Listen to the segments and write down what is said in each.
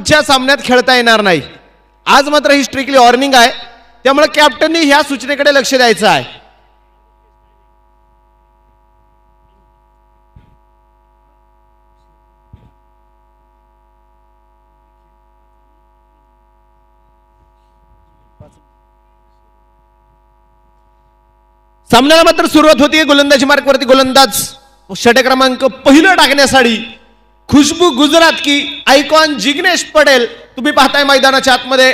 पुढच्या सामन्यात खेळता येणार नाही. आज मात्र ही स्ट्रिक्टली वॉर्निंग आहे, त्यामुळे कॅप्टननी ह्या सूचनेकडे लक्ष द्यायचं आहे. सामन्याला मात्र सुरुवात होती. गोलंदाजी मार्कवरती गोलंदाज षटक क्रमांक पहिलं टाकण्यासाठी खुशबू गुजरात की आयकॉन जिग्नेश पटेल तुम्ही पाहताय मैदानाच्या आतमध्ये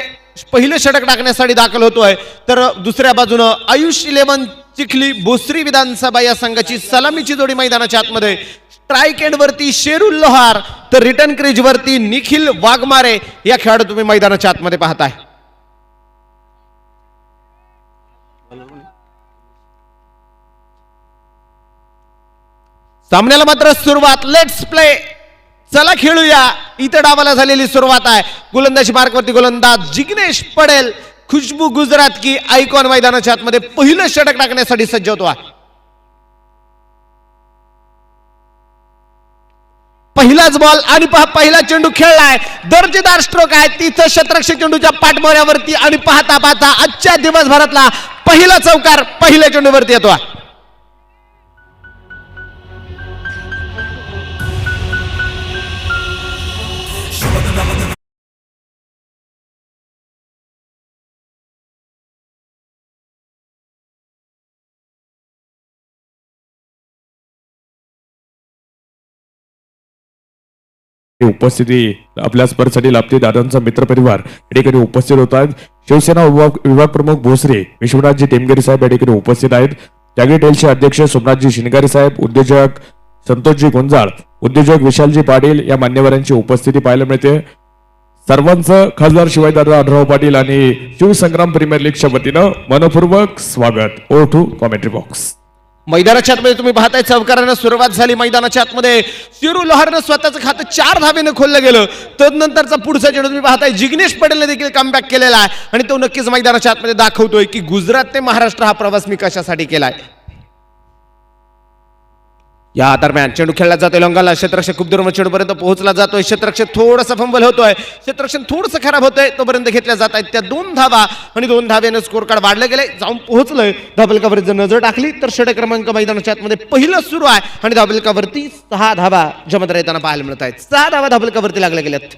पहिले षटक टाकण्यासाठी दाखल होतोय. तर दुसऱ्या बाजूनं आयुष 11 चिखली भोसरी विधानसभा या संघाची सलामीची जोडी मैदानाच्या आतमध्ये. स्ट्राईक एंड वरती शेरुल लोहार तर रिटर्न क्रीज वरती निखिल वाघमारे या खेळाडू तुम्ही मैदानाच्या आतमध्ये पाहताय. सामन्याला मात्र सुरुवात. लेट्स प्ले, चला खेळूया. इथं डावाला झालेली सुरुवात आहे. गोलंदाजी मार्कवरती गोलंदाज जिग्नेश पटेल खुशबू गुजरात की आयकॉन मैदानाच्या आतमध्ये पहिलं षटक टाकण्यासाठी सज्ज होतो. पहिलाच बॉल आणि पहिला चेंडू खेळलाय. दर्जेदार स्ट्रोक आहे. तिथं शतरक्षक चेंडूच्या पाठमोऱ्यावरती आणि पाहता पाहता आजच्या दिवसभरातला पहिला चौकार पहिल्या चेंडूवरती येतो. उपस्थिती आपल्या स्पर्धेसाठी लाभते. दादांचा मित्रपरिवार या ठिकाणी उपस्थित होतात. शिवसेना विभाग प्रमुख भोसरे विश्वनाथजी टेमगिरी साहेब या ठिकाणी उपस्थित आहेत. जागी टेलचे अध्यक्ष सोमनाथजी शिनगारे साहेब, उद्योजक संतोषजी गुंजाळ, उद्योजक विशालजी पाटील या मान्यवरांची उपस्थिती पाहायला मिळते. सर्वांचं खासदार शिवाजीदादा आढळराव पाटील आणि शिवसंग्राम प्रीमियर लीगच्या वतीनं मनपूर्वक स्वागत. Over to commentary box. मैदानाच्या आतमध्ये तुम्ही पाहताय चौकारानं सुरुवात झाली. मैदानाच्या आतमध्ये शिरू लोहारनं स्वतःचं खातं 4 धावेनं खोललं गेलं. तदनंतरचा पुढचा चेंडू तुम्ही पाहताय जिग्नेश पटेलने देखील कमबॅक केलेला आहे आणि तो नक्कीच मैदानाच्या आतमध्ये दाखवतोय की गुजरात ते महाराष्ट्र हा प्रवास मी कशासाठी केलाय. या दरम्यान चेंडू खेळला जातोय लॉंगाला. क्षेत्ररक्षक खूप दूर चेंडूपर्यंत पोहोचला जातोय. क्षेत्ररक्षक थोडंसं फंबल होतोय. क्षेत्ररक्षण थोडंसं खराब होतंय. तोपर्यंत घेतल्या जात आहेत त्या 2 धावा आणि 2 धावेनं स्कोर कार्ड वाढलं गेलंय. जाऊन पोहोचलंय. डबल कव्हरेज जर नजर टाकली तर षटक क्रमांक मैदानाच्या आतमध्ये पहिलं सुरू आहे आणि डबल कव्हरती 6 धावा जमत येताना पाहायला मिळत आहेत. 6 धावा डबल कव्हरती लागल्या गेल्यात.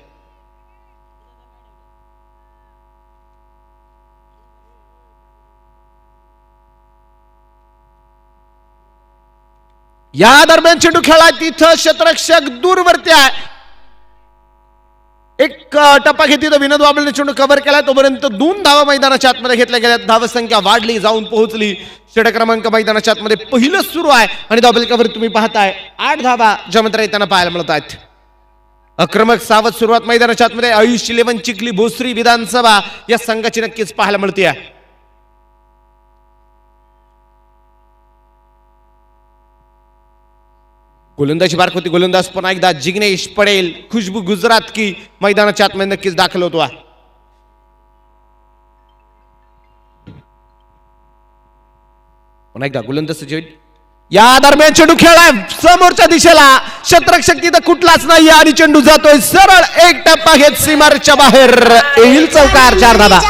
या दरम्यान चेंडू खेळला. तिथं क्षेत्ररक्षक दूरवरती आहे. एक टप्पा घेतली तर विनोद वाबळेने चेंडू कव्हर केला. तोपर्यंत 2 धावा मैदानाच्या आतमध्ये घेतल्या गेल्या. धावसंख्या वाढली, जाऊन पोहोचली. षटक क्रमांक मैदानाच्या आतमध्ये पहिलं सुरू आहे आणि डबल कव्हर तुम्ही पाहताय 8 धावा जमत येताना पाहायला मिळत आहेत. आक्रमक सावध सुरुवात मैदानाच्या आतमध्ये आयुष 11 चिखली भोसरी विधानसभा या संघाची नक्कीच पाहायला मिळते. गोलंदाजी बारक होती. गोलंदाज पुन्हा एकदा जिग्नेश पटेल खुशबू गुजरात की मैदानाच्या आतमध्ये नक्कीच दाखल होतो. पुन्हा एकदा गोलंदाज या दरम्यान चेंडू खेळलाय समोरच्या दिशेला. क्षेत्ररक्षक तिथं कुठलाच नाही आणि चेंडू जातोय सरळ एक टप्पा घेत सीमारेषेच्या बाहेर. येईल चौकार 4 धावा.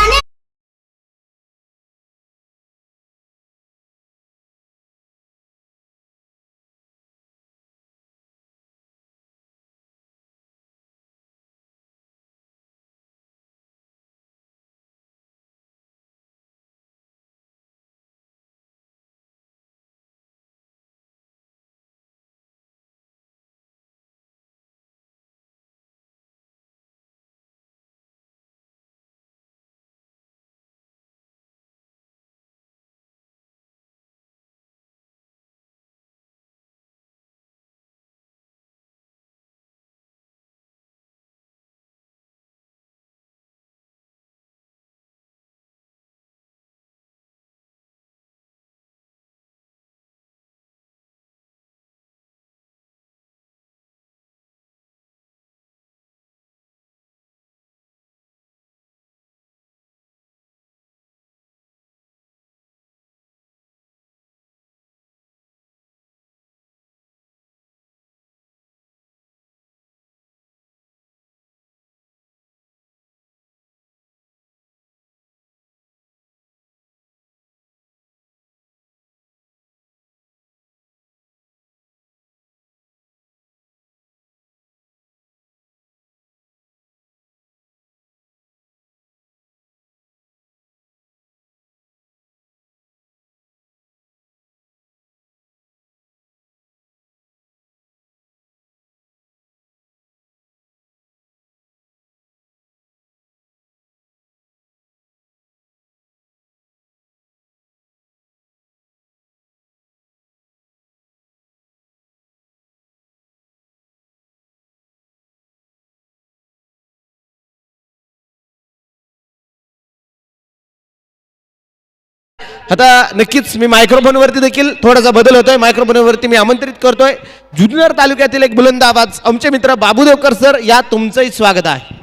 आता नक्कीच मी मायक्रोफोनवरती देखील थोडासा बदल होतोय. मायक्रोफोनवरती मी आमंत्रित करतोय जुन्नर तालुक्यातील एक बुलंद आवाज आमचे मित्र बाबू देवकर सर, या तुमचंही स्वागत आहे.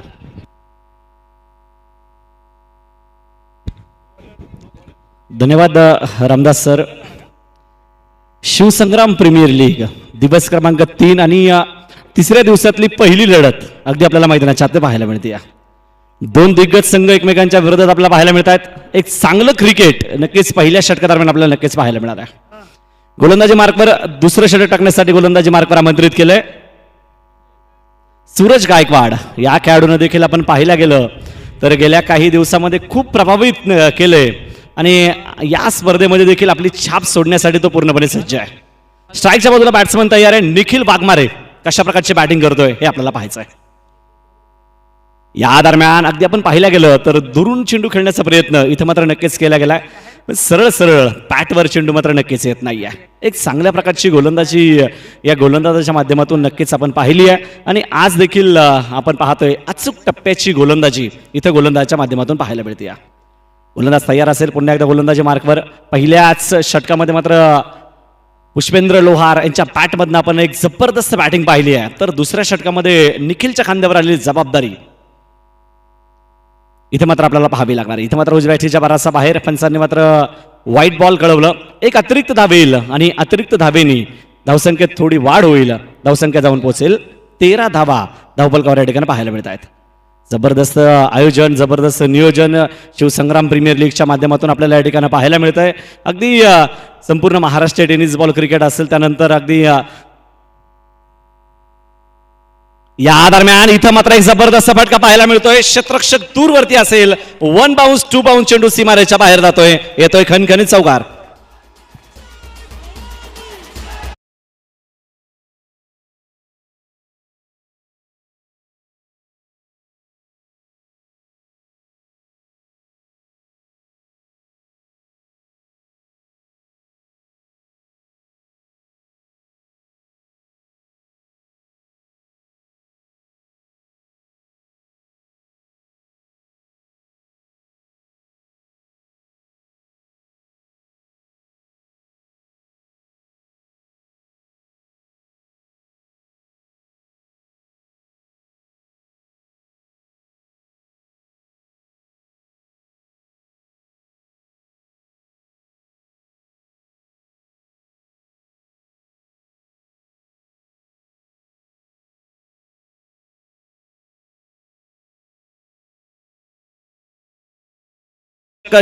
धन्यवाद Ramdas sir. Shivsangram premier league दिवस क्रमांक 3 आणि तिसऱ्या दिवसातली पहिली लढत अगदी आपल्याला मैदानाच्या आत पाहायला मिळते. दोन दिग्गज संघ एकमेकांच्या विरोधात आपल्याला पाहायला मिळत आहेत. एक चांगलं क्रिकेट नक्कीच पहिल्या षटकादरम्यान आपल्याला नक्कीच पाहायला मिळणार आहे. गोलंदाजी मार्कवर दुसरं षटक टाकण्यासाठी गोलंदाजी मार्कवर आमंत्रित केलंय सूरज गायकवाड. या खेळाडूनं देखील आपण पाहिला गेलं तर गेल्या काही दिवसामध्ये खूप प्रभावित केलंय आणि या स्पर्धेमध्ये देखील आपली छाप सोडण्यासाठी तो पूर्णपणे सज्ज आहे. स्ट्राईकच्या बाजूला बॅट्समन तयार आहे. निखिल वाघमारे कशा प्रकारची बॅटिंग करतोय हे आपल्याला पाहायचं आहे. या दरम्यान अगदी आपण पाहिला गेलं तर दुरून चेंडू खेळण्याचा प्रयत्न इथं मात्र नक्कीच केला गेलाय. सरळ सरळ पॅटवर चेंडू मात्र नक्कीच येत नाही आहे. एक चांगल्या प्रकारची गोलंदाजी या गोलंदाजाच्या माध्यमातून नक्कीच आपण पाहिली आहे आणि आज देखील आपण पाहतोय अचूक टप्प्याची गोलंदाजी इथं गोलंदाजाच्या माध्यमातून पाहायला मिळते. गोलंदाज तयार असेल पुन्हा एकदा गोलंदाजी मार्कवर. पहिल्याच षटकामध्ये मात्र पुष्पेंद्र लोहार यांच्या बॅटमधनं आपण एक जबरदस्त बॅटिंग पाहिली आहे. तर दुसऱ्या षटकामध्ये निखिलच्या खांद्यावर आलेली जबाबदारी इथे मात्र आपल्याला पाहावी लागणार. इथे मात्र उजव्या बॅटीच्या बराचसा बाहेर पंचांनी मात्र व्हाईट बॉल कळवलं. एक अतिरिक्त धाव येईल आणि अतिरिक्त धावेनी धावसंख्येत थोडी वाढ होईल. धावसंख्या जाऊन पोहोचेल 13 धावा धावफलकावर या ठिकाणी पाहायला मिळत आहेत. जबरदस्त आयोजन, जबरदस्त नियोजन शिवसंग्राम प्रीमियर लीगच्या माध्यमातून आपल्याला या ठिकाणी पाहायला मिळत आहे. अगदी संपूर्ण महाराष्ट्र टेनिस बॉल क्रिकेट असेल त्यानंतर अगदी या दरम्यान इथं मात्र एक जबरदस्त फटका पाहायला मिळतोय. क्षेत्ररक्षक दूरवरती असेल. 1 बाउन्स 2 बाउन्स चेंडू सीमारेच्या बाहेर जातोय. येतोय खणखणीत चौकार.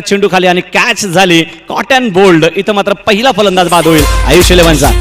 चेंडू खाली आणि कॅच झाली. Caught and bowled. इथं मात्र पहिला फलंदाज बाद होईल आयुष 11चा.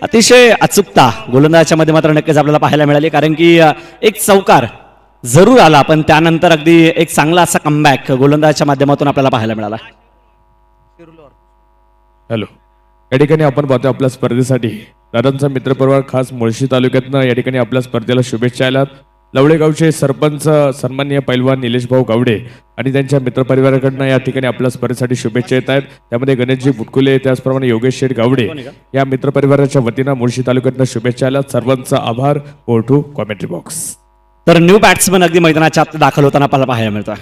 अतिशय अचूकता गोलंदाजाच्या मध्ये मात्र नक्कीच आपल्याला पाहायला मिळाली. कारण की एक चौकार जरूर आला पण त्यानंतर अगदी एक चांगला असा कमबॅक गोलंदाजाच्या माध्यमातून आपल्याला पाहायला मिळाला. हॅलो, या ठिकाणी आपण पाहतो आपल्या स्पर्धेसाठी दादांचा मित्रपरिवार खास मुळशी तालुक्यातनं या ठिकाणी आपल्या स्पर्धेला शुभेच्छा आल्यात. लवळेगावचे सरपंच सन्माननीय पैलवान निलेश भाऊ गावडे आणि त्यांच्या मित्रपरिवाराकडनं या ठिकाणी आपल्या स्पर्धेसाठी शुभेच्छा येत आहेत. त्यामध्ये गणेशजी बुटकुले त्याचप्रमाणे योगेश शेठ गावडे या मित्रपरिवाराच्या वतीनं मुळशी तालुक्यातनं शुभेच्छा आल्यात. सर्वांचा आभार. ओटू कॉमेंट्री बॉक्स. तर न्यू बॅट्समन अगदी मैदानाच्या आत दाखल होताना आपल्याला पाहायला मिळतं.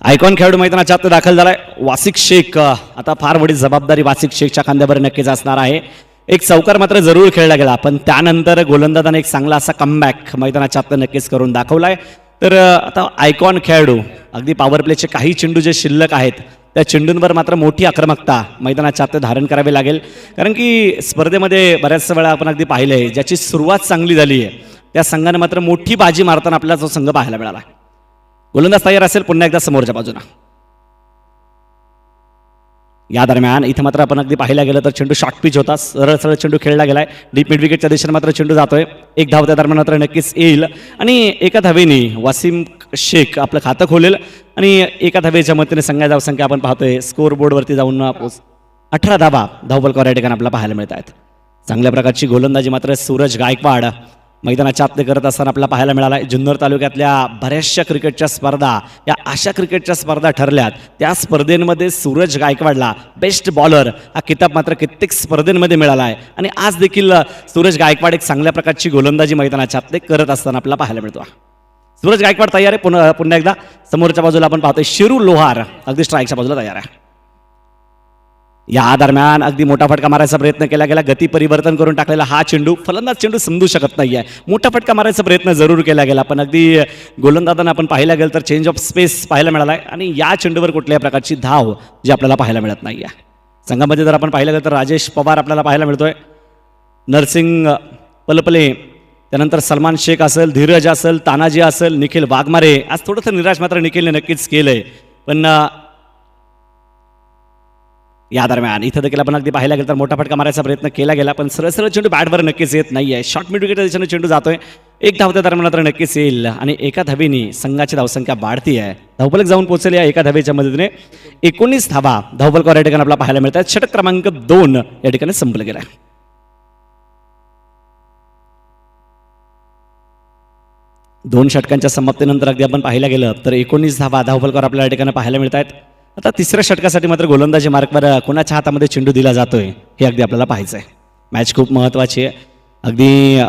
आयकॉन खेळाडू मैदानाच्या आत दाखल झालाय. वासिक शेख. आता फार मोठी जबाबदारी वासिक शेखच्या खांद्यावर नक्कीच असणार आहे. एक चौकार मात्र जरूर खेळला गेला पण त्यानंतर गोलंदाजाने एक चांगला असा कमबॅक मैदानाच्या आत नक्कीच करून दाखवलाय. तर आता आयकॉन खेळाडू अगदी पॉवर प्लेचे काही चेंडू जे शिल्लक आहेत त्या चेंडूंवर मात्र मोठी आक्रमकता मैदानाच्या आत धारण करावी लागेल. कारण की स्पर्धेमध्ये बऱ्याच वेळा आपण अगदी पाहिलं आहे ज्याची सुरुवात चांगली झाली आहे त्या संघाने मात्र मोठी बाजी मारताना आपल्याला जो संघ पाहायला मिळाला. गोलंदाज तयार असेल पुन्हा एकदा समोरच्या बाजूला. या दरम्यान इथं मात्र आपण अगदी पाहायला गेलं तर चेंडू शॉर्ट पिच होता, सरळ सरळ चेंडू खेळला गेलाय, डीप मिड विकेटच्या दिशेने मात्र चेंडू जातोय, एक धाव त्या दरम्यान मात्र नक्कीच येईल आणि एका धावेने वसीम शेख आपलं खातं खोलेल आणि एका धावेच्या मतीने संघाची धावसंख्या आपण पाहतोय स्कोर बोर्डवरती जाऊन 18 धावा धावफलकावर या ठिकाणी आपल्याला पाहायला मिळत आहेत. चांगल्या प्रकारची गोलंदाजी मात्र सूरज गायकवाड मैदानाच्या आतले करत असताना आपल्याला पाहायला मिळाला आहे. जुन्नर तालुक्यातल्या बऱ्याचशा क्रिकेटच्या स्पर्धा या अशा क्रिकेटच्या स्पर्धा ठरल्यात, त्या स्पर्धेमध्ये सूरज गायकवाडला बेस्ट बॉलर हा किताब मात्र कित्येक स्पर्धेमध्ये मिळाला आहे आणि आज देखील सूरज गायकवाड एक चांगल्या प्रकारची गोलंदाजी मैदानाच्या आतले करत असताना आपल्याला पाहायला मिळतो. सूरज गायकवाड तयार आहे, पुन्हा एकदा समोरच्या बाजूला आपण पाहतोय शिरू लोहार अगदी स्ट्राईकच्या बाजूला तयार आहे. या दरम्यान अगदी मोठा फटका मारायचा प्रयत्न केला गेला, गती परिवर्तन करून टाकलेला हा चेंडू फलंदाज चेंडू समजू शकत नाहीये, मोठा फटका मारायचा प्रयत्न जरूर केला गेला पण अगदी गोलंदाजांना आपण पाहायला गेलं तर चेंज ऑफ स्पेस पाहायला मिळाला आहे आणि या चेंडूवर कुठल्याही प्रकारची धाव जी आपल्याला पाहायला मिळत नाहीये. संघामध्ये जर आपण पाहिलं गेलं तर राजेश पवार आपल्याला पाहायला मिळतोय, नरसिंग पलपले, त्यानंतर सलमान शेख असेल, धीरज असेल, तानाजी असेल, निखिल वाघमारे. आज थोडंसं निराश मात्र निखिलने नक्कीच केलंय पण या दरम्यान इथं देखील आपण अगदी पाहायला गेलं तर मोठा फटका मारायचा प्रयत्न केला गेला पण सरळ सरळ चेंडू बॅटवर नक्कीच येत नाही आहे. शॉर्ट मिड विकेटच्या दिशेने चेंडू जातोय, एक धाव त्या दरम्यान मात्र नक्कीच येईल आणि एका धावेने संघाची धावसंख्या वाढती आहे. धावफलक जाऊन पोहोचले या एका धावेच्या मदतीने 19 धावा धावफलकावर या ठिकाणी आपल्याला पाहायला मिळतात. षटक क्रमांक 2 या ठिकाणी संपलं गेला. दोन षटकांच्या समाप्तीनंतर अगदी आपण पाहायला गेलं तर 19 धावा धावफलकावर आपल्याला या ठिकाणी पाहायला मिळत आहेत. आता तिसऱ्या षटकासाठी मात्र गोलंदाजी मार्कवर कोणाच्या हातामध्ये चेंडू दिला जातोय हे अगदी आपल्याला पाहायचं आहे. मॅच खूप महत्त्वाची आहे. अगदी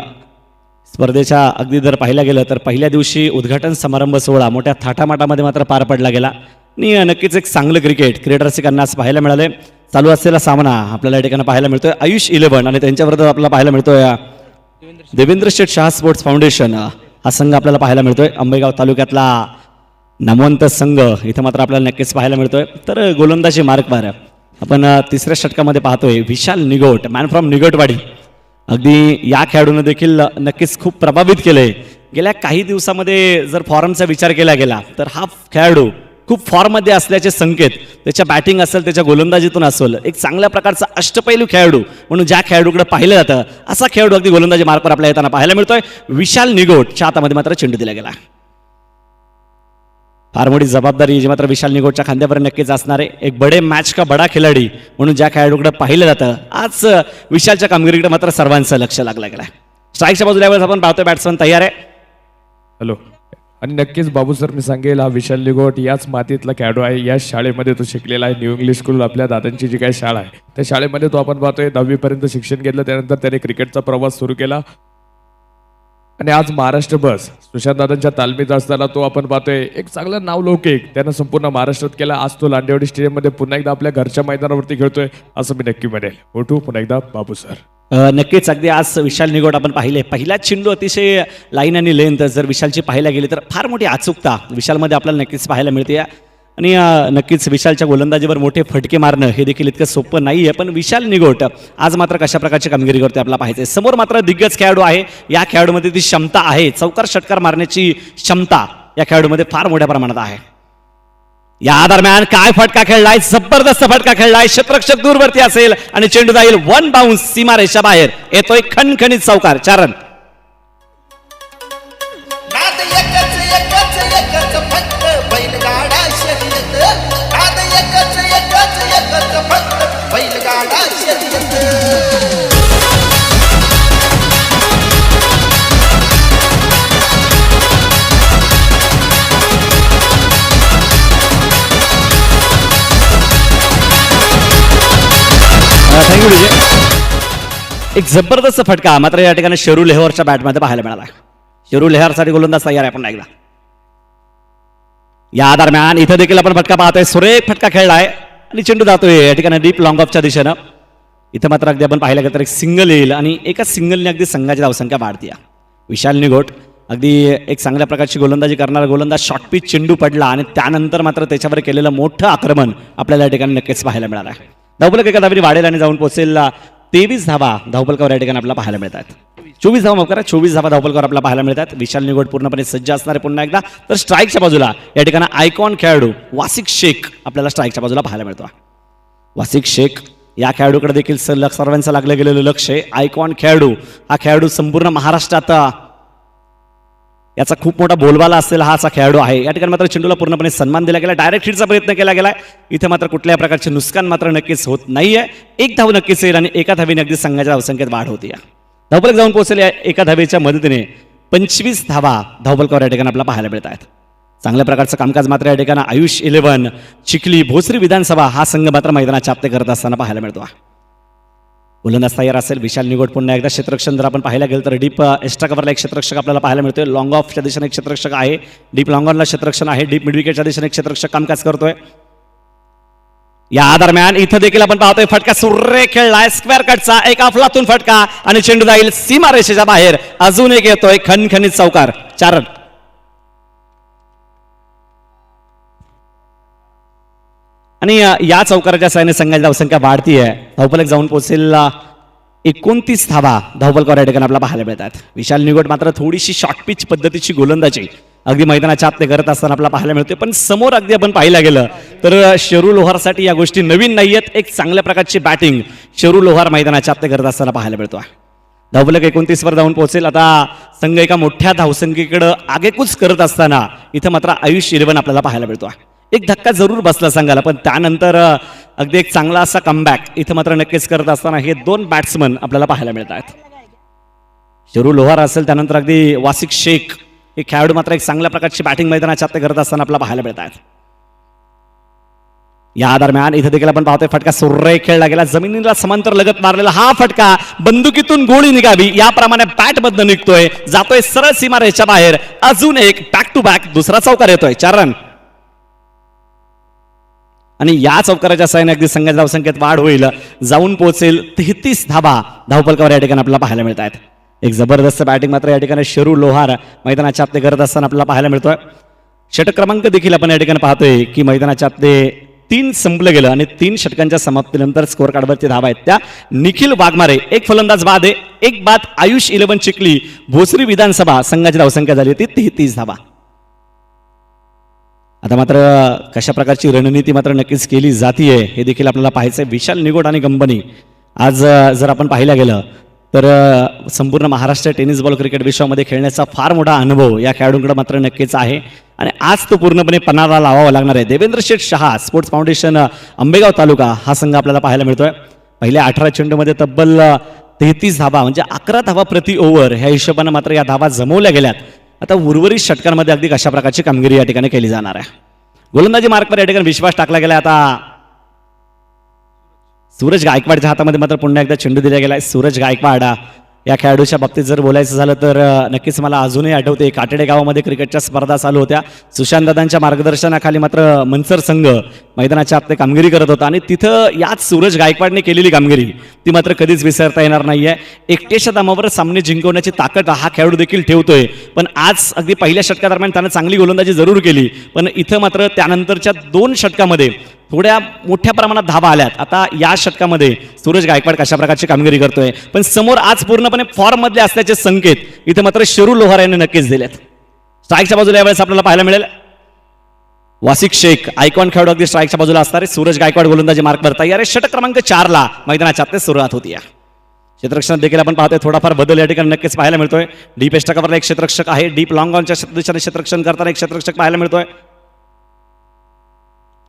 स्पर्धेच्या अगदी जर पाहायला गेलं तर पहिल्या दिवशी उद्घाटन समारंभ सोहळा मोठ्या थाटामाटामध्ये मात्र पार पडला गेला आणि नक्कीच एक चांगलं क्रिकेट रसिकांना आज पाहायला मिळाले. चालू असलेला सामना आपल्याला या ठिकाणी पाहायला मिळतोय आयुष 11 आणि त्यांच्याबरोबर आपल्याला पाहायला मिळतोय देवेंद्र शेठ शाह स्पोर्ट्स फाउंडेशन हा संघ आपल्याला पाहायला मिळतोय. आंबेगाव तालुक्यातला नामवंत संघ इथं मात्र आपल्याला नक्कीच पाहायला मिळतोय. तर गोलंदाजी मार्कवर आपण तिसऱ्या षटकामध्ये पाहतोय विशाल निगोट, मॅन फ्रॉम निगोटवाडी. अगदी या खेळाडूने देखील नक्कीच खूप प्रभावित केलंय. गेल्या काही दिवसामध्ये जर फॉर्मचा विचार केला गेला तर हा खेळाडू खूप फॉर्ममध्ये असल्याचे संकेत त्याच्या बॅटिंग असेल त्याच्या गोलंदाजीतून असेल, एक चांगल्या प्रकारचा अष्टपैलू खेळाडू म्हणून ज्या खेळाडूकडे पाहिलं जातं असा खेळाडू अगदी गोलंदाजी मार्कवर आपल्याला येताना पाहायला मिळतोय. विशाल निगोटच्या हातामध्ये मात्र चेंडू दिला गेला. फार मोठी जबाबदारी जी मात्र विशाल निगोटच्या खांद्यावर नक्कीच असणार आहे. एक बडे मॅच का बडा खिलाडी म्हणून ज्या खेळाडूकडे पाहिलं जातं आज विशालच्या कामगिरीकडे मात्र सर्वांचं लक्ष लागलं गेलं. स्ट्राईकच्या बाजूला आपण पाहतोय बॅट्समन तयार आहे. हॅलो. आणि नक्कीच बाबू सर मी सांगेल हा विशाल निगोट याच मातीतला खेळाडू आहे. या शाळेमध्ये तो शिकलेला आहे. न्यू इंग्लिश स्कूल आपल्या दादांची जी काही शाळा आहे त्या शाळेमध्ये तो आपण पाहतोय 10वी पर्यंत शिक्षण घेतलं. त्यानंतर त्याने क्रिकेटचा प्रवास सुरू केला आणि आज महाराष्ट्र बस सुशांत दादांच्या तालमीत असताना तो आपण पाहतोय एक चांगलं नावलौकिक त्यानं संपूर्ण महाराष्ट्रात केला. आज तो लांडेवाडी स्टेडियममध्ये पुन्हा एकदा आपल्या घरच्या मैदानावरती खेळतोय असं मी नक्की म्हणेल. ओटू पुन्हा एकदा बाबू सर. नक्कीच अगदी आज विशाल निगोट आपण पाहिले पहिला चेंडू अतिशय लाईन आणि लेंथ जर विशालची पाहायला गेली तर फार मोठी अचूकता विशालमध्ये आपल्याला नक्कीच पाहायला मिळते आणि नक्कीच विशालच्या गोलंदाजीवर मोठे फटके मारणं हे देखील इतकं सोपं नाही आहे. पण विशाल निगोट आज मात्र कशा प्रकारची कामगिरी करते आपल्याला पाहायचं. समोर मात्र दिग्गज खेळाडू आहे. या खेळाडूमध्ये ती क्षमता आहे, चौकार षटकार मारण्याची क्षमता या खेळाडूमध्ये फार मोठ्या प्रमाणात आहे. या दरम्यान काय फटका खेळलाय, जबरदस्त फटका खेळलाय. क्षेत्ररक्षक दूरवरती असेल आणि चेंडू जाईल 1 बाउन्स सीमारेषा बाहेर येतोय खणखणीत चौकार. 4 रन. थँक्यू विजय. एक जबरदस्त फटका मात्र या ठिकाणी शेरू लेहरच्या बॅटमध्ये पाहायला मिळाला. शेरू लेहरसाठी गोलंदाज तयार आहे. आपण एकदा या दरम्यान इथं देखील आपण फटका पाहतोय. सुरेख फटका खेळलाय आणि चेंडू जातोय या ठिकाणी डीप लॉंग ऑफच्या दिशेनं. इथं मात्र अगदी आपण पाहिलं गेलं तर एक सिंगल येईल आणि एका सिंगलने अगदी संघाची धावसंख्या वाढते. विशाल निगोट अगदी एक चांगल्या प्रकारची गोलंदाजी करणारा गोलंदाज. शॉर्ट पिच चेंडू पडला आणि त्यानंतर मात्र त्याच्यावर केलेलं मोठं आक्रमण आपल्याला या ठिकाणी नक्कीच पाहायला मिळालं आहे. धावफलक एका धावेने वाढेल आणि जाऊन पोहोचेल 23 धावा धावफलकावर या ठिकाणी आपल्याला पाहायला मिळतात. 24 धावा माफ करा, 24 धावा धावफलकावर आपल्याला पाहायला मिळतात. विशाल निगोट पूर्णपणे सज्ज असणारे पुन्हा एकदा. तर स्ट्राईकच्या बाजूला या ठिकाणी आयकॉन खेळाडू वासिक शेख आपल्याला स्ट्राईकच्या बाजूला पाहायला मिळतो. वासिक शेख या खेळाडूकडे देखील सर्वांचं लागलं गेलेलं लक्ष आहे. आयकॉन खेळाडू, हा खेळाडू संपूर्ण महाराष्ट्रात याचा खूप मोठा बोलबाला असलेला हा असा खेळाडू आहे. या ठिकाणी मात्र चेंडूला पूर्णपणे सन्मान दिला गेला, डायरेक्ट हिटचा प्रयत्न केला गेलाय. इथे मात्र कुठल्याही प्रकारचे नुकसान मात्र नक्कीच होत नाहीये. एक धाव नक्कीच येईल आणि एका धावेने अगदी संघाच्या धावसंख्येत वाढ होती. धावफलक जाऊन पोहोचले एका धावेच्या मदतीने 25 धावा धावफलकावर या ठिकाणी आपल्याला पाहायला मिळत आहेत. चांगल्या प्रकारचं कामकाज मात्र या ठिकाणी आयुष 11 चिखली भोसरी विधानसभा हा संघ मात्र मैदानात चाप्ते करत असताना पाहायला मिळतो. गोलंदाज तयार असेल विशाल निगोड. पुन्हा एकदा क्षेत्ररक्षण जर आपण पाहायला गेलं तर डीप एक्स्ट्रा कव्हरला एक क्षेत्ररक्षक आपल्याला पाहायला मिळतोय. लॉंग ऑफच्या दिशेने एक क्षेत्ररक्षक आहे, डीप लॉंग ऑनला क्षेत्ररक्षण आहे, डीप मिड विकेटच्या दिशेने एक क्षेत्ररक्षक कामकाज करतोय. या दरम्यान इथं देखील आपण पाहतोय फटका सुरेख खेळलाय, स्क्वेअर कटचा एक अफलातून फटका आणि चेंडू जाईल सीमा रेषेच्या बाहेर. अजून एक येतोय खणखणीत चौकार, 4 रन. आणि या चौकाराच्या साहाय्याने संघाची धावसंख्या वाढतीये. धावफलक जाऊन पोहोचेल 29 धावा धावफलकावर या ठिकाणी आपल्याला पाहायला मिळतात. विशाल निगोट मात्र थोडीशी शॉर्ट पिच पद्धतीची गोलंदाजी अगदी मैदानाच्या आत ते करत असताना आपल्याला पाहायला मिळते. पण समोर अगदी आपण पाहायला गेलं तर शेरू लोहारसाठी या गोष्टी नवीन नाहीयेत. एक चांगल्या प्रकारची बॅटिंग शेरू लोहार मैदानाच्या आत ते करत असताना पाहायला मिळतो. धावफलक 29 वर जाऊन पोहोचेल. आता संघ एका मोठ्या धावसंख्येकडे आगेकूच करत असताना इथं मात्र आयुष 11 आपल्याला पाहायला मिळतो. एक धक्का जरूर बसला संघाला, पण त्यानंतर अगदी एक चांगला असा कमबॅक इथं मात्र नक्कीच करत असताना हे 2 बॅट्समन आपल्याला पाहायला मिळतात. शेरू लोहार असेल त्यानंतर अगदी वासिक शेख हे खेळाडू मात्र एक चांगल्या प्रकारची बॅटिंग मैदानाच्या आत करत असताना आपल्याला पाहायला मिळतात. या दरम्यान इथे देखील आपण पाहतोय फटका सुरेख खेळला गेला, जमिनीला समांतर लगत मारलेला हा फटका बंदुकीतून गोळी निघावी याप्रमाणे बॅट मधनं निघतोय, जातोय सरळ सीमा रेषेच्या बाहेर. अजून एक बॅक टू बॅक दुसरा चौकार येतोय, 4 रन. आणि या चौकाराच्या साहाय्याने अगदी संघाच्या धावसंख्येत वाढ होईल, जाऊन पोहोचेल 33 धावा धावफलकावर या ठिकाणी आपल्याला पाहायला मिळत आहेत. एक जबरदस्त बॅटिंग मात्र या ठिकाणी शेरू लोहार मैदानाच्या आत करत असताना आपल्याला पाहायला मिळतोय. षटक क्रमांक देखील आपण या ठिकाणी पाहतोय की मैदानाच्या आत 3 संपलं गेलं आणि 3 षटकांच्या समाप्तीनंतर स्कोअर कार्डवरती धावा आहेत त्या निखिल वाघमारे, एक फलंदाज बाद आहे, एक बाद आयुष 11 चिखली भोसरी विधानसभा संघाची धावसंख्या झाली होती 33 धावा. आता मात्र कशा प्रकारची रणनीती मात्र नक्कीच केली जातीये हे देखील आपल्याला पाहायचंय. विशाल निगोड आणि कंपनी आज जर आपण पाहायला गेलं तर संपूर्ण महाराष्ट्र टेनिस बॉल क्रिकेट विश्वामध्ये खेळण्याचा फार मोठा अनुभव या खेळाडूंकडे मात्र नक्कीच आहे आणि आज तो पूर्णपणे पणाला लावावा लागणार आहे. देवेंद्र शेठ शहा स्पोर्ट्स फाउंडेशन आंबेगाव तालुका हा संघ आपल्याला पाहायला मिळतोय. पहिल्या 18 चेंडूमध्ये तब्बल 33 धावा म्हणजे 11 धावा प्रति ओव्हर ह्या हिशोबाने मात्र या धावा जमवल्या गेल्यात. आता उर्वरित षटकांमध्ये अगदी कशा प्रकारची कामगिरी या ठिकाणी केली जाणार आहे. गोलंदाजी मार्कवर या ठिकाणी विश्वास टाकला गेला. आता सूरज गायकवाडच्या हातामध्ये मात्र पुन्हा एकदा चेंडू दिला गेलाय. सूरज गायकवाड या खेळाडूच्या बाबतीत जर बोलायचं झालं तर नक्कीच मला अजूनही आठवते काटेडे गावामध्ये क्रिकेटच्या स्पर्धा चालू होत्या. सुशांत दादांच्या मार्गदर्शनाखाली मात्र मनसर संघ मैदानाच्या आत कामगिरी करत होता आणि तिथं याच सूरज गायकवाडने केलेली कामगिरी ती मात्र कधीच विसरता येणार नाहीये. एकट्याच्या दमावर सामने जिंकवण्याची ताकद हा खेळाडू देखील ठेवतोय. पण आज अगदी पहिल्या षटकादरम्यान त्यानं चांगली गोलंदाजी जरूर केली, पण इथं मात्र त्यानंतरच्या 2 षटकामध्ये थोड्या मोठ्या प्रमाणात धावा आल्यात. आता या षटकामध्ये सूरज गायकवाड कशा प्रकारची कामगिरी करतोय, पण समोर आज पूर्णपणे फॉर्म मधले असल्याचे संकेत इथे मात्र शेरू लोहार यांनी नक्कीच दिलेत. स्ट्राईकच्या बाजूला यावेळेस आपल्याला पाहायला मिळेल वासिक शेख आयकॉन खेळाडू अगदी स्ट्राईकच्या बाजूला असणारे. सूरज गायकवाड गोलंदाजी मार्कवर तयार आहे. षटक क्रमांक 4 ला मैदानाच्या आत सुरुवात होती. क्षेत्ररक्षणात देखील आपण पाहतोय थोडाफार बदल या ठिकाणी नक्कीच पाहायला मिळतोय. डीप एक्स्ट्रा कव्हरला एक क्षेत्ररक्षक आहे, डीप लॉंग ऑनच्या दिशेने क्षेत्ररक्षण करताना एक क्षेत्ररक्षक पाहायला मिळतोय.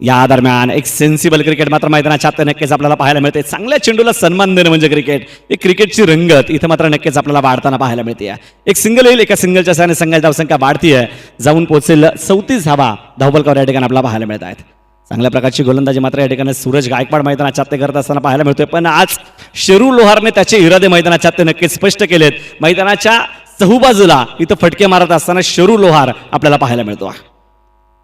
या दरम्यान एक सेन्सिबल क्रिकेट मात्र मैदानाच्या आत नक्कीच आपल्याला पाहायला मिळते. चांगल्या चेंडूला सन्मान देणं म्हणजे क्रिकेट, एक क्रिकेटची रंगत इथं मात्र नक्कीच आपल्याला वाढताना पाहायला मिळते. एक सिंगल येईल, एका सिंगलच्या साहाय्याने संघाची धावसंख्या वाढतीये, जाऊन पोहोचेल 34 धावा धावफलकावर या ठिकाणी आपल्याला पाहायला मिळत आहेत. चांगल्या प्रकारची गोलंदाजी मात्र या ठिकाणी सूरज गायकवाड मैदानाच्या आत करत असताना पाहायला मिळतोय. पण आज शेरू लोहारने त्याचे इरादे मैदानाच्या आत नक्कीच स्पष्ट केलेत. मैदानाच्या चहूबाजूला इथं फटके मारत असताना शेरू लोहार आपल्याला पाहायला मिळतो.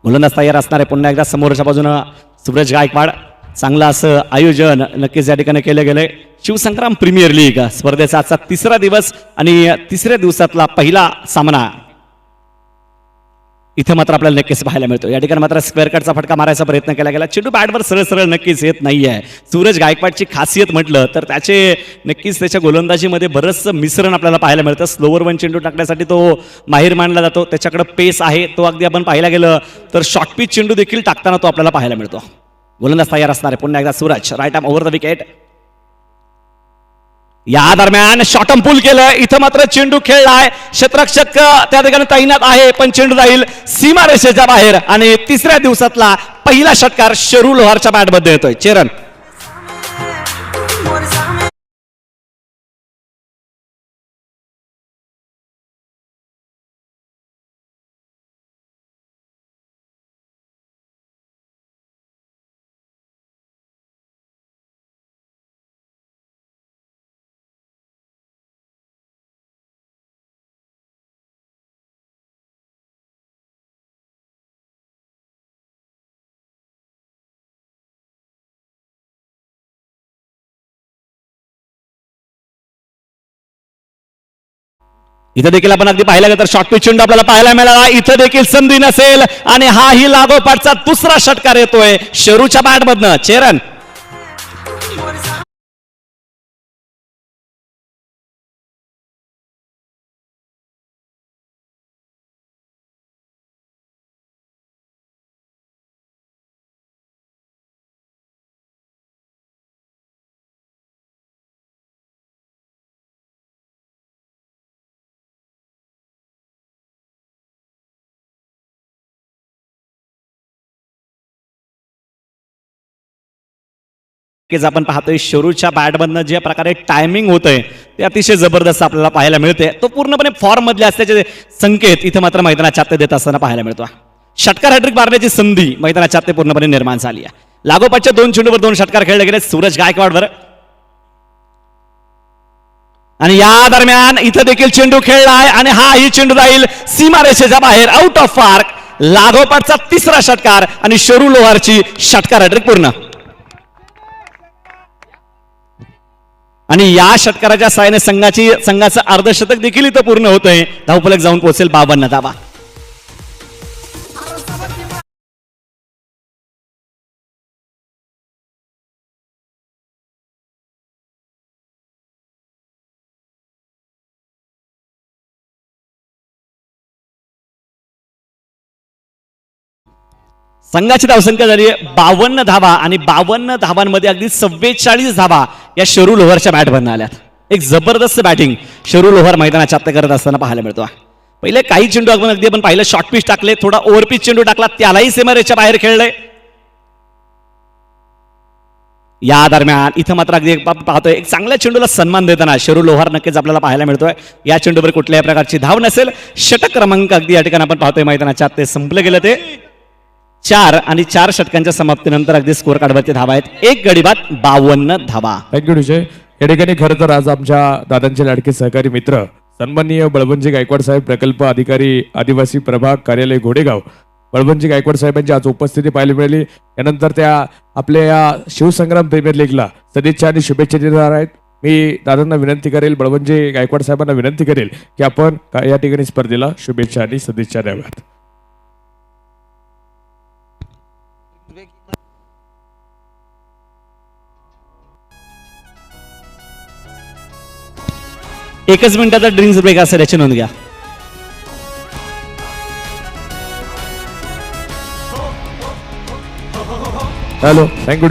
गोलंदाज तयार असणारे पुन्हा एकदा समोरच्या बाजूनं सूरज गायकवाड. चांगलं असं आयोजन नक्कीच या ठिकाणी केलं गेलंय. शिवसंग्राम प्रीमियर लीग स्पर्धेचा आजचा 3रा दिवस आणि 3ऱ्या दिवसातला पहिला सामना इथे मात्र आपल्याला नक्कीच पाहायला मिळतो. या ठिकाणी मात्र स्क्वेअर कटचा फटका मारायचा प्रयत्न केला गेला. चेंडू बॅटवर सरळ सरळ नक्कीच येत नाहीये. सूरज गायकवाडची खासियत म्हटलं तर त्याचे नक्कीच त्याच्या गोलंदाजीमध्ये बरंचसं मिश्रण आपल्याला पाहायला मिळतं. स्लोवर वन चेंडू टाकण्यासाठी तो माहीर मानला जातो, त्याच्याकडे पेस आहे, तो अगदी आपण पाहायला गेलं तर शॉर्ट पिच चेंडू देखील टाकताना तो आपल्याला पाहायला मिळतो. गोलंदाज तयार असणार आहे. पुन्हा एकदा Suraj right arm over the wicket. या दरम्यान शॉटम पूल केलं. इथं मात्र चेंडू खेळलाय. क्षेत्ररक्षक त्या ठिकाणी तैनात आहे, पण चेंडू जाईल सीमारेषेच्या बाहेर आणि तिसऱ्या दिवसातला पहिला षटकार शरू लोहारच्या बॅटमध्ये येतोय. चेरन इथं देखील आपण अगदी पाहिलं तर शॉर्ट पिच चेंडू आपल्याला पाहायला मिळाला. इथं देखील संधी नसेल आणि हाही लागोपाठचा दुसरा षटकार येतोय शरूच्या बॅटमधनं. चेरन आपण पाहतोय शरूच्या बॅटमधनं ज्या प्रकारे टायमिंग होतंय ते अतिशय जबरदस्त आपल्याला पाहायला मिळते. तो पूर्णपणे फॉर्म मधले असल्याचे संकेत इथं मात्र मैदानाच्या आत देत असताना पाहायला मिळतो. षटकार हॅट्रिक मारण्याची संधी मैदानाच्या आत पूर्णपणे निर्माण झाली आहे. लागोपाठच्या 2 चेंडूवर 2 षटकार खेळले गेले सूरज गायकवाडवर. आणि या दरम्यान इथं देखील चेंडू खेळलाय आणि हाही चेंडू जाईल सीमारेषेच्या बाहेर आउट ऑफ पार्क. लागोपाठचा तिसरा षटकार आणि शरू लोहारची षटकार हॅट्रिक पूर्ण. आणि या षटकाराच्या साहाय्याने संघाचं अर्धशतक देखील इथं पूर्ण होतंय. धावफलक जाऊन पोहोचेल 52 धावा. संघाची धावसंख्या झाली 52 धावा आणि 52 धावांमध्ये अगदी 44 धावा या शरू लोहारच्या बॅटमधनं आल्यात. एक जबरदस्त बॅटिंग शरू लोहार मैदानाच्या आत करत असताना पाहायला मिळतो. पहिले काही चेंडू अगदी आपण पाहिलं शॉर्ट पिच टाकले, थोडा ओव्हर पिच चेंडू टाकला, त्यालाही सीमारेषेच्या बाहेर खेळले. या दरम्यान इथं मात्र अगदी पाहतोय एक चांगल्या चेंडूला सन्मान देताना शरू लोहार नक्कीच आपल्याला पाहायला मिळतोय. या चेंडूवर कुठल्याही प्रकारची धाव नसेल. षटक क्रमांक अगदी या ठिकाणी आपण पाहतोय मैदानाच्या आत ते संपलं गेलं. ते 4 आणि 4 षटकांच्या समाप्तीनंतर अगदी स्कोअर कार्डवरती धावा आहेत. एक गडी बाद 52 धावा. थँक्यू विजय. या ठिकाणी खरं तर आज आमच्या दादांचे लाडके सहकारी मित्र सन्माननीय बळवंतजी गायकवाड साहेब, प्रकल्प अधिकारी, आदिवासी प्रभाग कार्यालय घोडेगाव, बळवंतजी गायकवाड साहेबांची आज उपस्थिती पाहायला मिळाली. यानंतर त्या आपल्या या शिवसंग्राम प्रीमियर लीगला सदिच्छा आणि शुभेच्छा देणार आहेत. मी दादांना विनंती करेल, बळवंतजी गायकवाड साहेबांना विनंती करेल की आपण या ठिकाणी स्पर्धेला शुभेच्छा आणि सदिच्छा द्याव्यात. एकच मिनिटाचा ड्रिंक्स ब्रेक असेल याची नोंद घ्या. हॅलो, थँक्यू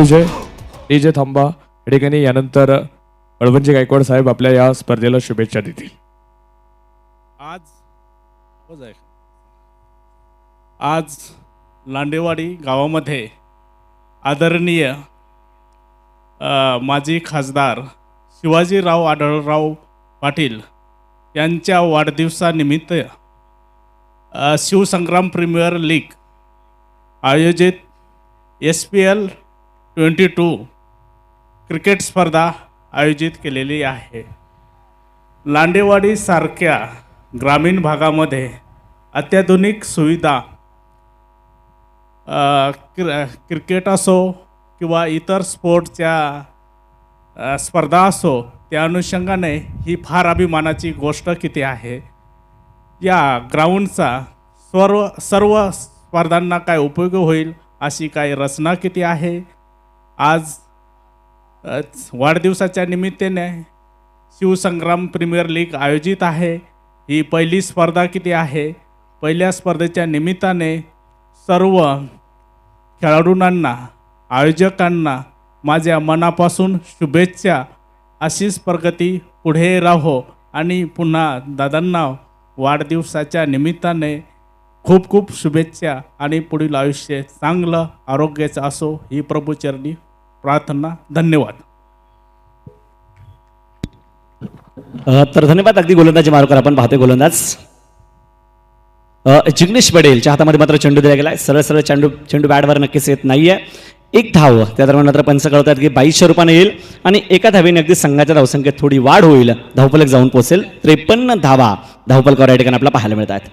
डीजे थांबा. या ठिकाणी यानंतर बळवंतजी गायकवाड साहेब आपल्या या स्पर्धेला शुभेच्छा देतील. आज लांडेवाडी गावामध्ये आदरणीय माजी खासदार शिवाजीराव आढळराव पाटील यांच्या वाढदिवसानिमित्त शिवसंग्राम प्रीमियर लीग आयोजित SPL 22 क्रिकेट स्पर्धा आयोजित केलेली आहे. लांडेवाडीसारख्या ग्रामीण भागामध्ये अत्याधुनिक सुविधा क्रिकेट असो किंवा इतर स्पोर्ट्सच्या स्पर्धा असो, त्या अनुषंगाने ही फार अभिमानाची गोष्ट किती आहे. या ग्राउंडचा सर्व स्पर्धांना काय उपयोग होईल अशी काय रचना किती आहे. आज वाढदिवसाच्या निमित्ताने शिवसंग्राम प्रीमियर लीग आयोजित आहे. ही पहिली स्पर्धा किती आहे. पहिल्या स्पर्धेच्या निमित्ताने सर्व खेळाडूंना आयोजकांना माझ्या मनापासून शुभेच्छा. अशीच प्रगती पुढे राहो आणि पुन्हा दादांना वाढदिवसाच्या निमित्ताने खूप खूप शुभेच्छा आणि पुढील आयुष्य चांगलं आरोग्याचं असो ही प्रभूचरणी प्रार्थना. धन्यवाद. तर धन्यवाद. अगदी गोलंदाजी मार्कर आपण पाहतोय गोलंदाज जिग्नेश पटेलच्या हातामध्ये मात्र चेंडू दिला गेला. सरळ सरळ चेंडू बॅटवर नक्कीच येत नाहीये. एक धाव त्या दरम्यान मात्र पंच कळवतात की 2200 रुपयाने येईल आणि एका धावेने अगदी संघाच्या धावसंख्येत थोडी वाढ होईल. धावफलक जाऊन पोहोचेल. 53 धावा धावफलकावर या ठिकाणी आपल्याला पाहायला मिळत आहेत.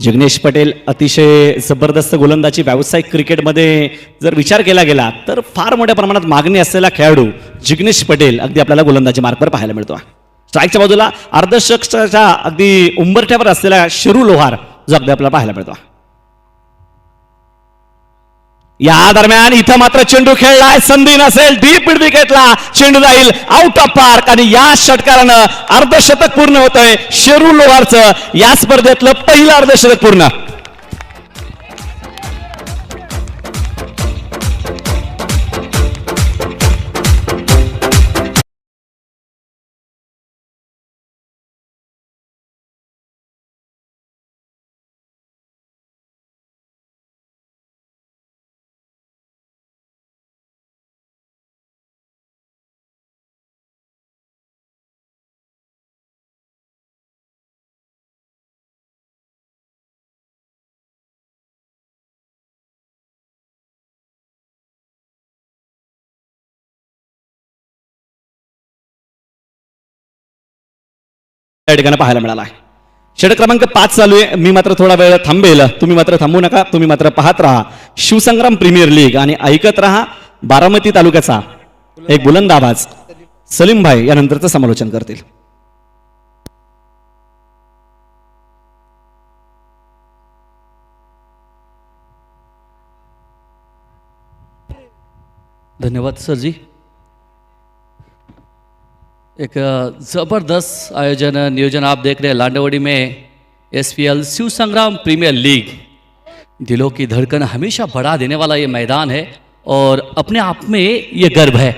जिग्नेश पटेल अतिशय जबरदस्त गोलंदाजी. व्यावसायिक क्रिकेटमध्ये जर विचार केला गेला तर फार मोठ्या प्रमाणात मागणी असलेला खेळाडू जिग्नेश पटेल अगदी आपल्याला गोलंदाजी मार्कवर पाहायला मिळतो. स्ट्राईकच्या बाजूला अर्धशतकाच्या अगदी उंबरठ्यावर असलेला शिरू लोहार जो अगदी आपल्याला पाहायला मिळतो. या दरम्यान इथं मात्र चेंडू खेळलाय. संधी नसेल. डीप मिड विकेटला चेंडू जाईल आउट ऑफ पार्क आणि या षटकारानं अर्धशतक पूर्ण होतंय शेरू लोहारचं. या स्पर्धेतलं पहिलं अर्धशतक पूर्ण. या ठिकाणी पाहायला मिळाला आहे. षटक क्रमांक 5 चालू आहे. मी मात्र थोडा वेळ थांबेल. तुम्ही मात्र थांबू नका. तुम्ही मात्र पाहत राहा शिवसंग्राम प्रीमियर लीग आणि ऐकत राहा बारामती तालुक्याचा एक बुलंद आवाज सलीम भाई यानंतरचं समालोचन करतील. धन्यवाद सर जी. एक ज़बरदस्त आयोजन नियोजन आप देख रहे हैं लांडवड़ी में SPL शिव संग्राम प्रीमियर लीग. दिलों की धड़कन हमेशा बढ़ा देने वाला ये मैदान है और अपने आप में ये गर्व है.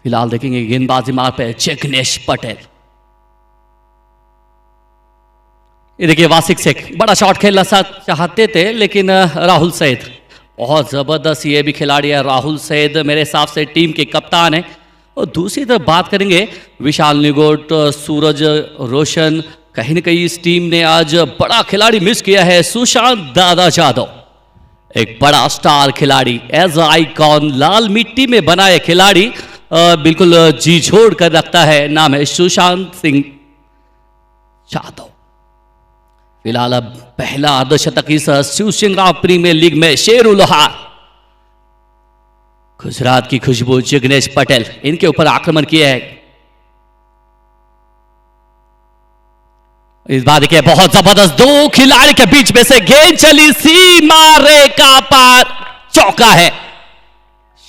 फिलहाल देखेंगे गेंदबाजी मार पे जिग्नेश पटेल. ये देखिए वासिक शेख बड़ा शॉट खेलना चाहते थे लेकिन राहुल सैद बहुत ज़बरदस्त ये भी खिलाड़ी है. राहुल सैद मेरे हिसाब से टीम के कप्तान है. और दूसरी तरफ बात करेंगे विशाल निगोट सूरज रोशन. कहीं ना कहीं इस टीम ने आज बड़ा खिलाड़ी मिस किया है. सुशांत दादा जादव एक बड़ा स्टार खिलाड़ी एज आइकॉन लाल मिट्टी में बना ये खिलाड़ी बिल्कुल जी छोड़ कर रखता है. नाम है सुशांत सिंह जादव. फिलहाल अब पहला अर्धशतक इस शिव संग्राम प्रीमियर लीग में शेरू लोहार. गुजरात की खुशबू जिग्नेश पटेल इनके ऊपर आक्रमण किया है. इस बार देखिए बहुत जबरदस्त दो खिलाड़ी के बीच में से गेंद चली सीमा रेखा पार. चौका है.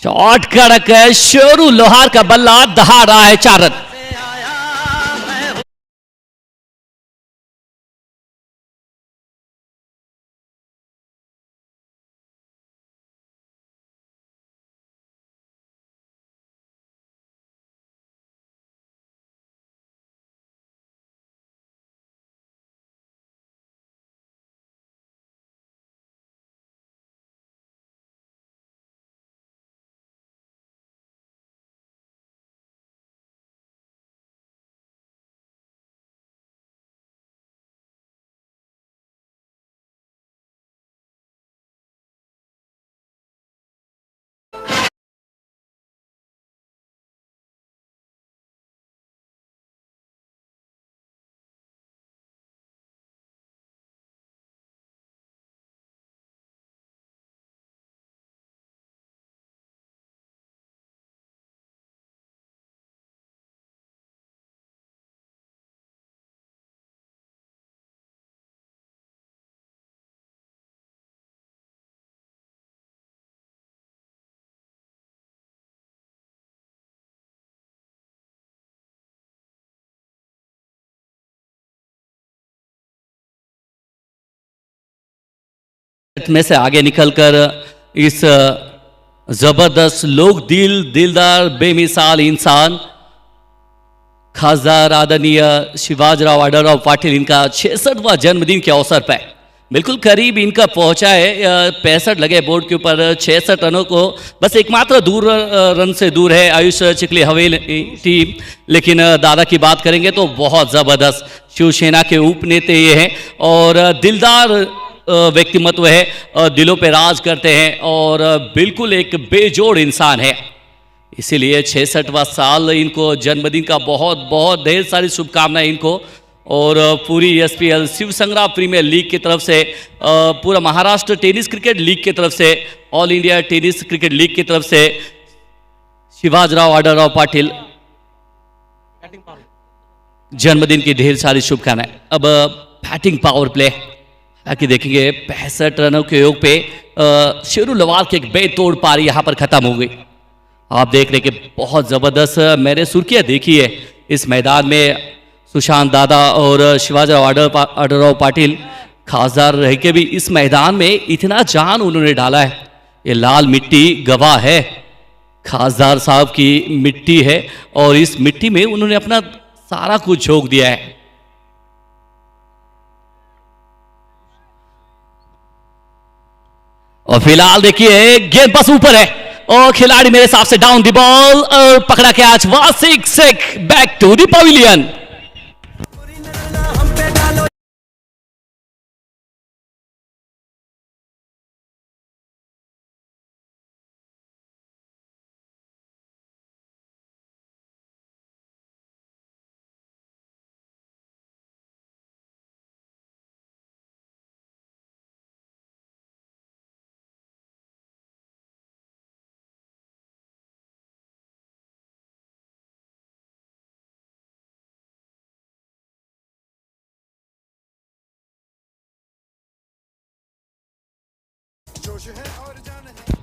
शॉट कड़क है. शेरू लोहार का बल्ला दहा रहा है 4 रन. में से आगे निकलकर इस जबरदस्त लोक दिलदार बेमिसाल इंसान खासदार आदरणीय शिवाजीराव आढळराव पाटिल इनका 66वां जन्मदिन के अवसर पर बिल्कुल करीब इनका पहुंचा है। 65 लगे बोर्ड के ऊपर, 66 रनों को बस एकमात्र रन से दूर है आयुष चिखली हवेली टीम। लेकिन दादा की बात करेंगे तो बहुत ज़बरदस्त शिवसेना के उपनेते ये हैं और दिलदार व्यक्तिमत्व है, दिलों पे राज करते हैं और बिल्कुल एक बेजोड़ इंसान है। इसीलिए 66वां साल इनको जन्मदिन का बहुत बहुत ढेर सारी शुभकामनाएं इनको और पूरी SPL शिव संग्राम प्रीमियर लीग की तरफ से, पूरा महाराष्ट्र टेनिस क्रिकेट लीग की तरफ से, all India tennis cricket league की तरफ से शिवाजीराव आढळराव पाटिल जन्मदिन की ढेर सारी शुभकामनाएं। अब बैटिंग पावर प्ले, हालांकि देखेंगे 65 रनों के योग पे शेरू लवार की एक बेतोड़ पारी यहाँ पर खत्म हो गई। आप देख रहे कि बहुत ज़बरदस्त मैंने सुर्खियाँ देखी है इस मैदान में। सुशांत दादा और शिवाजीराव आढळराव पाटिल खासदार रह के भी इस मैदान में इतना जान उन्होंने डाला है। ये लाल मिट्टी गवाह है, खासदार साहब की मिट्टी है और इस मिट्टी में उन्होंने अपना सारा कुछ झोंक दिया है। और फिलहाल देखिए गेंद बस ऊपर है और खिलाड़ी मेरे हिसाब से डाउन द बॉल और पकड़ा catch, Wasik Shaikh back to the pavilion.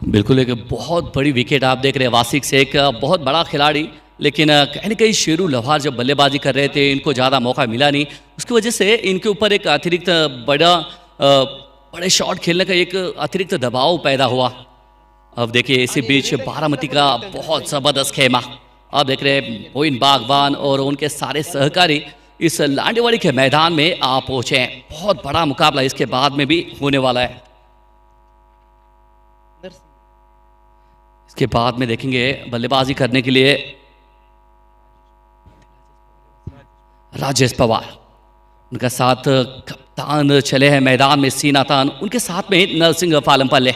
बिल्कुल एक बहुत बड़ी विकेट आप देख रहे हैं, वासिक शेख बहुत बड़ा खिलाड़ी, लेकिन कहीं ना कहीं शेरू लवार जब बल्लेबाजी कर रहे थे इनको ज़्यादा मौका मिला नहीं, उसकी वजह से इनके ऊपर एक अतिरिक्त बड़े शॉट खेलने का एक अतिरिक्त दबाव पैदा हुआ। अब देखिए इसी बीच बारामती का बहुत ज़बरदस्त खेमा, आप देख रहे हैं मोइन बागवान और उनके सारे सहकारी इस लांडेवाड़ी के मैदान में आ पहुँचे हैं। बहुत बड़ा मुकाबला इसके बाद में भी होने वाला है। इसके बाद में देखेंगे बल्लेबाजी करने के लिए राजेश पवार, उनका साथ कप्तान चले हैं मैदान में सीनातान, उनके साथ में नरसिंह पालमपल्ले,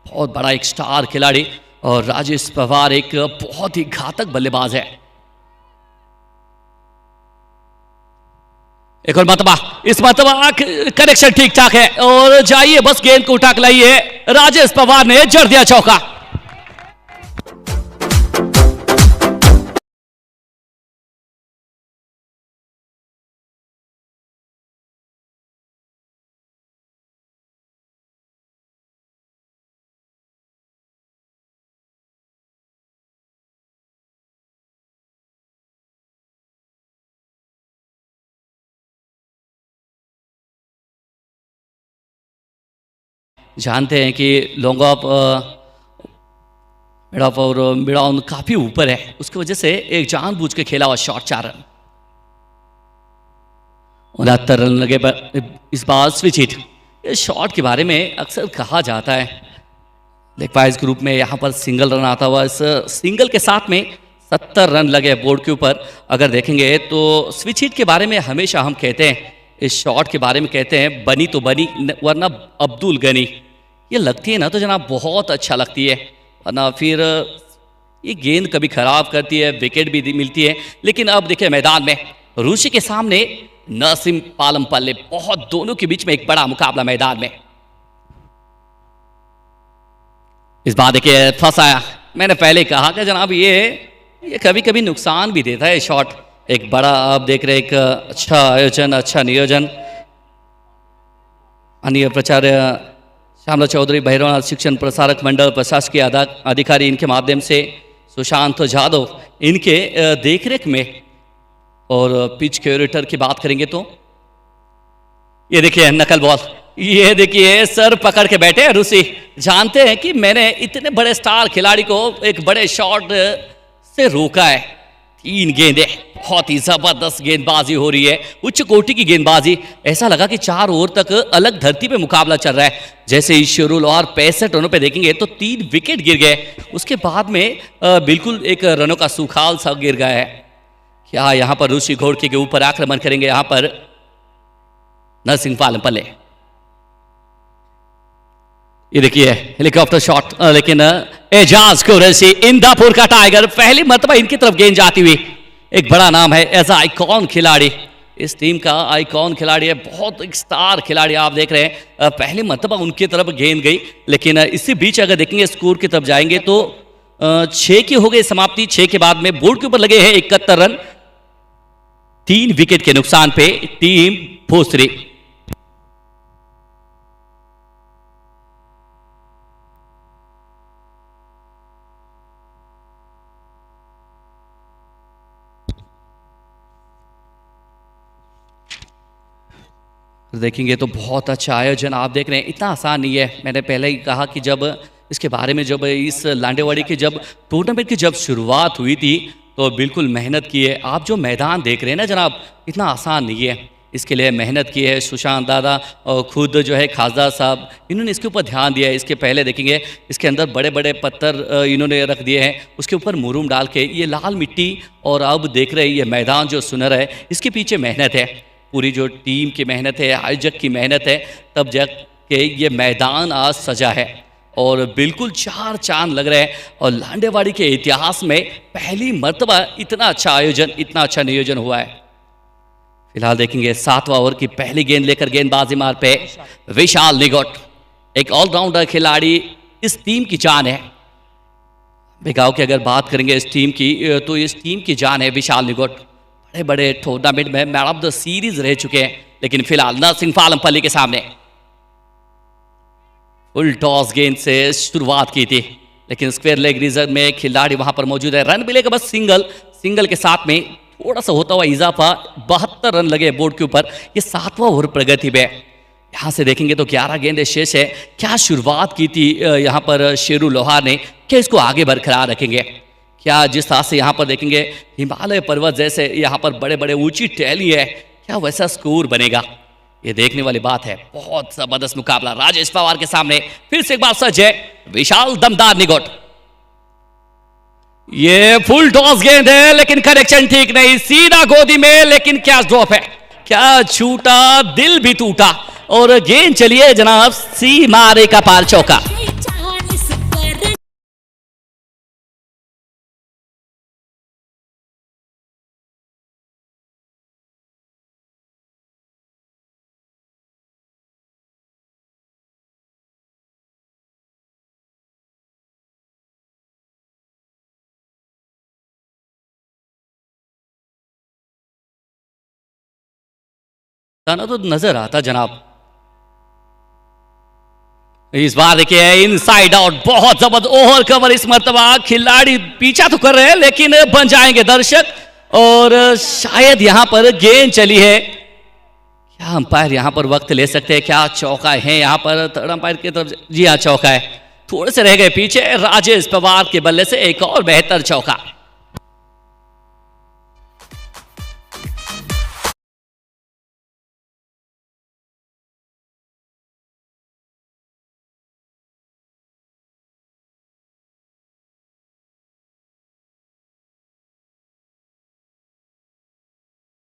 बहुत बड़ा एक स्टार खिलाड़ी, और राजेश पवार एक बहुत ही घातक बल्लेबाज है। एक और मतबा, इस मतबा कनेक्शन ठीक ठाक है और जाइए बस गेंद को उठा के लाइए, राजेश पवार ने जड़ दिया चौका। जानते हैं कि लॉन्ग ऑफ मिड ऑफ और मिड ऑन काफ़ी ऊपर है, उसकी वजह से एक जानबूझ के खेला हुआ शॉट 4 रन। 69 रन लगे पर इस बार स्विच हिट। इस शॉट के बारे में अक्सर कहा जाता है, लेग वाइज ग्रुप में यहाँ पर सिंगल रन आता हुआ, इस सिंगल के साथ में 70 रन लगे बोर्ड के ऊपर। अगर देखेंगे तो स्विच हिट के बारे में हमेशा हम कहते हैं, इस शॉट के बारे में कहते हैं बनी तो बनी वरना अब्दुल गनी। ये लगती है ना तो जनाब बहुत अच्छा लगती है, वरना फिर ये गेंद कभी खराब करती है, विकेट भी मिलती है। लेकिन अब देखिए मैदान में रूसी के सामने नरसिंह पालमपल्ले, बहुत दोनों के बीच में एक बड़ा मुकाबला मैदान में। इस बार देखिए फंसाया, मैंने पहले कहा कि जनाब ये कभी कभी नुकसान भी देता है शॉट। एक बड़ा आप देख रहे एक अच्छा आयोजन, अच्छा नियोजन, अन्य प्राचार्य श्यामला चौधरी, भैरवनाथ शिक्षण प्रसारक मंडल, प्रशासकीय अधिकारी, इनके माध्यम से सुशांत जाधव इनके देखरेख में। और पिच क्यूरेटर की बात करेंगे तो ये देखिए नकल बॉल, ये देखिए सर पकड़ के बैठे हैं रूसी। जानते हैं कि मैंने इतने बड़े स्टार खिलाड़ी को एक बड़े शॉट से रोका है। 3 गेंदें, बहुत ही जबरदस्त गेंदबाजी हो रही है, उच्च कोटि की गेंदबाजी। ऐसा लगा कि 4 ओवर तक अलग धरती पे मुकाबला चल रहा है। जैसे ही शेरुल और 65 रनों पे देखेंगे तो 3 विकेट गिर गए। उसके बाद में बिल्कुल एक रनों का सुखाल सा गिर गया है। क्या यहाँ पर ऋषि घोड़के के ऊपर आक्रमण करेंगे यहाँ पर नरसिंह पालमपल्ले। ये देखिए हेलीकॉप्टर शॉट, लेकिन एजाज कुरैशी इंदापुर का टाइगर, पहली मर्तबा इनकी तरफ गेंद जाती हुई। एक बड़ा नाम है, एज आइकॉन खिलाड़ी, इस टीम का आइकॉन खिलाड़ी है, बहुत एक स्टार खिलाड़ी आप देख रहे हैं। पहली मर्तबा उनकी तरफ गेंद गई, लेकिन इसी बीच अगर देखेंगे स्कोर की तरफ जाएंगे तो 6 की हो गई समाप्ति। 6 के बाद में बोर्ड के ऊपर लगे हैं 71 रन, 3 विकेट के नुकसान पे टीम भोसरी। देखेंगे तो बहुत अच्छा आयोजन आप देख रहे हैं, इतना आसान नहीं है। मैंने पहले ही कहा कि जब इसके बारे में, जब इस लांडेवाड़ी की जब टूर्नामेंट की जब शुरुआत हुई थी तो बिल्कुल मेहनत की है। आप जो मैदान देख रहे हैं ना जनाब, इतना आसान नहीं है। इसके लिए मेहनत की है सुशांत दादा और खुद जो है खासदार साहब, इन्होंने इसके ऊपर ध्यान दिया है। इसके पहले देखेंगे इसके अंदर बड़े बड़े पत्थर इन्होंने रख दिए हैं, उसके ऊपर मुरूम डाल के ये लाल मिट्टी, और अब देख रहे हैं ये मैदान जो सुनहरा है, इसके पीछे मेहनत है, पूरी जो टीम की मेहनत है, आयोजक की मेहनत है, तब जग के ये मैदान आज सजा है और बिल्कुल 4 चांद लग रहे हैं। और लांडेवाड़ी के इतिहास में पहली मर्तबा इतना अच्छा आयोजन, इतना अच्छा नियोजन हुआ है। फिलहाल देखेंगे 7वां ओवर की पहली गेंद लेकर गेंदबाजी मार पे विशाल निगोट, एक ऑलराउंडर खिलाड़ी, इस टीम की जान है। बेगांव की अगर बात करेंगे इस टीम की, तो इस टीम की जान है विशाल निगोट। बड़े बड़े टूर्नामेंट में मैन ऑफ द सीरीज रह चुके हैं, लेकिन फिलहाल नरसिंह पालमपल्ली के सामने फुल टॉस गेंद से शुरुआत की थी, लेकिन स्क्वायर लेग रिजर्व में खिलाड़ी वहां पर मौजूद है। रन मिलेगा बस सिंगल के साथ में थोड़ा सा होता हुआ इजाफा, 72 रन लगे बोर्ड के ऊपर। ये 7वां ओवर प्रगति पे। यहाँ से देखेंगे तो 11 गेंदें शेष है। क्या शुरुआत की थी यहाँ पर शेरू लोहार ने, क्या इसको आगे बरकरार रखेंगे? क्या जिस तरह से यहाँ पर देखेंगे हिमालय पर्वत जैसे यहाँ पर बड़े बड़े ऊंची टहली है, क्या वैसा स्कोर बनेगा? ये देखने वाली बात है। बहुत जबरदस्त मुकाबला राजेश पवार के सामने, फिर से एक बार सच है विशाल दमदार निगोट। ये फुल टॉस गेंद है, लेकिन कनेक्शन ठीक नहीं, सीधा गोदी में, लेकिन क्या ड्रॉप है, क्या छूटा, दिल भी टूटा और गेंद चलिए जनाब सीमा रेखा पार चौका। ना तो नजर आता जनाब। इस बार देखिए इनसाइड आउट, बहुत जबरदस्त ओवर कवर इस मर्तबा। खिलाड़ी पीछा तो कर रहे हैं, लेकिन बन जाएंगे दर्शक, और शायद यहां पर गेंद चली है। क्या अंपायर यहां पर वक्त ले सकते हैं? क्या चौका है यहां पर थर्ड अंपायर की तरफ? जी हाँ, चौका है। थोड़े से रह गए पीछे। राजेश पवार के बल्ले से एक और बेहतर चौका।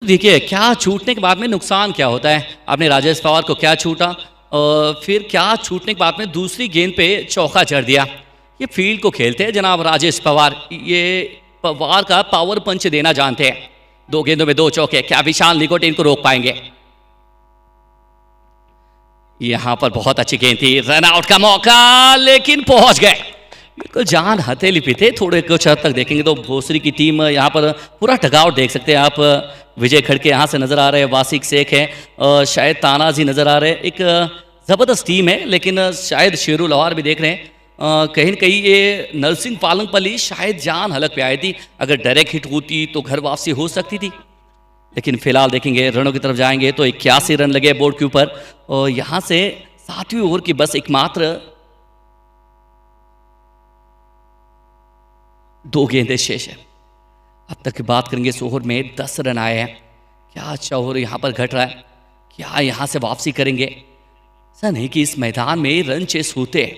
देखिए क्या छूटने के बाद में नुकसान क्या होता है। आपने राजेश पवार को क्या छूटा, और फिर क्या छूटने के बाद में दूसरी गेंद पे चौका जड़ दिया। ये फील्ड को खेलते हैं जनाब राजेश पवार, ये पवार का पावर पंच देना जानते हैं। 2 गेंदों में 2 चौके, क्या विशाल निगोट इनको रोक पाएंगे? यहां पर बहुत अच्छी गेंद थी, रन आउट का मौका, लेकिन पहुंच गए। बिल्कुल जान हथेली पे थे। थोड़े कुछ हद तक देखेंगे तो भोसरी की टीम यहाँ पर पूरा टकआउट देख सकते हैं आप। विजय खड़के यहाँ से नज़र आ रहे हैं, वासिक शेख है, शायद तानाजी नज़र आ रहे हैं। एक ज़बरदस्त टीम है, लेकिन शायद शेरू लोहार भी देख रहे हैं। कहीं न कहीं ये नरसिंह पालमपल्ली शायद जान हलक पे आई थी। अगर डायरेक्ट हिट होती तो घर वापसी हो सकती थी। लेकिन फिलहाल देखेंगे रनों की तरफ जाएंगे तो 81 रन लगे बोर्ड के ऊपर और यहाँ से 7वीं ओवर की बस एकमात्र 2 गेंदें शेष है। अब तक की बात करेंगे इस ओवर में 10 रन आए हैं। क्या अच्छा ओवर यहाँ पर घट रहा है, क्या यहाँ से वापसी करेंगे? ऐसा नहीं कि इस मैदान में रन चेस होते हैं,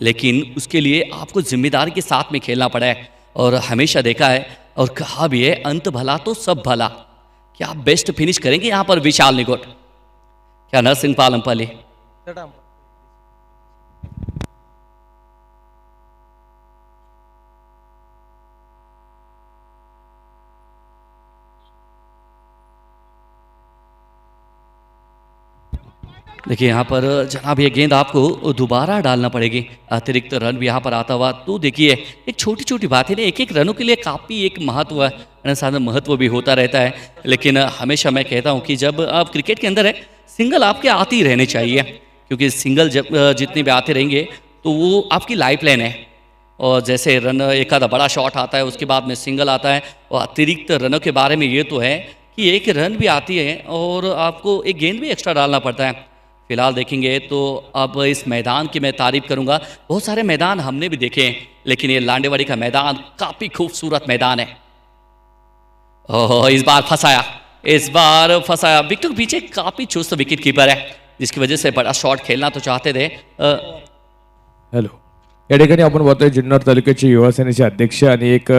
लेकिन उसके लिए आपको जिम्मेदारी के साथ में खेलना पड़ा है और हमेशा देखा है और कहा भी है अंत भला तो सब भला। क्या बेस्ट फिनिश करेंगे यहाँ पर विशाल निगोट? क्या नरसिंह पालमपल्ली? देखिए यहाँ पर जनाब ये गेंद आपको दोबारा डालना पड़ेगी, अतिरिक्त रन भी यहाँ पर आता हुआ। तो देखिए एक छोटी छोटी बात है ना, एक एक रनों के लिए काफ़ी एक महत्व भी होता रहता है। लेकिन हमेशा मैं कहता हूँ कि जब आप क्रिकेट के अंदर है सिंगल आपके आते ही रहने चाहिए, क्योंकि सिंगल जब जितने भी आते रहेंगे तो वो आपकी लाइफ लाइन है। और जैसे रन एक आधा बड़ा शॉट आता है उसके बाद में सिंगल आता है, और अतिरिक्त रनों के बारे में ये तो है कि एक रन भी आती है और आपको एक गेंद भी एक्स्ट्रा डालना पड़ता है। फिलहाल देखेंगे तो अब इस मैदान की मैं तारीफ करूंगा। बहुत सारे मैदान हमने भी देखे हैं, लेकिन ये लांडेवाड़ी का मैदान काफ़ी खूबसूरत मैदान है। ओह, इस बार फंसाया। विकेट के पीछे काफ़ी चुस्त विकेट कीपर है, जिसकी वजह से बड़ा शॉट खेलना तो चाहते थे। हॅलो, या ठिकाणी आपण बघतोय जुन्नर तालुक्याचे युवा सेनेचे अध्यक्ष आणि एक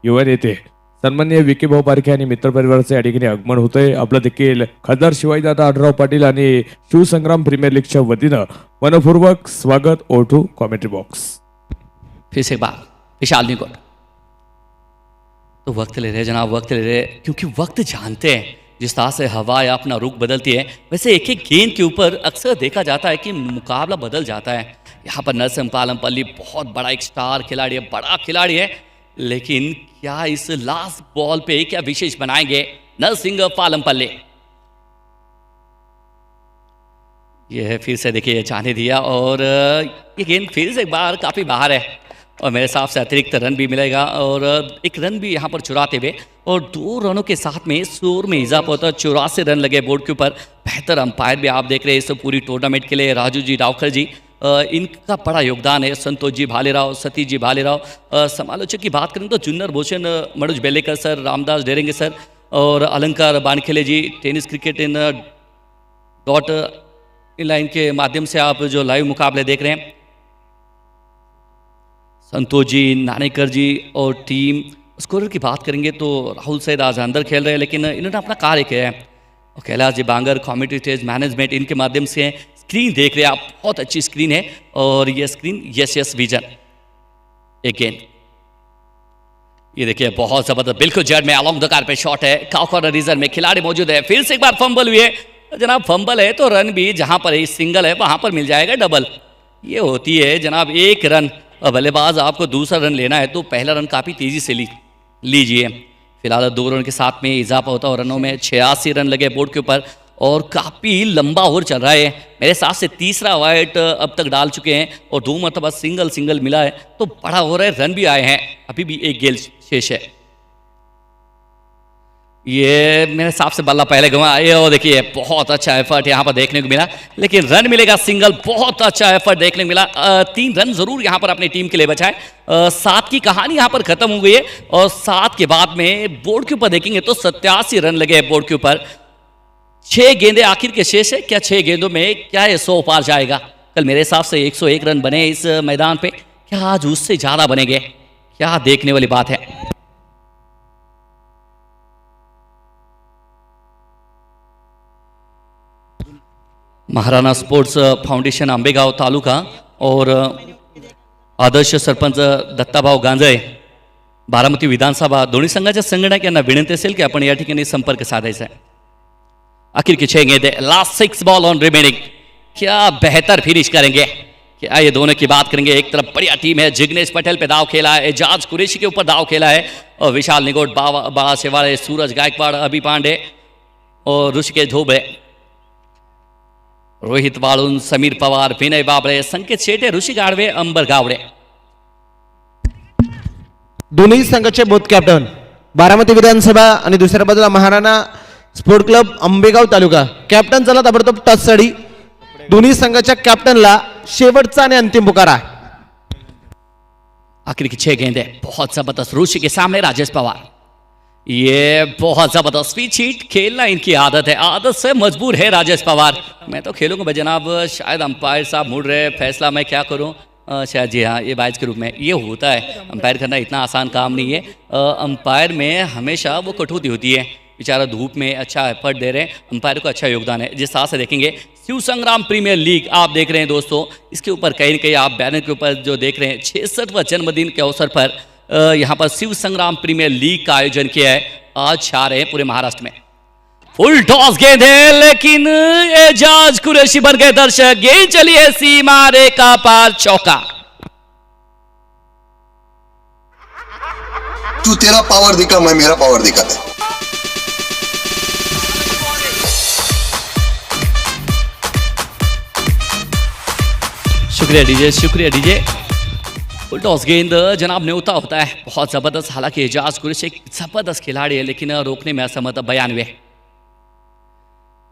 युवा नेते सन्माननीय विकी भाऊ पारखे आणि मित्रपरिवाराचे या ठिकाणी आगमन होतंय। आपलं देखील खासदार शिवाजीदादा आढळराव पाटील आणि शिवसंग्राम प्रीमियर लीगच्या वतीनं मनपूर्वक स्वागत। O2 commentary box. फिर से एक बार विशाल निगोट तो वक्त ले रहे जनाब, वक्त ले रहे, क्योंकि वक्त जानते हैं जिस तरह से हवा या अपना रुख बदलती है, वैसे एक एक गेंद के ऊपर अक्सर देखा जाता है कि मुकाबला बदल जाता है। यहाँ पर नरसिंह पालमपल्ली बहुत बड़ा एक स्टार खिलाड़ी है, बड़ा खिलाड़ी है, लेकिन क्या इस लास्ट बॉल पे क्या विशेष बनाएंगे नरसिंह पालमपल्ली? यह फिर से देखिए जाने दिया और ये गेंद फिर से एक बार काफ़ी बाहर है और मेरे हिसाब से अतिरिक्त रन भी मिलेगा और एक रन भी यहाँ पर चुराते हुए और 2 रनों के साथ में स्कोर में इजाफा होता है। 84 रन लगे बोर्ड के ऊपर। बेहतर अंपायर भी आप देख रहे हैं इस पूरी टूर्नामेंट के लिए, राजू जी रावकर जी, इनका बड़ा योगदान है। संतोष जी भालेराव, सतीश जी भालेराव। समालोचक की बात करें तो जुन्नर भूषण, मनोज बेलेकर सर, रामदास डेरेंगे सर और Alankar Bankhele ji. Tennis cricket in dot in line के माध्यम से आप जो लाइव मुकाबले देख रहे हैं, संतोष जी, नानेकर जी और टीम। स्कोरर की बात करेंगे तो राहुल सैद आज अंदर खेल रहे हैं, लेकिन इन्होंने अपना कार्य किया है। और Kailash ji Bangar, commentary stage management, इनके माध्यम से स्क्रीन देख रहे हैं आप, बहुत अच्छी स्क्रीन है और ये स्क्रीन यस विजन। अगेन ये देखिए बहुत जबरदस्त, बिल्कुल जेड में अलॉन्ग द कारपेट शॉट है। कॉर्नर रीजन में खिलाड़ी मौजूद है। फिर से एक बार फंबल हुई है जनाब। फंबल है तो रन भी जहां पर सिंगल है वहां पर मिल जाएगा डबल। ये होती है जनाब एक रन। बल्लेबाज आपको दूसरा रन लेना है तो पहला रन काफ़ी तेज़ी से लीजिए। फिलहाल 2 रन के साथ में इजाफा होता है और रनों में 86 रन लगे बोर्ड के ऊपर और काफ़ी लंबा ओवर चल रहा है। मेरे हिसाब से तीसरा वाइट अब तक डाल चुके हैं और 2 मरतबा सिंगल मिला है, तो बड़ा हो रहा है। रन भी आए हैं, अभी भी एक गेंद शेष है। ये मेरे हिसाब से बल्ला पहले घुमा ये, और देखिए बहुत अच्छा एफर्ट यहाँ पर देखने को मिला, लेकिन रन मिलेगा सिंगल। बहुत अच्छा एफर्ट देखने को मिला। 3 रन जरूर यहाँ पर अपनी टीम के लिए बचाए। 7 की कहानी यहाँ पर खत्म हो गई है और 7 के बाद में बोर्ड के ऊपर देखेंगे तो 87 रन लगे बोर्ड के ऊपर। 6 गेंदें आखिर के शेष है। क्या 6 गेंदों में क्या ये 100 पार जाएगा? कल मेरे हिसाब से 101 रन बने इस मैदान पे, क्या आज उससे ज़्यादा बनेंगे? क्या देखने वाली बात है। महाराणा स्पोर्ट्स फाउंडेशन आंबेगाव तालुका और आदर्श सरपंच दत्ताभाऊ गांजळे, बारामती विधानसभा दोन्ही संघाच्या संघटक यांना विनंती असेल की आपण या ठिकाणी संपर्क साधायचा है। आखिर की 6 गेंदें, लास्ट 6 बॉल ऑन रिमेनिंग। क्या बेहतर फिनिश करेंगे? क्या ये दोनों की बात करेंगे। एक तरफ बढ़िया टीम है, जिग्नेश पटेल पे दाव खेला है, एजाज कुरैशी के ऊपर दाव खेला है और विशाल निगोट, बाबा सेवाड़े, सूरज गायकवाड़, अभी पांडे और ऋषिकेश धोबे, रोहित वाळुंज, समीर पवार, विनय बाबळे, संकेत शेटे, ऋषी गाडवे, अंबर गावडे। दोन्ही संघाचे बोथ कॅप्टन, बारामती विधानसभा आणि दुसऱ्या बाजूला महाराणा स्पोर्ट क्लब आंबेगाव तालुका. कॅप्टन चला ताबडतोब टच साठी. दोन्ही संघाच्या कॅप्टनला शेवटचा आणि अंतिम पुकारा. आखिरी की 6 गेंदें बहुत जबरदस्त. रुचि के सामने राजेश पवार. ये बहुत जबरदस्त स्पीच हीट खेलना इनकी आदत है, आदत से मजबूर है राजेश पवार. मैं तो खेलूंगा भाई जनाब, शायद अंपायर साहब मुड़ रहे, फैसला मैं क्या करूं. शायद जी हाँ, ये बाइज के रूप में ये होता है. अंपायर करना इतना आसान काम नहीं है. अंपायर में हमेशा वो कटौती होती है. बेचारा धूप में अच्छा एफर्ट दे रहे हैं, अंपायर को अच्छा योगदान है. जिस तरह से देखेंगे शिव संग्राम प्रीमियर लीग आप देख रहे हैं दोस्तों, इसके ऊपर कहीं न कहीं आप बैनर के ऊपर जो देख रहे हैं 66वां जन्मदिन के अवसर पर यहाँ पर शिव संग्राम प्रीमियर लीग का आयोजन किया है. आज छा रहे हैं पूरे महाराष्ट्र में. फुल टॉस गेंद है लेकिन एजाज कुरैशी बन गए दर्शक. गेंद चली है सीमा रेखा पार, चौका. तू तेरा पावर दिखा, मैं मेरा पावर दिखाता है. शुक्रिया डीजे, शुक्रिया डीजे. फुल टॉस गेंद जनाब न्योता होता है, बहुत ज़बरदस्त. हालांकि एजाज कुरैशी एक ज़बरदस्त खिलाड़ी है लेकिन रोकने में असमर्थ. 92.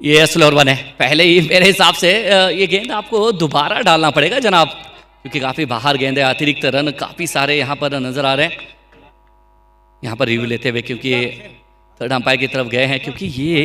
ये स्लोअर वन है. पहले ही मेरे हिसाब से ये गेंद आपको दोबारा डालना पड़ेगा जनाब, क्योंकि काफ़ी बाहर गेंद है. अतिरिक्त रन काफ़ी सारे यहाँ पर नज़र आ रहे हैं. यहाँ पर रिव्यू लेते हुए, क्योंकि थर्ड अंपायर की तरफ गए हैं, क्योंकि ये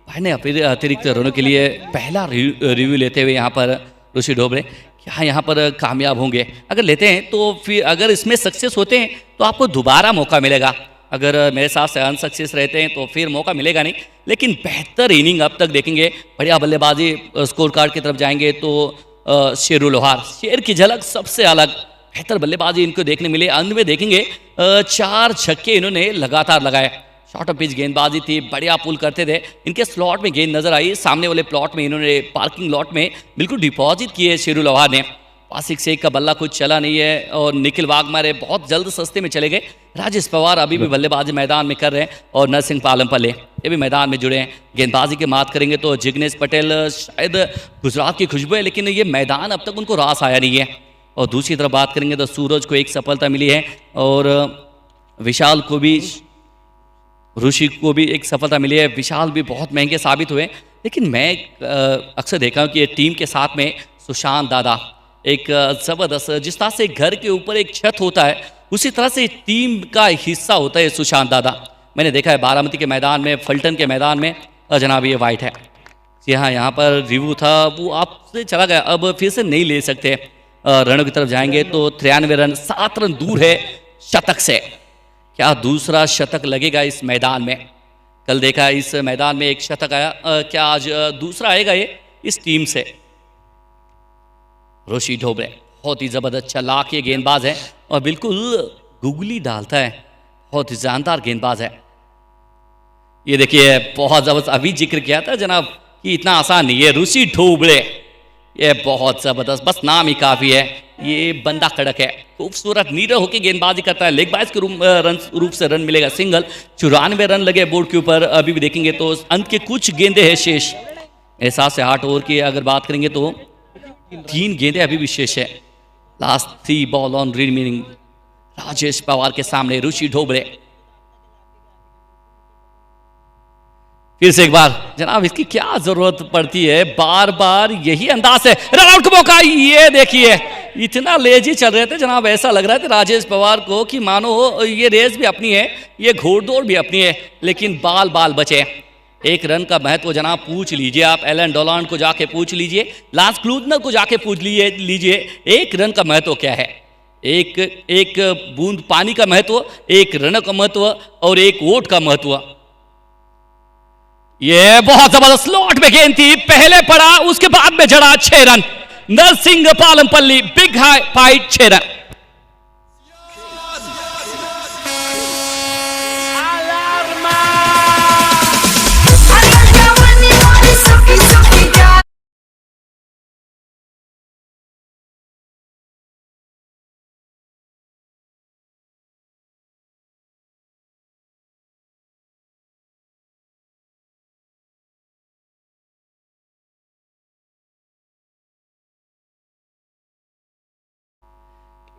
भाई ने अतिरिक्त रनों के लिए पहला रिव्यू लेते हुए यहाँ पर ऋषि ढोबरे क्या यहाँ पर कामयाब होंगे. अगर लेते हैं तो फिर अगर इसमें सक्सेस होते हैं तो आपको दोबारा मौका मिलेगा. अगर मेरे साथ से अनसक्सेस रहते हैं तो फिर मौका मिलेगा नहीं. लेकिन बेहतर इनिंग अब तक देखेंगे, बढ़िया बल्लेबाजी. स्कोर कार्ड की तरफ जाएंगे तो शेरुल लोहार, शेर की झलक सबसे अलग. बेहतर बल्लेबाजी इनको देखने मिले. अंत में देखेंगे 4 छक्के इन्होंने लगातार लगाए. शॉर्ट पिच गेंदबाजी थी, बढ़िया पुल करते थे. इनके स्लॉट में गेंद नजर आई, सामने वाले प्लॉट में इन्होंने पार्किंग लॉट में बिल्कुल डिपॉजिट किए शेरुल लोहार ने. 5-6 का बल्ला कुछ चला नहीं है और निखिल वाघमारे बहुत जल्द सस्ते में चले गए. राजेश पवार अभी भी बल्लेबाजी मैदान में कर रहे हैं और नरसिंह पालमपल्ले ये भी मैदान में जुड़े हैं. गेंदबाजी की बात करेंगे तो जिग्नेश पटेल शायद गुजरात की खुशबू है, लेकिन ये मैदान अब तक उनको रास आया नहीं है. और दूसरी तरफ बात करेंगे तो सूरज को एक सफलता मिली है और विशाल को भी, ऋषि को भी एक सफलता मिली है. विशाल भी बहुत महंगे साबित हुए. लेकिन मैं अक्सर देखा हूँ कि टीम के साथ में सुशांत दादा एक ज़बरदस्त, जिस तरह से घर के ऊपर एक छत होता है उसी तरह से टीम का हिस्सा होता है सुशांत दादा. मैंने देखा है बारामती के मैदान में, फल्टन के मैदान में. जनाब ये वाइट है जी हाँ, यहाँ पर रिव्यू था वो आपसे चला गया, अब फिर से नहीं ले सकते. रनों की तरफ जाएंगे तो 93 रन, 7 रन दूर है शतक से. क्या दूसरा शतक लगेगा इस मैदान में? कल देखा इस मैदान में एक शतक आया, क्या आज दूसरा आएगा ये इस टीम से? ऋषि ढोबरे बहुत ही ज़बरदस्त चालाक ये गेंदबाज है और बिल्कुल गुगली डालता है. बहुत ही जानदार गेंदबाज है. ये देखिए बहुत ज़बरदस्त, अभी जिक्र किया था जनाब कि इतना आसान नहीं है. ऋषि ढोबरे ये बहुत ज़बरदस्त, बस नाम ही काफ़ी है. ये बंदा कड़क है, खूबसूरत नीरव होकर गेंदबाजी करता है. लेग बाइज के रूप से रन मिलेगा. सिंगल 94 रन लगे बोर्ड के ऊपर. अभी भी देखेंगे तो अंत के कुछ गेंदे हैं शेष. मेरे साथ से 8 ओवर की अगर बात करेंगे तो 3 गेंदे अभी भी शेष है. Last 3 ball on remaining. Rajesh Pawar के सामने ऋषि ढोबरे. फिर से एक बार जनाब इसकी क्या जरूरत पड़ती है, बार बार यही अंदाज है. रन आउट का मौका. ये देखिए इतना लेजी चल रहे थे जनाब, ऐसा लग रहा था राजेश पवार को कि मानो ये रेस भी अपनी है, ये घोड़दौड़ भी अपनी है, लेकिन बाल बाल बचे. 1 रन का महत्व जनाब पूछ लीजिए आप, एलन डोलान को जाके पूछ लीजिए, लांस क्लूजनर को जाके पूछ लीजिए 1 रन का महत्व क्या है. एक बूंद पानी का महत्व, 1 रन का महत्व और 1 वोट का महत्व. ये बहुत जबरदस्त स्लॉट में गेंद थी, पहले पड़ा उसके बाद में जड़ा. 6 रन. नरसिंह पालमपल्ली बिग हाई फाइट 6 रन.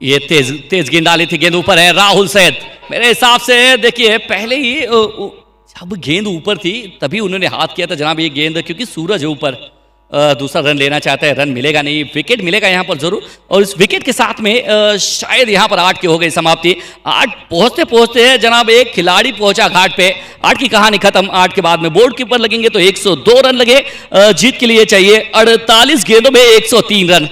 ये तेज गेंद डाली थी, गेंद ऊपर है. राहुल सैयद मेरे हिसाब से देखिए पहले ही जब गेंद ऊपर थी तभी उन्होंने हाथ किया था जनाब, ये गेंद क्योंकि सूरज है ऊपर, दूसरा रन लेना चाहता है, रन मिलेगा नहीं, विकेट मिलेगा यहाँ पर जरूर। और इस विकेट के साथ में शायद यहाँ पर 8 की हो गई समाप्ति। 8 पहुँचते पहुँचते जनाब एक खिलाड़ी पहुँचा घाट पे, 8 की कहानी खत्म। 8 के बाद में बोर्ड के ऊपर लगेंगे तो 102 रन लगे, जीत के लिए चाहिए 48 गेंदों में 103 रन।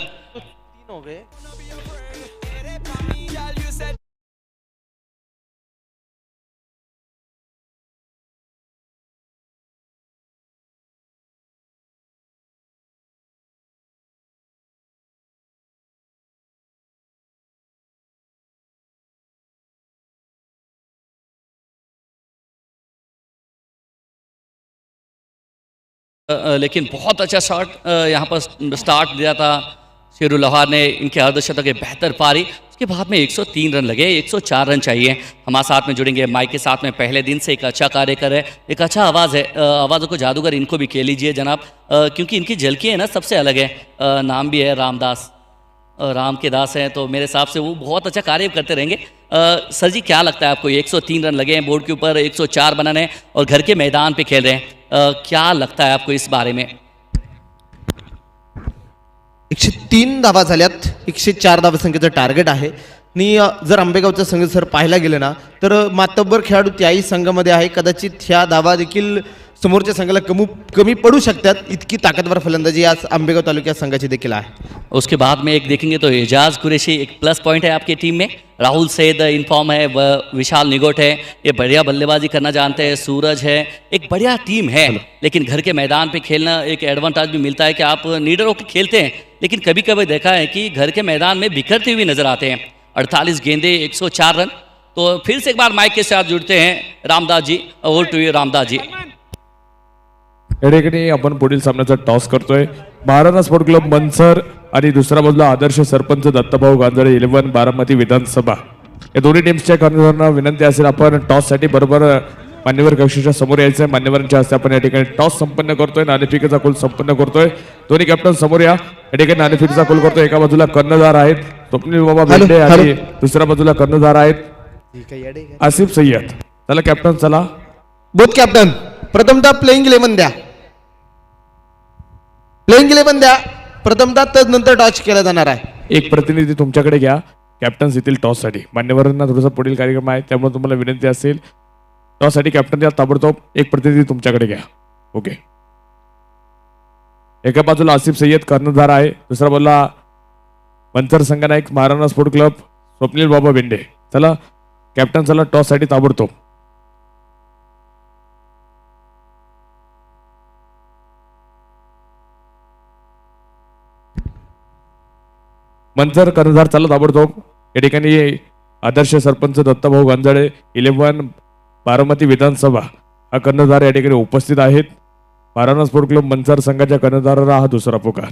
लेकिन बहुत अच्छा शॉट यहाँ पर स्टार्ट दिया था शेरुल लोहार ने, इनके अर्धशतक के बेहतर पारी। उसके बाद में 103 रन लगे, 104 रन चाहिए। हमारे साथ में जुड़ेंगे माइक के साथ में, पहले दिन से एक अच्छा कार्य कर रहे, एक अच्छा आवाज़ है, आवाज़ों को जादूगर इनको भी कह लीजिए जनाब, क्योंकि इनकी झलकी है ना सबसे अलग है। नाम भी है रामदास, राम के दास हैं, तो मेरे हिसाब से वो बहुत अच्छा कार्य करते रहेंगे। सर जी क्या लगता है आपको, 103 रन लगे हैं बोर्ड के ऊपर, 104 बनाने हैं और घर के मैदान पे खेल रहे हैं, क्या लगता है आपको इस बारे में? 103 धावा झाल्यात, 104 धावसंख्येचं टार्गेट आहे आणि जर आंबेगावचा संघ जर पाहायला गेलं ना तर मातब्बर खेळाडू त्याही संघामध्ये आहे, कदाचित ह्या धावा देखील समोरच्या संघाला कमी पडू शकतात, इतकी ताकदवर फलंदाजी आज आंबेगाव तालुक्या संघाची देखील आहे। उसके बाद में एक देखेंगे तो एजाज कुरैशी एक प्लस पॉइंट है आपकी टीम में, राहुल सैद इनफॉर्म है, विशाल निगोट है, ये बढ़िया बल्लेबाजी करना जानते हैं, सूरज है, एक बढ़िया टीम है। लेकिन घर के मैदान पे खेलना एक एडवांटेज भी मिलता है कि आप नीडर होकर खेलते हैं, लेकिन कभी कभी देखा है कि घर के मैदान में बिखरते हुए नजर आते हैं। 48 गेंदे 104 रन। तो फिर से एक बार माइक के साथ जुड़ते हैं Ramdas ji, over to you Ramdas ji. या ठिकाणी आपण पुढील सामन्याचा टॉस करतोय, महाराणा स्पोर्ट क्लब मनसर आणि दुसऱ्या बाजूला आदर्श सरपंच दत्तभाऊ गांजळे 11 बारामती विधानसभा, या दोन्ही टीम्सच्या कर्णधारांना विनंती असेल आपण टॉससाठी बरोबर मान्यवर कक्षाच्या समोर यायचं आहे। मान्यवरांच्या हस्ते आपण या ठिकाणी टॉस संपन्न करतोय, नाणेफेकीचा कूल संपन्न करतोय। दोन्ही कॅप्टन समोर या ठिकाणी नाणेफेकीचा कूल करतोय। एका बाजूला कर्णधार आहेत स्वप्नील बाबा बेंडे आणि दुसऱ्या बाजूला कर्णधार आहेत आसिफ सय्यद। चला कॅप्टन चला, बोथ कॅप्टन प्रथमतः प्लेइंग 11 द्या, प्लेइंग 11 द्या प्रथमतः, तदनंतर टॉस केला जाणार आहे। एक प्रतिनिधी तुमच्याकडे घ्या कॅप्टन्स येथील टॉससाठी। मान्यवरांना थोडासा पुढील कार्यक्रम आहे त्यामुळे तुम्हाला विनंती असेल टॉससाठी कॅप्टन या ताबडतोब एक प्रतिनिधी तुमच्याकडे घ्या। ओके, एका बाजूला आसिफ सय्यद कर्णधार आहे, दुसऱ्या बाजूला मंचर संघनायक महाराणा स्पोर्ट क्लब स्वप्नील बाबा बेंडे। चला कॅप्टन चला टॉससाठी ताबडतोब। मंचर कर्णधार चला ताबडतोब। या ठिकाणी आदर्श सरपंच दत्तभाऊ गांजळे 11 बारामती विधानसभा हा कर्णधार या ठिकाणी उपस्थित आहेत। महाराणा स्पोर्ट क्लब मंचर संघाच्या कर्णधाराला हा दुसरा पुकार।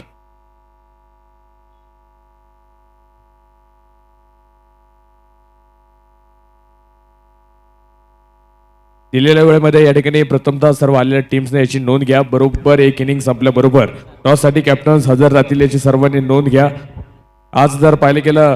दिलेल्या वेळेमध्ये या ठिकाणी प्रथमतः सर्व आलेल्या टीम्सने याची नोंद घ्या। बरोबर एक इनिंग संपल्याबरोबर टॉससाठी कॅप्टन्स हजर राहतील याची सर्वांनी नोंद घ्या। आज जर पाहिलं गेलं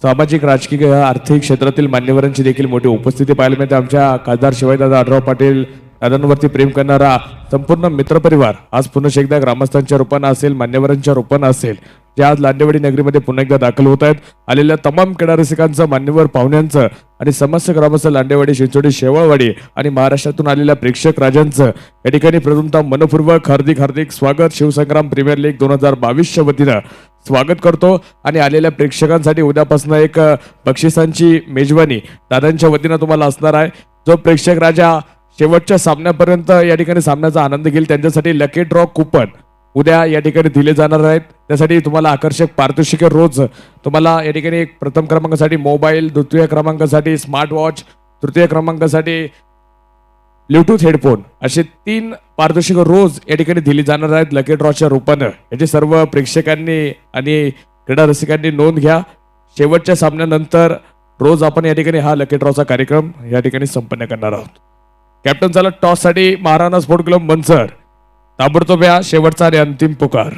सामाजिक राजकीय आर्थिक क्षेत्रातील मान्यवरांची देखील मोठी उपस्थिती पाहायला मिळते। आमच्या खासदार शिवाजीदादा आढराव पाटील दादांवरती प्रेम करणारा संपूर्ण मित्रपरिवार आज पुन्हा एकदा ग्रामस्थांच्या रूपानं असेल, मान्यवरांच्या रूपानं असेल, जे आज लांडेवाडी नगरीमध्ये पुन्हा एकदा दाखल होत आहेत। आलेल्या तमाम क्रीडा रसिकांचं, मान्यवर पाहुण्यांचं आणि समस्त ग्रामस्थ लांडेवाडी, चिंचोडी, शेवाळवाडी आणि महाराष्ट्रातून आलेल्या प्रेक्षक राजांचं या ठिकाणी प्रथमतः मनपूर्वक हार्दिक स्वागत शिवसंग्राम प्रीमियर लीग 2022च्या वतीनं स्वागत करतो। आणि आलेल्या प्रेक्षकांसाठी उद्यापासून एक बक्षिसांची मेजवानी दादांच्या वतीनं तुम्हाला असणार आहे। जो प्रेक्षक राजा शेवटच्या सामन्यापर्यंत या ठिकाणी सामन्याचा आनंद घेईल त्यांच्यासाठी लकी ड्रॉ कुपन उद्या या ठिकाणी दिले जाणार आहेत। त्यासाठी तुम्हाला आकर्षक पारितोषिके रोज तुम्हाला या ठिकाणी प्रथम क्रमांकासाठी मोबाईल, द्वितीय क्रमांकासाठी स्मार्ट वॉच, तृतीय क्रमांकासाठी ब्लूटूथ हेडफोन असे 3 पारितोषिक रोज या ठिकाणी दिली जाणार आहेत लकी ड्रॉच्या रूपानं। याची सर्व प्रेक्षकांनी आणि क्रीडा रसिकांनी नोंद घ्या। शेवटच्या सामन्यानंतर रोज आपण या ठिकाणी हा लकी ड्रॉचा कार्यक्रम या ठिकाणी संपन्न करणार आहोत। कॅप्टन चला टॉससाठी महाराणा स्पोर्ट क्लब मनसर ताबडतोब या शेवटचा आणि अंतिम पुकार।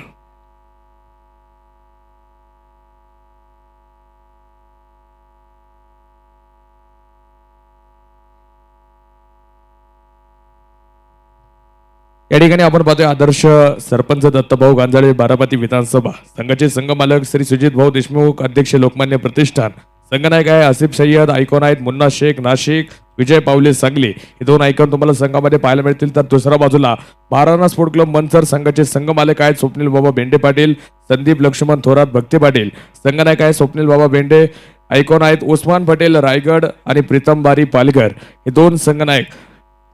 या ठिकाणी आपण पाहतोय आदर्श सरपंच दत्तभाऊ गांजाळे बारामती विधानसभा संघाचे संघमालक श्री सुजित भाऊ देशमुख अध्यक्ष लोकमान्य प्रतिष्ठान संघनायक आहे आसिफ सय्यद आयकॉन आहेत मुन्ना शेख नाशिक विजय पावले सांगली हे दोन आयकॉन तुम्हाला संघामध्ये पाहायला मिळतील. तर दुसऱ्या बाजूला महाराणा स्पोर्ट क्लब मनसर संघाचे संघमालक आहेत स्वप्नील बाबा बेंडे पाटील संदीप लक्ष्मण थोरात भक्ती पाटील संघनायक आहे स्वप्नील बाबा बेंडे आयकॉन आहेत उस्मान पटेल रायगड आणि प्रीतम बारी पालघर हे दोन संघनायक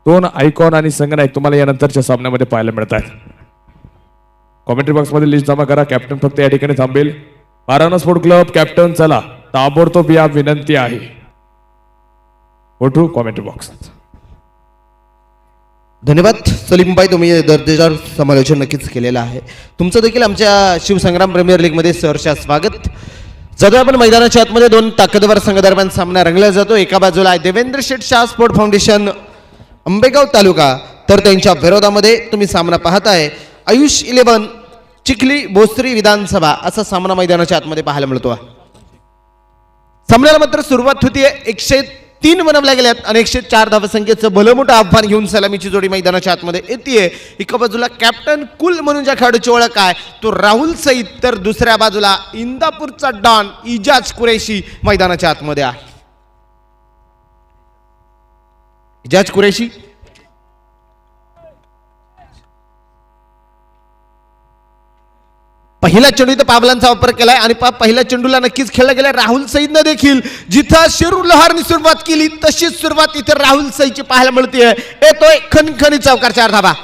दोन आयकॉन आणि संघनायक तुम्हाला यानंतरच्या सामन्यामध्ये पाहायला मिळत आहेत. कॉमेंट्री बॉक्समध्ये लिस्ट जमा करा. कॅप्टन फक्त या ठिकाणी थांबेल. महाराणा स्पोर्ट क्लब कॅप्टन चला ताबडतोब या विनंती आहे. Go to commentary box. धन्यवाद सलीमबाई, तुम्ही दर्जेदार समालोचन नक्कीच केलेलं आहे. तुमचं देखील आमच्या शिवसंग्राम प्रीमियर लीगमध्ये सहर्ष स्वागत. जातो आपण मैदानाच्या आतमध्ये. दोन ताकदवर संघादरम्यान सामना रंगला जातो. एका बाजूला आहे देवेंद्र शेठ शाह स्पोर्ट फाउंडेशन आंबेगाव तालुका, तर त्यांच्या विरोधामध्ये तुम्ही सामना पाहताय आयुष 11 चिखली भोसरी विधानसभा असा सामना मैदानाच्या आतमध्ये पाहायला मिळतो. सामन्याला मात्र सुरुवात होतीये. 103 बनवल्या गेल्यात आणि 104 धावसंख्येचं भलं मोठं आव्हान घेऊन सलामीची जोडी मैदानाच्या आतमध्ये येते. एका बाजूला कॅप्टन कुल म्हणून ज्या खेळाडूची ओळख आहे तो राहुल सईद, तर दुसऱ्या बाजूला इंदापूरचा डॉन इजाज कुरेशी मैदानाच्या आतमध्ये आहे. इजाज कुरेशी पहिल्या चेंडू इथं पावलांचा वापर केलाय आणि पहिल्या चेंडूला नक्कीच खेळला गेलाय. राहुल सईदनं देखील जिथं शिरू लहरनी सुरुवात केली तशीच सुरुवात इथे राहुल सईदची पाहायला मिळते. येतोय खणखणी चौकार 4 धावा.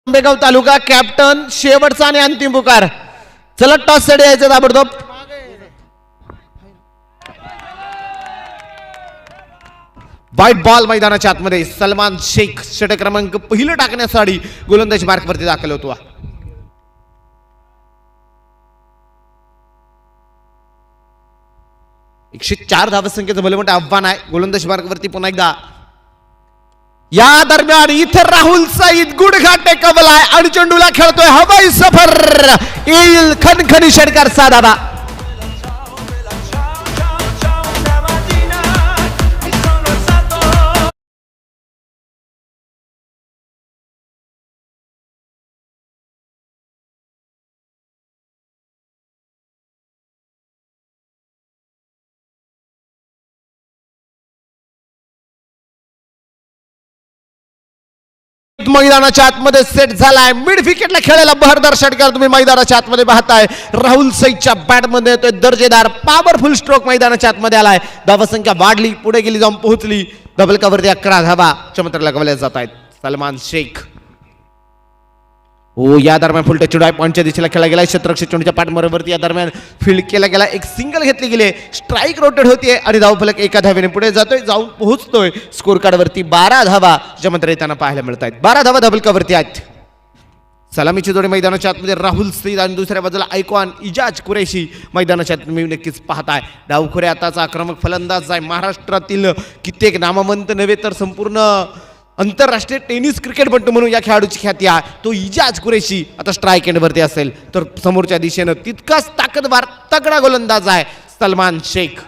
आंबेगाव तालुका कॅप्टन शेवटचा आणि अंतिम पुकार. चला टॉस साठी यायचं ताबडतोब. व्हाईट बॉल मैदानाच्या आतमध्ये सलमान शेख षटक क्रमांक पहिलं टाकण्यासाठी गोलंदाजी मार्कवरती दाखल होतो. एकशे 4 धावसंख्येचं भलं मोठं आव्हान आहे गोलंदाजी मार्कवरती. पुन्हा एकदा या दरम्यान इथे राहुल सईद गुडघा टेकवलाय आणि चेंडूला खेळतोय हवाई सफर. येईल खणखणी षटकार 6 धावा. मैदानाच्या आतमध्ये सेट झालाय. मिड विकेटला खेळायला बहरदार षटकार तुम्ही मैदानाच्या आतमध्ये पाहताय. राहुल सईदच्या बॅटमध्ये येतोय दर्जेदार पॉवरफुल स्ट्रोक मैदानाच्या आतमध्ये आलाय. धावसंख्या वाढली, पुढे गेली, जाऊन पोहोचली डबल कव्हरती 11 धावा चमत्कार लगवल्या जात आहेत. सलमान शेख हो या दरम्यान फुल टच पॉईंटच्या दिशेला खेळला गेला. क्षेत्ररक्षक चेंडूच्या पाठमोऱ्यावरती या दरम्यान फील्ड केला गेला. एक सिंगल घेतली गेली. स्ट्राईक रोटेट होतीये आणि धावफलक एका धावेने पुढे जातोय, जाऊन पोहोचतोय स्कोर कार्ड वरती 12 धावा जमत्र येताना पाहायला मिळत आहेत. 12 धावा डबल कव्हरती आहेत. सलामीची जोडी मैदानाच्या आतमध्ये राहुल सईद आणि दुसऱ्या बाजूला आयकॉन इजाज कुरेशी मैदानाच्या आत तुम्ही नक्कीच पाहताय. डावखुरे आताचा आक्रमक फलंदाज आहे. महाराष्ट्रातील कित्येक नामवंत नव्हे तर संपूर्ण आंतरराष्ट्रीय टेनिस क्रिकेटपटू म्हणून या खेळाडूची ख्याती आहे. तो इजाज कुरेशी आता स्ट्राईक एंडवरती असेल तर समोरच्या दिशेनं तितकाच ताकदवार तगडा गोलंदाज आहे सलमान शेख.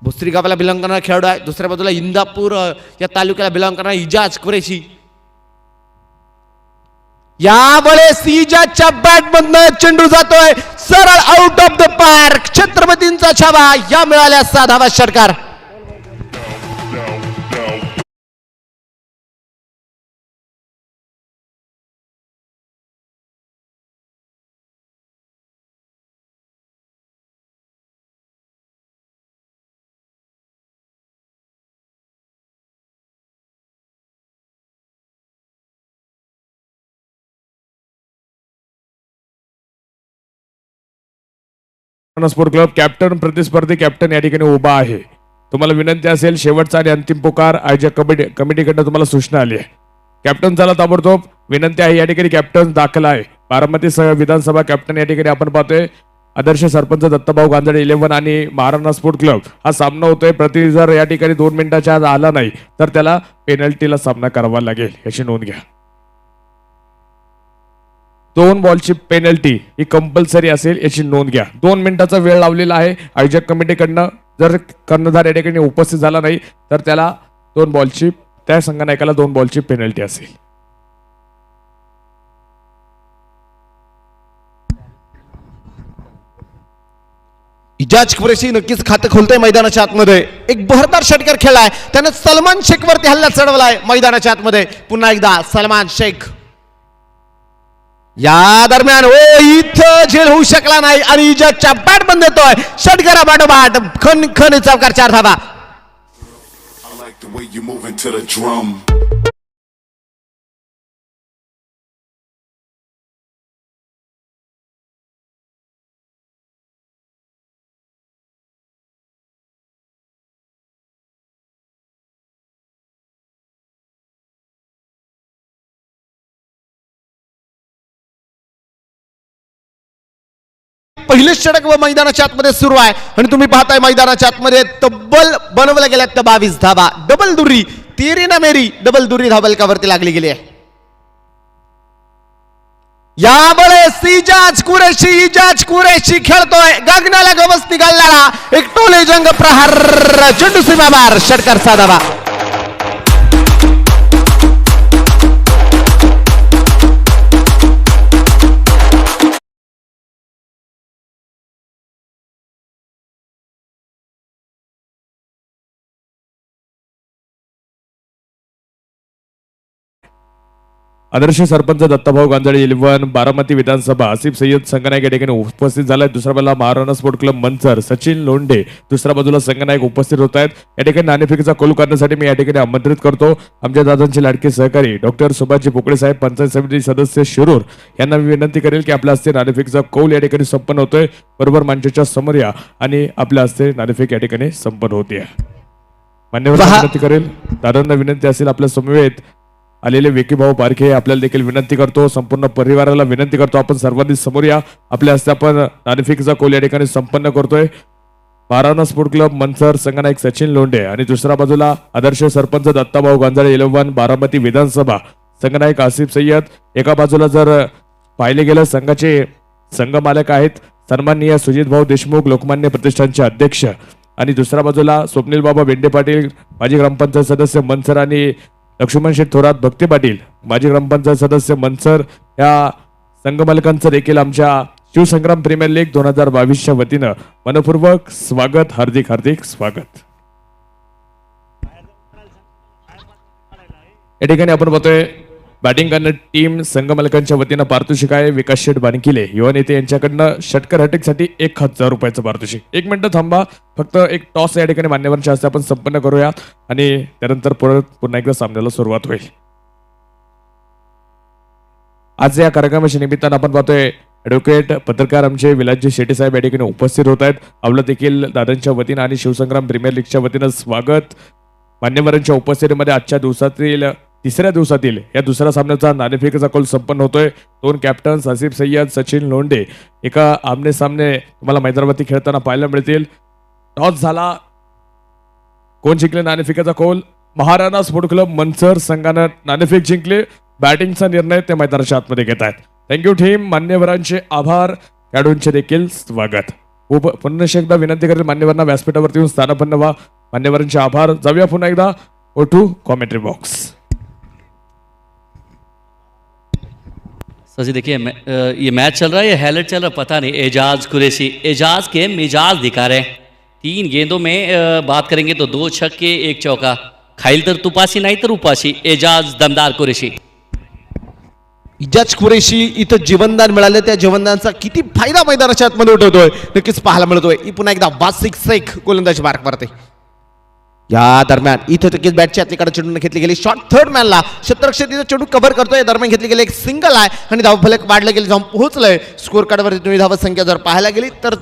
भोसरी गावाला बिलॉंग करणारा खेळाडू आहे. दुसऱ्या बाजूला इंदापूर या तालुक्याला बिलॉंग करणारा इजाज कुरेशी. यावेळेस इजाजच्या बॅटमधनं चेंडू जातोय सरळ आउट ऑफ द पार्क. छत्रपतींचा छावा. या मिळाल्या 6 धावा षटकार. स्पोर्ट क्लब कॅप्टन प्रतिस्पर्धी कॅप्टन या ठिकाणी उभा आहे. तुम्हाला विनंती असेल शेवटचा आणि अंतिम पुकार आयोजक कमिटीकडनं तुम्हाला सूचना आली आहे. कॅप्टन झाला ताबडतोब विनंती आहे. या ठिकाणी कॅप्टन दाखल आहे. बारामती विधानसभा कॅप्टन या ठिकाणी आपण पाहतोय आदर्श सरपंच दत्ताभाऊ गांजडे 11 आणि महाराणा स्पोर्ट क्लब हा सामना होतोय. प्रतिनिधी जर या ठिकाणी 2 मिनिटाच्या आत आला नाही तर त्याला पेनल्टीला सामना करावा लागेल याची नोंद घ्या. 2 बॉलची पेनल्टी ही कंपल्सरी असेल याची नोंद घ्या. 2 मिनिटाचा वेळ लावलेला आहे आयोजक कमिटीकडनं. जर कर्णधार या ठिकाणी उपस्थित झाला नाही तर त्याला 2 बॉलची त्या संघनायकाला 2 बॉलची पेनल्टी असेल. इजाज कुरेशी नक्कीच खातं खोलतोय मैदानाच्या आतमध्ये. एक बहरदार षटकार खेळलाय त्यानं सलमान शेख वरती हल्ला चढवलाय मैदानाच्या आतमध्ये. पुन्हा एकदा सलमान शेख या दरम्यान इथं झेल होऊ शकला नाही आणि इजाजच्या बॅट बंद येतोय. षटकारा बाटोबाट खन खन चौकार 4 धावा. I like the way you moving to the drum. पहिले षटक व मैदानाच्या आतमध्ये सुरू आहे आणि तुम्ही पाहताय मैदानाच्या आतमध्ये तब्बल बनवल्या गेल्या 22 धावा. डबल दुरी तेरी ना मेरी डबल दुरी धावलकावरती लागली गेली आहे. यावेळेस इजाज कुरेशी खेळतोय. गगनाला गवस निघालणारा एक टोले जंग प्रहार चेंडू सीमाबार षटकार 6 धावा. आदर्श सरपंच दत्ताभाऊ गांजडे 11 बारामती विधानसभा आसिफ सय्यद संघनायक या ठिकाणी उपस्थित झालाय. दुसऱ्या बाजूला महाराणा स्पोर्ट क्लब मंचर सचिन लोंढे दुसऱ्या बाजूला संघनायक उपस्थित होत आहेत. या ठिकाणी नाणेफेकीचा कौल करण्यासाठी मी या ठिकाणी आमंत्रित करतो आमच्या दादांचे लाडके सहकारी डॉक्टर सुभाषजी पोकळे साहेब पंचायत समिती सदस्य शिरूर यांना मी विनंती करेल की आपल्या हस्ते नाणेफेकीचा कौल या ठिकाणी संपन्न होतोय. बरोबर मंचाच्या समोर या आणि आपल्या हस्ते नाणेफेक या ठिकाणी संपन्न होते. मान्यवर विनंती करेल दादांना विनंती असेल आपल्या समवेत आलेले विकीभाऊ पारखे आपल्याला देखील विनंती करतो. संपूर्ण परिवाराला विनंती करतो आपण सर्वांनी समोर या. आपल्या हस्ते आपण नाणेफेकीचा कौल या ठिकाणी संपन्न करतोय. महाराणा स्पोर्ट क्लब मनसर संघनायक सचिन लोंढे आणि दुसऱ्या बाजूला आदर्श सरपंच दत्ताभाऊ गांजडे 11 बारामती विधानसभा संघनायक आसिफ सय्यद. एका बाजूला जर पाहिले गेलं संघाचे संघ मालक आहेत सन्माननीय सुजितभाऊ देशमुख लोकमान्य प्रतिष्ठानचे अध्यक्ष आणि दुसऱ्या बाजूला स्वप्नील बाबा बेंडे पाटील माजी ग्रामपंचायत सदस्य मनसर आणि लक्ष्मण शेठ थोरात भक्ती पाटील माजी ग्रामपंचायत सदस्य मनसर या संघ मालकांचं देखील आमच्या शिवसंग्राम प्रीमियर लीग 2022च्या वतीनं मनपूर्वक स्वागत. हार्दिक हार्दिक स्वागत. या ठिकाणी आपण बघतोय बॅटिंग करणार टीम संघ मालकांच्या वतीनं पारितोषिक आहे. विकास शेठ बानकिले युवा नेते यांच्याकडनं षटकर हॅट्रिकसाठी 1000 रुपयाचं पारितोषिक. 1 मिनिट थांबा फक्त एक टॉस या ठिकाणी मान्यवरांच्या हस्ते आपण संपन्न करूया आणि त्यानंतर पुन्हा एकदा सामन्याला सुरुवात होईल. आज या कार्यक्रमाच्या निमित्तानं आपण पाहतोय ॲडव्होकेट पत्रकार आमचे विलासजी शेट्टी साहेब या ठिकाणी उपस्थित होत आहेत. आपलं देखील दादांच्या वतीनं आणि शिवसंग्राम प्रीमियर लीगच्या वतीनं स्वागत. मान्यवरांच्या उपस्थितीमध्ये आजच्या दिवसातील तिसऱ्या दिवसातील या दुसऱ्या सामन्याचा नाणेफेकीचा कौल संपन्न होतोय. 2 कॅप्टन्स आसिफ सय्यद सचिन लोंढे एका आमने सामने तुम्हाला मैदानावरती खेळताना पाहायला मिळतील. टॉस झाला. कोण जिंकले नाणेफेकीचा कौल? महाराणा स्पोर्ट क्लब मनसर संघानं नाणेफेक जिंकले. बॅटिंगचा निर्णय ते मैदानाच्या आतमध्ये घेत आहेत. Thank you team. मान्यवरांचे आभार. खेळाडूंचे देखील स्वागत. पुन्हा एकदा विनंती करेल मान्यवरांना व्यासपीठावरती येऊन स्थानापन्न व्हा. मान्यवरांचे आभार. जाऊया पुन्हा एकदा टू कॉमेंट्री बॉक्स. सर जी देखिए ये मैच चल रहा है, ये हाईलाइट चल रहा है, पता नहीं. एजाज के मिजाज दिखा रहे हैं. 3 गेंदों में बात करेंगे तो 2 छक्के 1 चौका. खाईल तर तुपासी नाही तर उपाशी. एजाज दमदार कुरेशी. इजाज कुरेशी इथं जीवनदान मिळालं. त्या जीवनदानाचा किती फायदा मैदानाच्या आतमध्ये उठवतोय नक्कीच पाहायला मिळतोय. पुन्हा एकदा वासिक शेख गोलंदाजी मार्क मारते. या दरम्यान इथं नक्कीच बॅटच्या आतलीकडे चेंडून घेतली गेली. शॉट थर्ड मॅनला शतरक्षितिचा चेंडू कव्हर करतोय. दरम्यान घेतली गेली एक सिंगल आहे आणि धावफलक वाढलं गेले जाऊन पोहोचलंय. स्कोर कार्डवरती तुम्ही धावत संख्या जर पाहायला गेली तर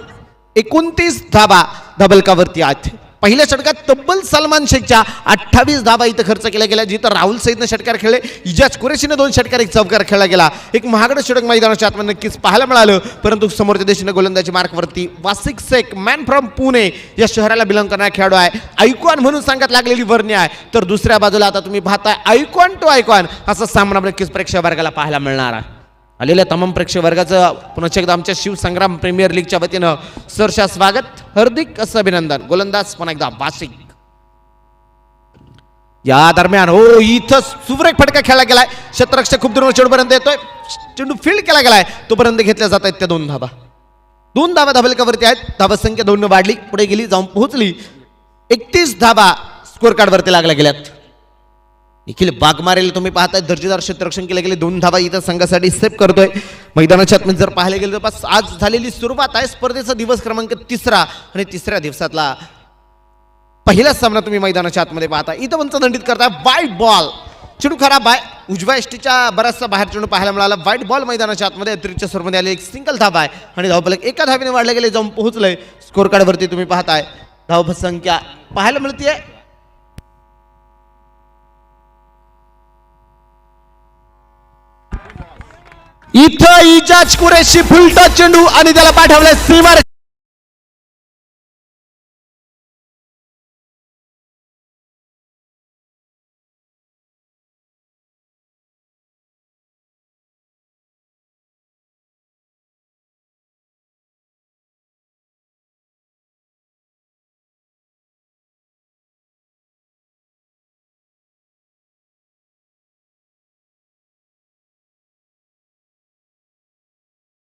29 धावा धाबलकावरती आहेत. पहिल्या षटकात तब्बल सलमान शेखच्या 28 धावा इथं खर्च केल्या गेल्या, जिथं राहुल सईदनं षटकार खेळले, इजाज कुरेशीनं 2 षटकार, एक चौकार खेळला गेला. एक महागडं षटक मैदानाच्या आतमध्ये नक्कीच पाहायला मिळालं. परंतु समोरच्या दिशेने गोलंदाजी मार्कवरती वासिक शेख, मॅन फ्रॉम पुणे या शहराला बिलॉंग करणारा खेळाडू आहे. आयकॉन म्हणून सांगत लागलेली वर्णी आहे. तर दुसऱ्या बाजूला आता तुम्ही पाहताय आयकॉन टू आयकॉन असा सामना नक्कीच प्रेक्षक वर्गाला पाहायला मिळणार आहे. आलेल्या तमाम प्रेक्षक वर्गाचं पुन्हा एकदा आमच्या शिवसंग्राम प्रीमियर लीगच्या वतीनं सरशा स्वागत, हार्दिक असं अभिनंदन. गोलंदाज पुन्हा एकदा वासिक. या दरम्यान हो इथं सुरेख फटका खेळला गेलाय. क्षेत्ररक्षक खूप दूर चेंडूपर्यंत येतोय, चेंडू फील्ड केला गेलाय, तोपर्यंत घेतल्या जात आहेत त्या 2 धावा. 2 धावा धाबलकावरती आहेत. धावा संख्या 2 वाढली, पुढे गेली, जाऊन पोहोचली. 31 धावा स्कोर कार्ड वरती लागल्या गेल्यात. निखिल बागमारेला तुम्ही पाहताय दर्जेदार क्षेत्ररक्षण केले गेले. 2 धावा इथं संघासाठी सेव्ह करतोय. मैदानाच्या आतमध्ये जर पाहायला गेलं तर बस आज झालेली सुरुवात आहे स्पर्धेचा दिवस क्रमांक 3 आणि 3ऱ्या दिवसातला पहिला सामना तुम्ही मैदानाच्या आतमध्ये पाहता. इथं पंच दंडित करताय वाईट बॉल, चेंडू खराब आहे. उजव्या एसटीच्या बराचसा बाहेर चेंडू पाहायला मिळाला. वाईट बॉल मैदानाच्या आतमध्ये अतिरिक्त स्वरूपामध्ये आले. एक सिंगल धावा आहे आणि धावफलक एका धावेने वाढले गेले, जाऊन पोहोचलंय. स्कोर कार्ड वरती तुम्ही पाहताय धाव संख्या पाहायला मिळते. इथं इजाज कुरेशी फुलटा चेंडू आणि त्याला पाठवलंय सीमार.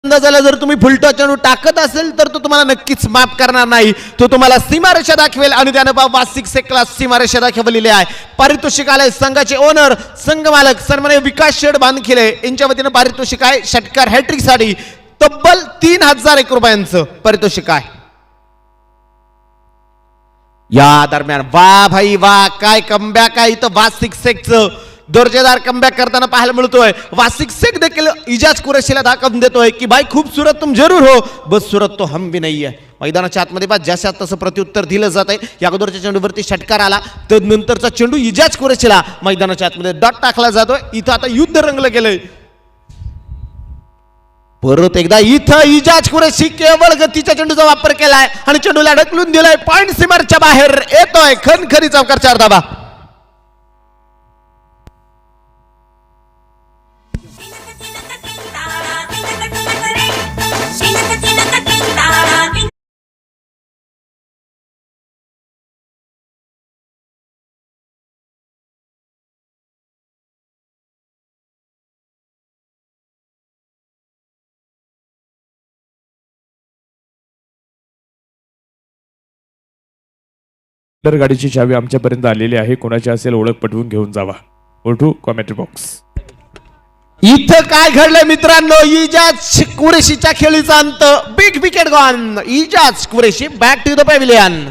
अंदाजाला जर तुम्ही फुलटा चेंडू टाकत असेल तर तो तुम्हाला नक्कीच माफ करणार नाही. तो तुम्हाला सीमारेषा दाखवेल आणि त्यानं वासिक शेखला सीमारेषा दाखवलेली आहे. पारितोषिक आलंय संघाचे ओनर, संघ मालक सन्माननीय विकास शेड बांधखिले यांच्या वतीनं पारितोषिक आहे. षटकार हॅट्रिक साठी तब्बल 3001 रुपयांचं पारितोषिक आहे. या दरम्यान वा भाई वा, काय कमबॅक आहे इथं वासिक शेखचं. दर्जेदार कमबॅक करताना पाहायला मिळतोय. वासिक शेख देखील इजाज कुरेशीला दाखवून देतोय की भाई खूबसूरत तुम जरूर हो, बदसूरत तो हम भी नाही आहे. मैदानाच्या आतमध्ये बा जशा तसं प्रत्युत्तर दिलं जात आहे. या अगोदरच्या चेंडूवरती षटकार आला, तर नंतरचा चेंडू इजाज कुरेशीला मैदानाच्या आतमध्ये डॉट टाकला जातोय. इथं आता युद्ध रंगलं गेलंय. परत एकदा इथं इजाज कुरेशी केवळ गतीच्या चेंडूचा वापर केलाय आणि चेंडूला ढकलून दिलाय. पॉइंट सीमारच्या बाहेर येतोय. खनखरी चौकार, 4 धावा. गाडीची चावी आमच्यापर्यंत आलेली आहे. कोणाची असेल ओळख पटवून घेऊन जावा. ओटू कॉमेंट्री बॉक्स. इथं काय घडलंय मित्रांनो, इजाज कुरेशीच्या खेळीचा अंत. Big wicket gone. Ijaz Qureshi back to the pavilion.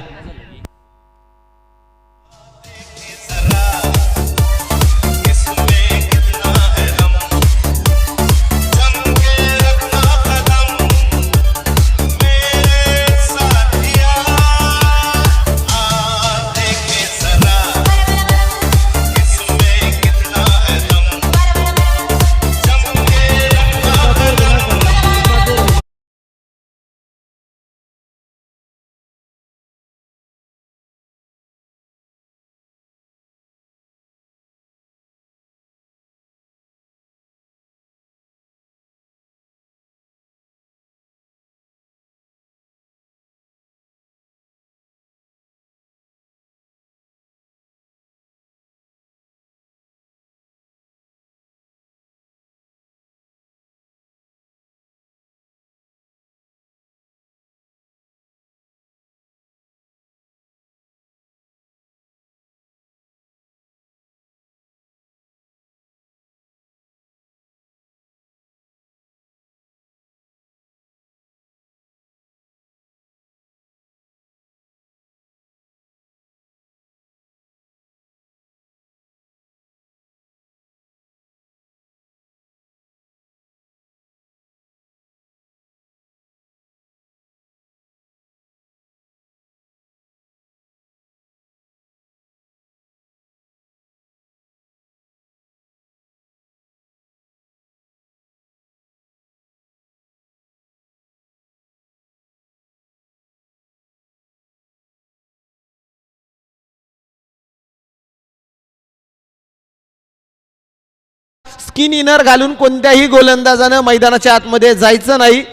स्किन इनर घालून कोणत्याही गोलंदाजानं मैदानाच्या आतमध्ये जायचं नाही.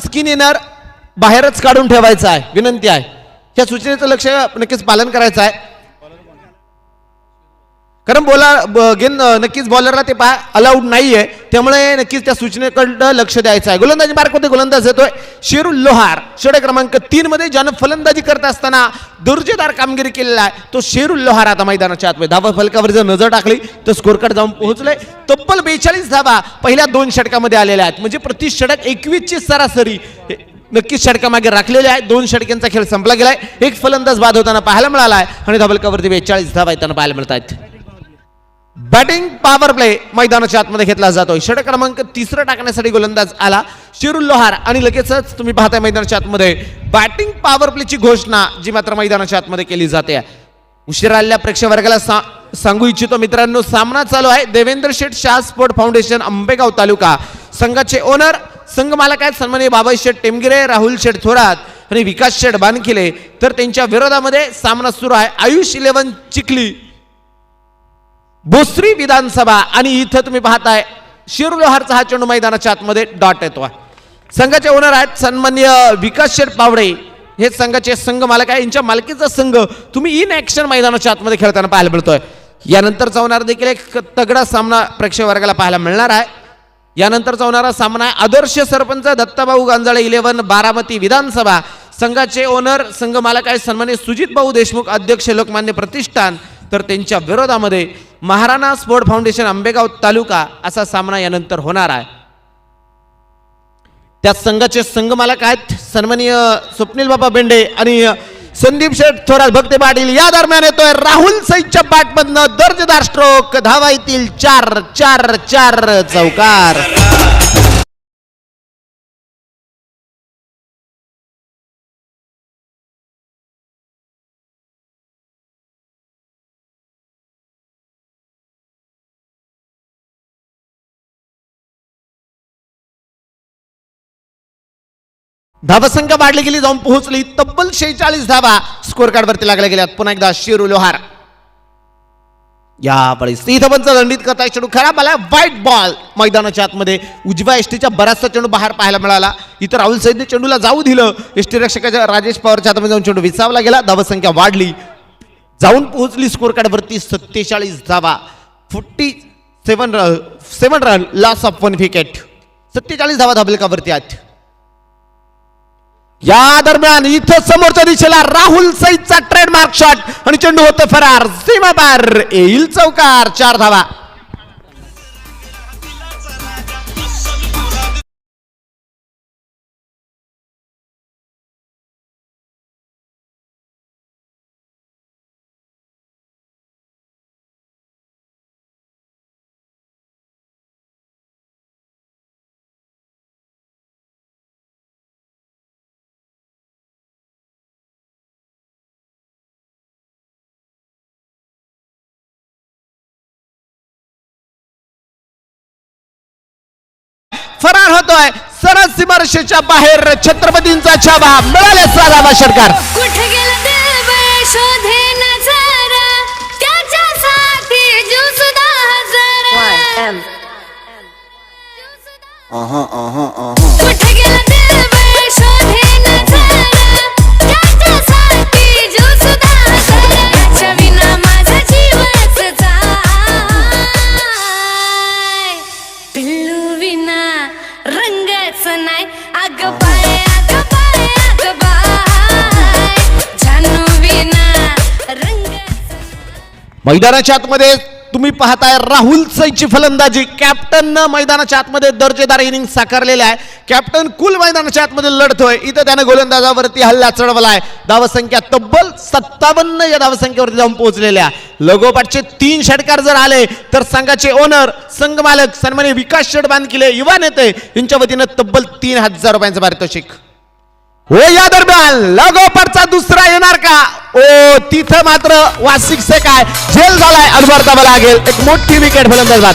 स्किन इनर बाहेरच काढून ठेवायचं आहे, विनंती आहे. त्या सूचनेचं लक्ष नक्कीच पालन करायचं आहे, कारण नक्कीच बॉलरला ते अलाउड नाहीये, त्यामुळे नक्कीच त्या सूचनेकडे लक्ष द्यायचं आहे. गोलंदाजी मार्कमध्ये गोलंदाज येतोय शेरुल लोहार. षटक क्रमांक 3 मध्ये ज्यानं फलंदाजी करत असताना दर्जेदार कामगिरी केलेला आहे तो शेरुल लोहार आता मैदानाच्या आतमध्ये धावा फलकावर जर नजर टाकली तर स्कोर कार्ड जाऊन पोहोचले. तब्बल 42 धावा पहिल्या 2 षटकामध्ये आलेल्या आहेत, म्हणजे प्रति षटक 21 ची सरासरी नक्कीच षटकामागे राखलेले आहे. 2 षटकांचा खेळ संपला गेलाय, एक फलंदाज बाद होताना पाहायला मिळाला आहे आणि धावफलकावरती 42 धावा येताना पाहायला मिळत आहेत. बॅटिंग पॉवर प्ले मैदानाच्या आतमध्ये घेतला जातोय. षटक क्रमांक 3 टाकण्यासाठी गोलंदाज आला शेरुल लोहार आणि लगेचच तुम्ही पाहताय मैदानाच्या आतमध्ये बॅटिंग पॉवर प्लेची घोषणा जी मात्र मैदानाच्या आतमध्ये केली जाते. उशिरा आलेल्या प्रेक्षक वर्गाला सांगू इच्छितो मित्रांनो, सामना चालू आहे. देवेंद्र शेठ शाह स्पोर्ट फाउंडेशन आंबेगाव तालुका संघाचे ओनर संघ मालक आहेत सन्माननीय बाबाई शेठ टेमगिरे, राहुल शेठ थोरात आणि विकास शेठ बानखिले. तर त्यांच्या विरोधामध्ये सामना सुरू आहे आयुष 11 चिखली भोसरी विधानसभा आणि इथं तुम्ही पाहताय शेरुल लोहारचा हा चेंडू मैदानाच्या आतमध्ये डॉट येतो. संघाचे ओनर आहेत सन्माननीय विकास शेठ पावडे, हे संघाचे संघ मालक आहे. यांच्या मालकीचा संघ तुम्ही इन ऍक्शन मैदानाच्या आतमध्ये खेळताना पाहायला मिळतोय. यानंतरचा होणार देखील एक तगडा सामना प्रेक्षक वर्गाला पाहायला मिळणार आहे. यानंतरचा होणारा सामना आहे आदर्श सरपंच दत्ताभाऊ गांजाळे 11 बारामती विधानसभा. संघाचे ओनर संघ मालक आहे सन्माननीय सुजित भाऊ देशमुख, अध्यक्ष लोकमान्य प्रतिष्ठान. तर त्यांच्या विरोधामध्ये महाराणा स्पोर्ट फाउंडेशन आंबेगाव तालुका असा सामना यानंतर होणार आहे. त्या संघाचे संघ मालक आहेत सन्माननीय स्वप्नील बाबा बेंडे आणि संदीप शेठ थोरात भक्ते पाटील. या दरम्यान येतोय राहुल सईदच्या बॅटमधनं दर्जेदार स्ट्रोक, धावा येतील 4 4 4 चौकार. धावसंख्या वाढली गेली, जाऊन पोहोचली तब्बल 46 धावा स्कोर कार्ड वरती लागल्या गेल्यात. पुन्हा एकदा शेरुल लोहार या बळीस इथं पण दंडित करताय. चेंडू खराब आला, व्हाईट बॉल मैदानाच्या आतमध्ये. उजव्या एसटीच्या बराचसा चेंडू बाहेर पाहायला मिळाला. इथं राहुल सईदने चेंडूला जाऊ दिलं, एसटी रक्षकाच्या राजेश पवारच्या हातामध्ये जाऊन चेंडू विसावला गेला. धावसंख्या वाढली, जाऊन पोहोचली स्कोर कार्ड वरती 47 धावा. 47 रन, लॉस ऑफ 1 विकेट. 47 धावा धावफलकावरती आहेत. या दरम्यान इथं समोरच्या दिशेला राहुल सईदचा ट्रेडमार्क शॉट आणि चेंडू होतो फरार. सीमा पार, येईल चौकार. 4 धावा. फरार होतोय सरळ सीमारेषेच्या बाहेर. छत्रपतींचा छावा मिळाले साधा सरकार. कुठे गेला देव शोधे नजारा, त्याच्यासाठी जीव सुद्धा हजारा. कुठे गेला देव शोधे नजारा, त्याच्यासाठी जीव सुद्धा हजारा. त्याच्या विना माझा जीवच जाय, पिल्लू विना रंगच नाही. अग बाय अग बाय अग बाय, जानू विना रंगच. मैदानाच्या आतमध्ये तुम्ही पाहताय राहुल सईदची फलंदाजी. कॅप्टननं मैदानाच्या आतमध्ये दर्जेदार इनिंग साकारलेले आहे. कॅप्टन कुल मैदानाच्या आतमध्ये लढतोय. इथं त्याने गोलंदाजावरती हल्ला चढवलाय. धावसंख्या तब्बल 57 या धावसंख्येवरती जाऊन पोहोचलेल्या. लगोपाठचे 3 षटकार जर आले तर संघाचे ओनर संघ मालक सन्माननीय विकास शेठ बानखिले युवा नेते यांच्या वतीनं तब्बल 3000 रुपयांचं पारितोषिक. हो या दरम्यान लगोपाठचा दुसरा येणार का? ओ तिथं मात्र वार्षिक से काय झेल झालाय, अनुभवावा लागेल. एक मोठी विकेट फलंदाज बाद.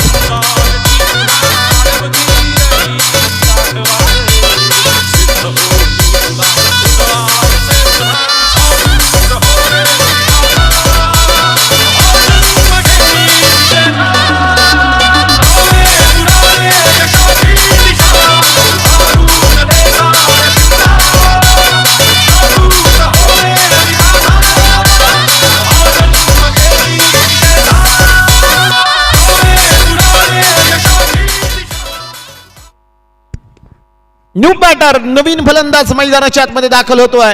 न्यू बॅटर नवीन फलंदाज मैदानाच्या आतमध्ये दाखल होतोय.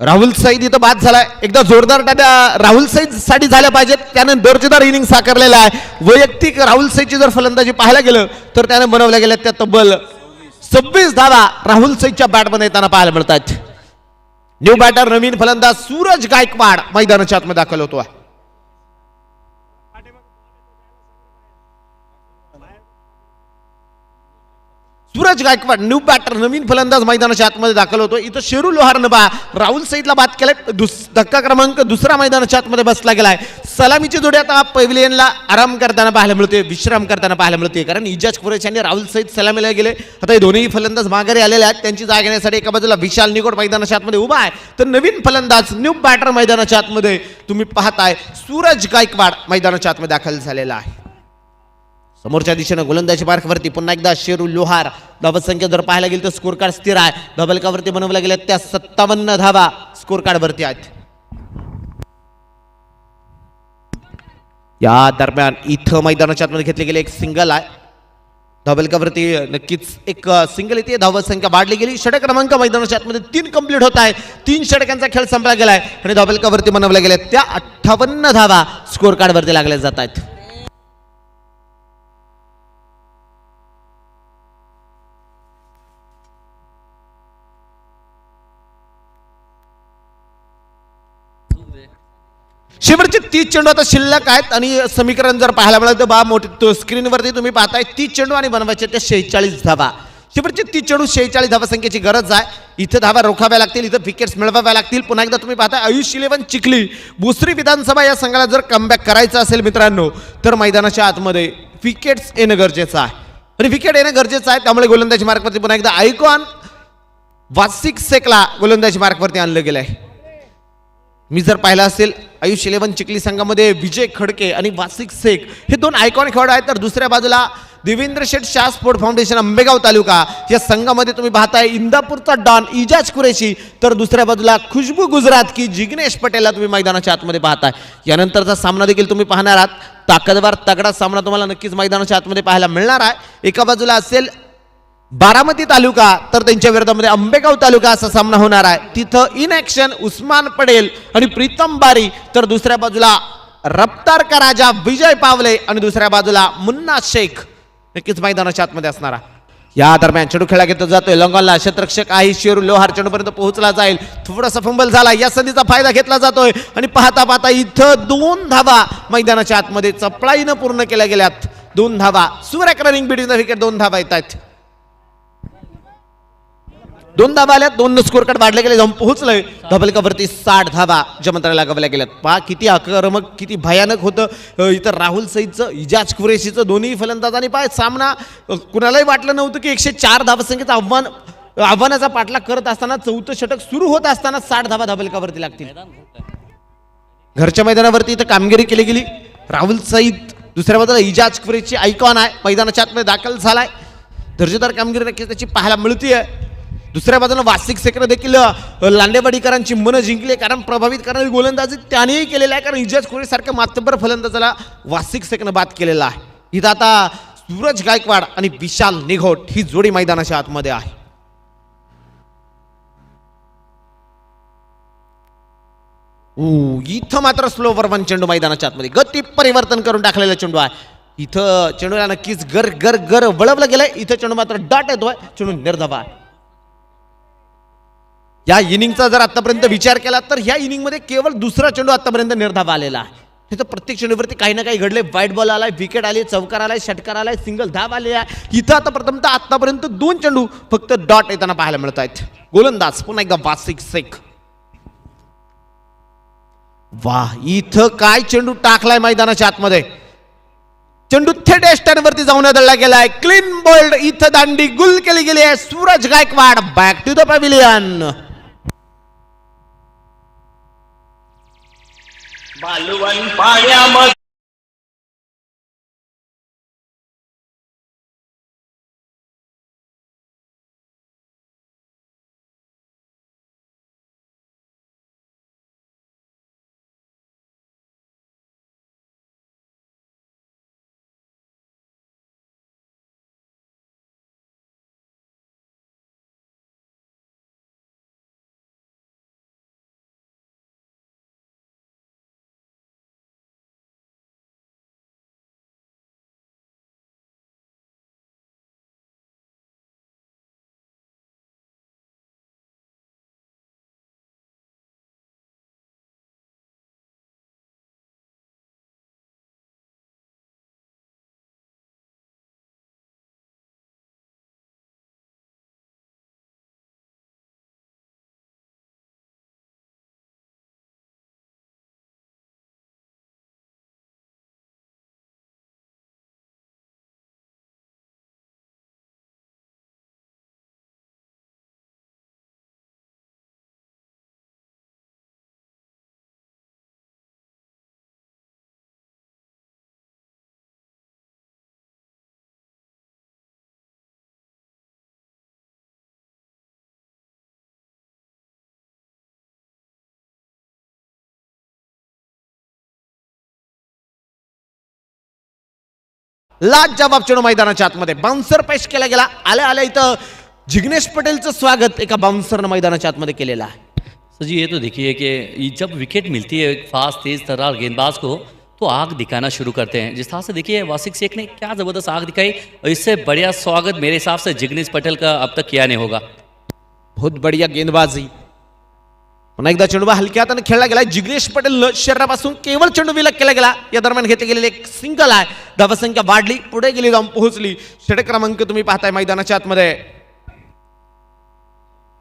राहुल सईद इथं बाद झालाय. एकदा जोरदार टाट्या राहुल सईद साठी झाल्या पाहिजेत. त्याने दर्जेदार इनिंग साकारलेला आहे. वैयक्तिक राहुल सईदची जर फलंदाजी पाहायला गेलं तर त्याने बनवल्या गेल्या त्या तब्बल 26 धावा राहुल सईदच्या बॅटमध्ये येताना पाहायला मिळतात. न्यू बॅटर नवीन फलंदाज सूरज गायकवाड मैदानाच्या आतमध्ये दाखल होतोय. सूरज गायकवाड न्यू बॅटर नवीन फलंदाज मैदानाच्या आतमध्ये दाखल होतो. इथं शेरू लोहारनं बा राहुल सईदला बाद केलाय. धक्का क्रमांक दुसरा मैदानाच्या आतमध्ये बसला गेलाय. सलामीची जोडी आता पवेलियनला आराम करताना पाहायला मिळते, विश्राम करताना पाहायला मिळते, कारण इजाज कुरेश यांनी राहुल सईद सलामीला गेले. आता हे दोन्ही फलंदाज माघारी आलेले आहेत. त्यांची जागा घेण्यासाठी एका बाजूला विशाल निगोड मैदानाच्या आतमध्ये उभा आहे, तर नवीन फलंदाज न्यू बॅटर मैदानाच्या आतमध्ये तुम्ही पाहताय सूरज गायकवाड मैदानाच्या आतमध्ये दाखल झालेला आहे. समोरच्या दिशेनं गोलंदाजी मार्कवरती पुन्हा एकदा शेरू लोहार. धावसंख्या जर पाहायला गेली तर स्कोर कार्ड स्थिर आहे. डबलकावरती बनवल्या गेल्या त्या 57 धावा स्कोर कार्ड वरती आहेत. या दरम्यान इथं मैदानाच्या आतमध्ये घेतले गेले एक सिंगल आहे. धबलकावरती नक्कीच एक सिंगल येते. धावसंख्या वाढली गेली. षटक क्रमांक मैदानाच्या आतमध्ये 3 कंप्लीट होत आहे. 3 षटकांचा खेळ संपला गेलाय आणि धबलकावरती बनवल्या गेल्या त्या 58 धावा स्कोर कार्ड वरती लागल्या जात आहेत. शेवटचे 30 चेंडू आता शिल्लक आहेत आणि समीकरण जर पाहायला मिळालं तर बा मोठी स्क्रीनवरती तुम्ही पाहताय 30 चेंडू आणि बनवायचे ते 46 धावा. शेवटचे 30 चेंडू 46 धावा संख्येची गरज आहे. इथं धावा रोखाव्या लागतील, इथं विकेट्स मिळवाव्या लागतील. पुन्हा एकदा तुम्ही पाहताय आयुष 11 चिखली भोसरी विधानसभा या संघाला जर कमबॅक करायचं असेल मित्रांनो तर मैदानाच्या आतमध्ये विकेट्स येणं गरजेचं आहे आणि विकेट येणं गरजेचं आहे. त्यामुळे गोलंदाजी मार्कवरती पुन्हा एकदा आयकॉन वासिक शेखला गोलंदाजी मार्कवरती आणलं गेलं आहे. मी जर पाहिलं असेल आयुष 11 चिखली संघामध्ये विजय खडके आणि वासिक शेख हे 2 आयकॉन खेळाडू आहेत, तर दुसऱ्या बाजूला देवेंद्र शेठ शाह स्पोर्ट फाउंडेशन आंबेगाव तालुका या संघामध्ये तुम्ही पाहताय इंदापूरचा डॉन इजाज कुरेशी, तर दुसऱ्या बाजूला खुशबू गुजरात की जिग्नेश पटेलला तुम्ही मैदानाच्या आतमध्ये पाहताय. यानंतरचा सामना देखील तुम्ही पाहणार आहात. ताकदवार तगडा सामना तुम्हाला नक्कीच मैदानाच्या आतमध्ये पाहायला मिळणार आहे. एका बाजूला असेल बारामती तालुका तर त्यांच्या विरोधामध्ये आंबेगाव तालुका असा सामना होणार आहे. तिथं इन ऍक्शन उस्मान पटेल आणि प्रीतम बारी, तर दुसऱ्या बाजूला रफ्तार का राजा विजय पावले आणि दुसऱ्या बाजूला मुन्ना शेख नक्कीच मैदानाच्या आतमध्ये असणार आहे. या दरम्यान चेंडू खेळला घेतला जातोय. लॉंगॉनला क्षेत्ररक्षक आहे शेरू लोहार चेंडूपर्यंत पोहोचला जाईल. थोडासा फंबल झाला. या संधीचा फायदा घेतला जातोय आणि पाहता पाहता इथं 2 धावा मैदानाच्या आतमध्ये चपळाईनं पूर्ण केल्या गेल्यात. 2 धावा सुरेख रनिंग बिटवीन द विकेट. 2 धावा येत आहेत. 2 धावा आल्यात. 2 स्कोर कार्ड वाढले गेले, जाऊन पोहोचलंय धबलकावरती 60 धावा जमताला गवल्या गेल्यात. पहा किती आक्रमक किती भयानक होतं इथं राहुल सईदचं इजाज कुरेशीचं दोन्ही फलंदाजांनी. पाय सामना कुणालाही वाटलं नव्हतं की 104 धावसंख्येचं आव्हानाचा पाठलाग करत असताना 4थं षटक सुरू होत असताना 60 धावा धबलकावरती लागतील. घरच्या मैदानावरती इथं कामगिरी केली गेली. राहुल सईद दुसऱ्या बाजूला इजाज कुरेशी आयकॉन आहे मैदानाच्या आतमध्ये दाखल झालाय. दर्जेदार कामगिरी नक्कीच त्याची पाहायला मिळतीये. दुसऱ्या बाजूला वासिक शेखनं देखील लांडेवाडीकरांची मनं जिंकली, कारण प्रभावित करणारी गोलंदाजी त्यानेही केलेला आहे, कारण इजाज कुरेशी सारख्या मातब्बर फलंदाजाला वासिक शेखनं बाद केलेला आहे. इथं आता सूरज गायकवाड आणि विशाल निघोट ही जोडी मैदानाच्या आतमध्ये आहे. इथं मात्र स्लोवर 1 चेंडू मैदानाच्या आतमध्ये गती परिवर्तन करून टाकलेला चेंडू आहे. इथं चेंडूला नक्कीच गर गर गर वळवलं गेलंय. इथं चेंडू मात्र डॉट येतोय. चेंडू निर्धाव आहे. या इनिंगचा जर आतापर्यंत विचार केला तर ह्या इनिंगमध्ये केवळ दुसरा चेंडू आतापर्यंत निर्धाव आलेला आहे. तिथं प्रत्येक चेंडूवरती काही ना काही घडले. वाईट बॉल आलाय, विकेट आली, चौकार आलाय, षटकार आलाय, सिंगल धाव आले आहे. इथं आता प्रथमतः आतापर्यंत 2 चेंडू फक्त डॉट येताना पाहायला मिळत आहेत. गोलंदाज पुन्हा एकदा वासिक शेख. वाह, इथं काय चेंडू टाकलाय मैदानाच्या आतमध्ये. चेंडू थेट स्टँडवरती जाऊन दळला गेलाय. क्लीन बोल्ड इथं दांडी गुल केली गेली आहे. Suraj Gaikwad back to the pavilion. बालवण पाण्यामध्ये लाजवाब चेंडू मैदानाच्या आतमध्ये बाउन्सर पेश केला गेला. आल्या आल्या इथं जिग्नेश पटेलचं स्वागत एका बाउन्सरनं मैदानाच्या आतमध्ये केलेलं आहे. सर जी ये तो देखिए कि जब विकेट मिलती है एक फास्ट तेज तर्रार गेंदबाज को तो आग दिखाना शुरू करते हैं. जिस तरह से देखिए वासिक शेख ने क्या ज़बरदस्त आग दिखाई और इससे बढ़िया स्वागत मेरे हिसाब से जिग्नेश पटेल का अब तक किया नहीं होगा. बहुत बढिया गेंदबाजी. पुन्हा एकदा चेंडू हलक्या हाताने खेळला गेला. जिग्नेश पटेल शरीरापासून केवळ चेंडू विलग केला गेला. या दरम्यान घेतले गेलेले एक सिंगल आहे. धावसंख्या वाढली, पुढे गेली, जाऊन पोहोचली. षटक क्रमांक तुम्ही पाहताय मैदानाच्या आतमध्ये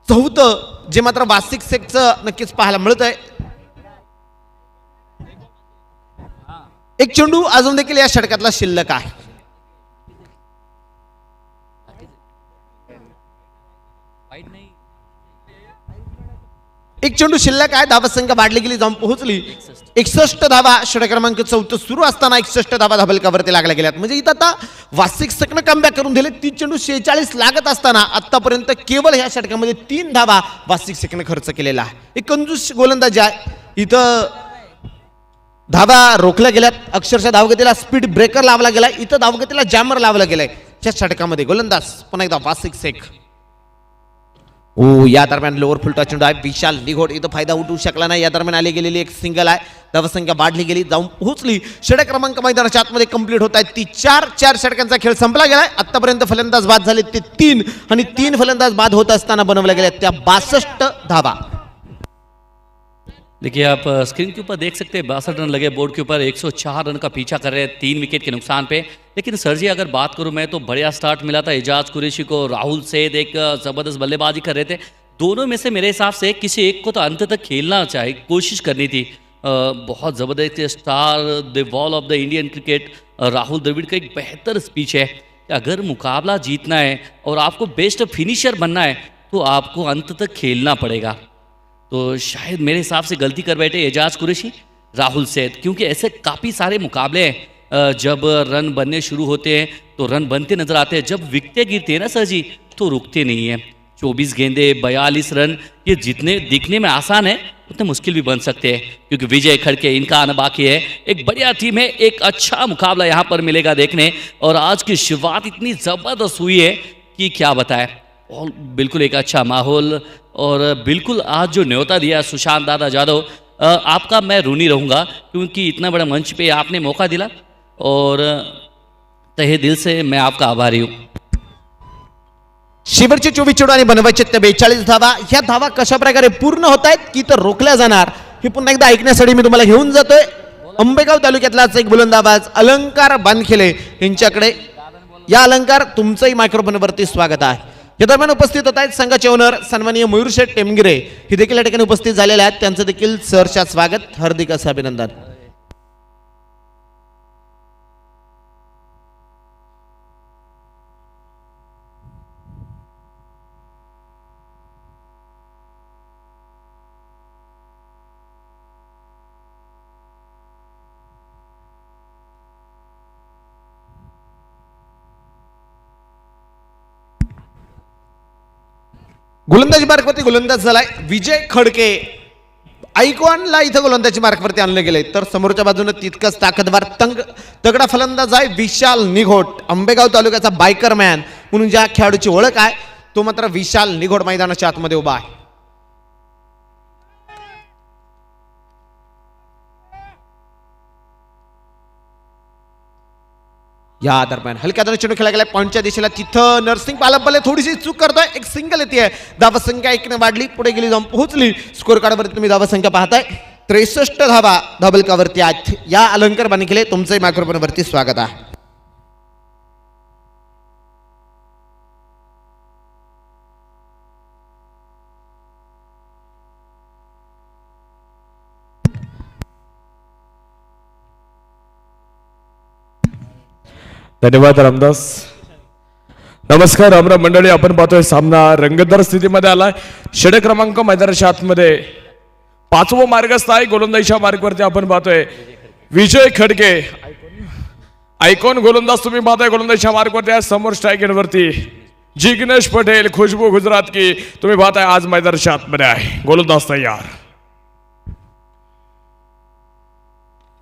4थं, जे मात्र वासिक शेखचं नक्कीच पाहायला मिळत आहे. एक चेंडू अजून देखील या षटकातला शिल्लक आहे. एक चेंडू शिल्लक आहे. धावसंख्या वाढली गेली, जाऊन पोहोचली 61 धावा. षटक क्रमांक 4 सुरू असताना 61 धावा धाबलकावरती लागल्या गेल्यात. म्हणजे इथं आता वासिक शेखनं कमबॅक करून दिले. 30 चेंडू 46 लागत असताना आतापर्यंत केवळ ह्या षटकामध्ये 3 धावा वासिक शेखनं खर्च केलेला आहे. एक कंजूस गोलंदाजी आहे. इथं धावा रोखल्या गेल्यात. अक्षरशः धावगतीला स्पीड ब्रेकर लावला गेलाय. इथं धावगतीला जॅमर लावलं गेलंय. या षटकामध्ये गोलंदाज पुन्हा एकदा वासिक शेख. या दरम्यान लोअर फुलटा चेंडू आहे. विशाल निघोड इथं फायदा उठवू शकला नाही. या दरम्यान आली गेलेली एक सिंगल आहे. धावसंख्या वाढली गेली, जाऊन पोहोचली. षटक क्रमांक मैदानाच्या आतमध्ये कंप्लीट होत आहे. ती 4 षटकांचा खेळ संपला गेलाय. आतापर्यंत फलंदाज बाद झाले ते 3 आणि 3 फलंदाज बाद होत असताना बनवल्या गेल्या त्या 62 धावा. देखिए आप स्क्रीन के ऊपर देख सकते हैं 62 रन लगे बोर्ड के ऊपर. 104 रन का पीछा कर रहे हैं 3 विकेट के नुकसान पे. लेकिन सर जी अगर बात करूं मैं तो बढ़िया स्टार्ट मिला था एजाज कुरैशी को. राहुल सैयद एक ज़बरदस्त बल्लेबाजी कर रहे थे. दोनों में से मेरे हिसाब से किसी एक को तो अंत तक खेलना चाहिए, कोशिश करनी थी. बहुत ज़बरदस्त star the wall of the Indian cricket Rahul Dravid का एक बेहतर स्पीच है कि अगर मुकाबला जीतना है और आपको बेस्ट फिनिशर बनना है तो आपको अंत तक खेलना पड़ेगा. तो शायद मेरे हिसाब से गलती कर बैठे एजाज कुरैशी, राहुल सैयद, क्योंकि ऐसे काफ़ी सारे मुकाबले हैं जब रन बनने शुरू होते हैं तो रन बनते नजर आते हैं. जब विकटें गिरती है ना सर जी तो रुकते नहीं हैं. 24 गेंदे 42 रन, ये जितने दिखने में आसान है उतने मुश्किल भी बन सकते हैं क्योंकि विजय खड़के इनका आना बाकी है. एक बढ़िया टीम है, एक अच्छा मुकाबला यहाँ पर मिलेगा देखने. और आज की शुरुआत इतनी ज़बरदस्त हुई है कि क्या बताएं. और बिल्कुल एक अच्छा माहौल और बिल्कुल आज जो न्योता दिया सुशांत दादा जाधव, आपका मैं ऋणी रहूँगा क्योंकि इतना बड़ा मंच पे आपने मौका दिला और तहे दिल से मैं आपका आभारी हूँ. शेवटचे 24 चेंडू आणि बनवायचे ते 42 धावा. ह्या धावा कशा प्रकारे पूर्ण होत आहेत की तर रोखल्या जाणार हे पुन्हा एकदा ऐकण्यासाठी मी तुम्हाला घेऊन जातोय अंबेगाव तालुक्यातलाच एक गोलंदाज अलंकार बानखेले यांच्याकडे. या अलंकार तुमचंही मायक्रोफोनवरती स्वागत आहे. या दरम्यान उपस्थित होत आहेत संघाचे ओनर सन्माननीय मयूरशेठ टेमगिरे हे देखील या ठिकाणी उपस्थित झालेले आहेत. त्यांचं देखील सहर्ष स्वागत, हार्दिक असं अभिनंदन. गोलंदाजी मार्कवरती गोलंदाज झालाय विजय खडके. आयकॉनला इथं गोलंदाजी मार्कवरती आणले गेले तर समोरच्या बाजूने तितकंच ताकदवार तगडा फलंदाज आहे विशाल निघोड. आंबेगाव तालुक्याचा बायकर मॅन म्हणून ज्या खेळाडूची ओळख आहे तो मात्र विशाल निघोड मैदानाच्या आतमध्ये उभा आहे. या दरम्यान हलक्या हाताने चेंडू खेळला गेला पॉईंटच्या दिशेला. तिथं नर्सिंग पालपले थोडीशी चूक करतोय. एक सिंगल येते. धावसंख्या 1 ने वाढली, पुढे गेली, जाऊन पोहोचली. स्कोर कार्डवरती तुम्ही धावसंख्या पाहताय 63 धावा धाबलकावरती आहेत. या अलंकार बानखेले तुमचंही मायक्रोफोनवरती स्वागत आहे. धन्यवाद रामदास. नमस्कार रामराम मंडळी. आपण पाहतोय सामना रंगतदार स्थितीमध्ये आलाय. षटक क्रमांक मैदानाच्या आतमध्ये 5वं मार्गस्थ आहे. गोलंदाजीच्या मार्गवरती आपण पाहतोय विजय खडके. आयकॉन गोलंदाज तुम्ही पाहताय गोलंदाजीच्या मार्गवरती आहे. समोर स्ट्राईक वरती जिग्नेश पटेल, खुशबू गुजरात की तुम्ही पाहताय आज मैदानाच्या आतमध्ये आहे. गोलंदाज तयार.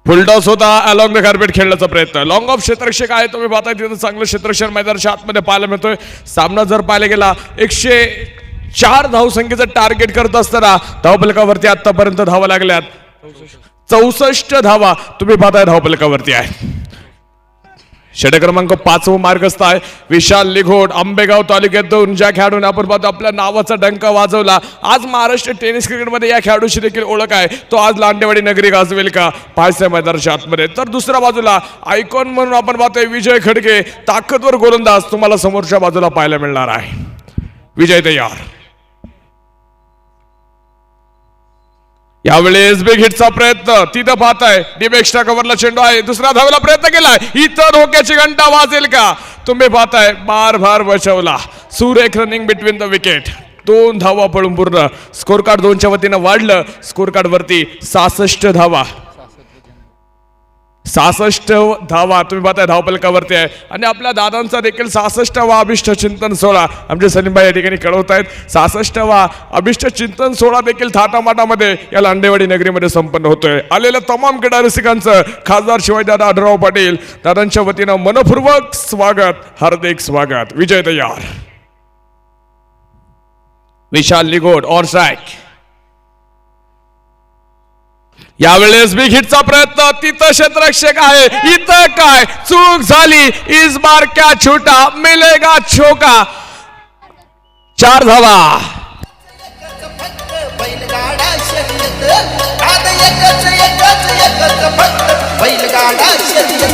फुलटॉस होता अलॉंग द कार्पेट खेळण्याचा प्रयत्न लॉंग ऑफ क्षेत्ररक्षक आहे तुम्ही पाहताय तिथं चांगलं क्षेत्ररक्षण मैदानाच्या आतमध्ये पाहायला मिळतोय सामना जर पाहायला गेला 104 धावसंख्येचं टार्गेट करत असताना धावफलकावरती आतापर्यंत धावा लागल्यात 64 धावा तुम्ही पाहताय धावफलकावरती आहे षटक क्रमांक 5 मार्गस्थ आहे विशाल लिघोड आंबेगाव तालुक्यातून ज्या खेळाडूने आपण पाहतो आपल्या नावाचा डंका वाजवला आज महाराष्ट्र टेनिस क्रिकेटमध्ये या खेळाडूची देखील ओळख आहे तो आज लांडेवाडी नगरी गाजवेल का पाहायचं मैदानाच्या आतमध्ये तर दुसऱ्या बाजूला आयकॉन म्हणून आपण पाहतोय विजय खडके ताकदवर गोलंदाज तुम्हाला समोरच्या बाजूला पाहायला मिळणार आहे विजय तयार यावेळेस बिग हिटचा प्रयत्न तिथं पाहताय डीप एक्स्ट्रा कव्हरला चेंडू आहे दुसरा धावायला प्रयत्न केलाय इथं धोक्याची घंटा वाजेल का तुम्ही पाहताय बार बचावला सुरेख रनिंग बिटवीन द विकेट 2 धावा पळून पूर्ण स्कोर कार्ड 2च्या वतीनं वाढलं स्कोर कार्ड वरती 66 धावा 66 धावा तुम्ही पाहताय धावफलकावरती आहे आणि आपल्या दादांचा देखील 66वा अभिष्ट चिंतन सोहळा आमचे सलीमभाई या ठिकाणी कळवत आहेत 66वा अभिष्ट चिंतन सोहळा देखील थाटामाटामध्ये या लांडेवाडी नगरीमध्ये संपन्न होतोय आलेल्या तमाम क्रीडा रसिकांचं खासदार शिवाजीदादा आढळराव पाटील दादांच्या वतीनं मनपूर्वक स्वागत हार्दिक स्वागत विजय तयार विशाल लिगोड ऑन स्ट्राइक यावेळेस बिग हिटचा प्रयत्न तिथं क्षेत्ररक्षक आहे इथं काय चूक झाली इस बार क्या छोटा मिलेगा छोका 4 धावा बैलगाडा शर्यत आता एकच फक्त बैलगाडा शर्यत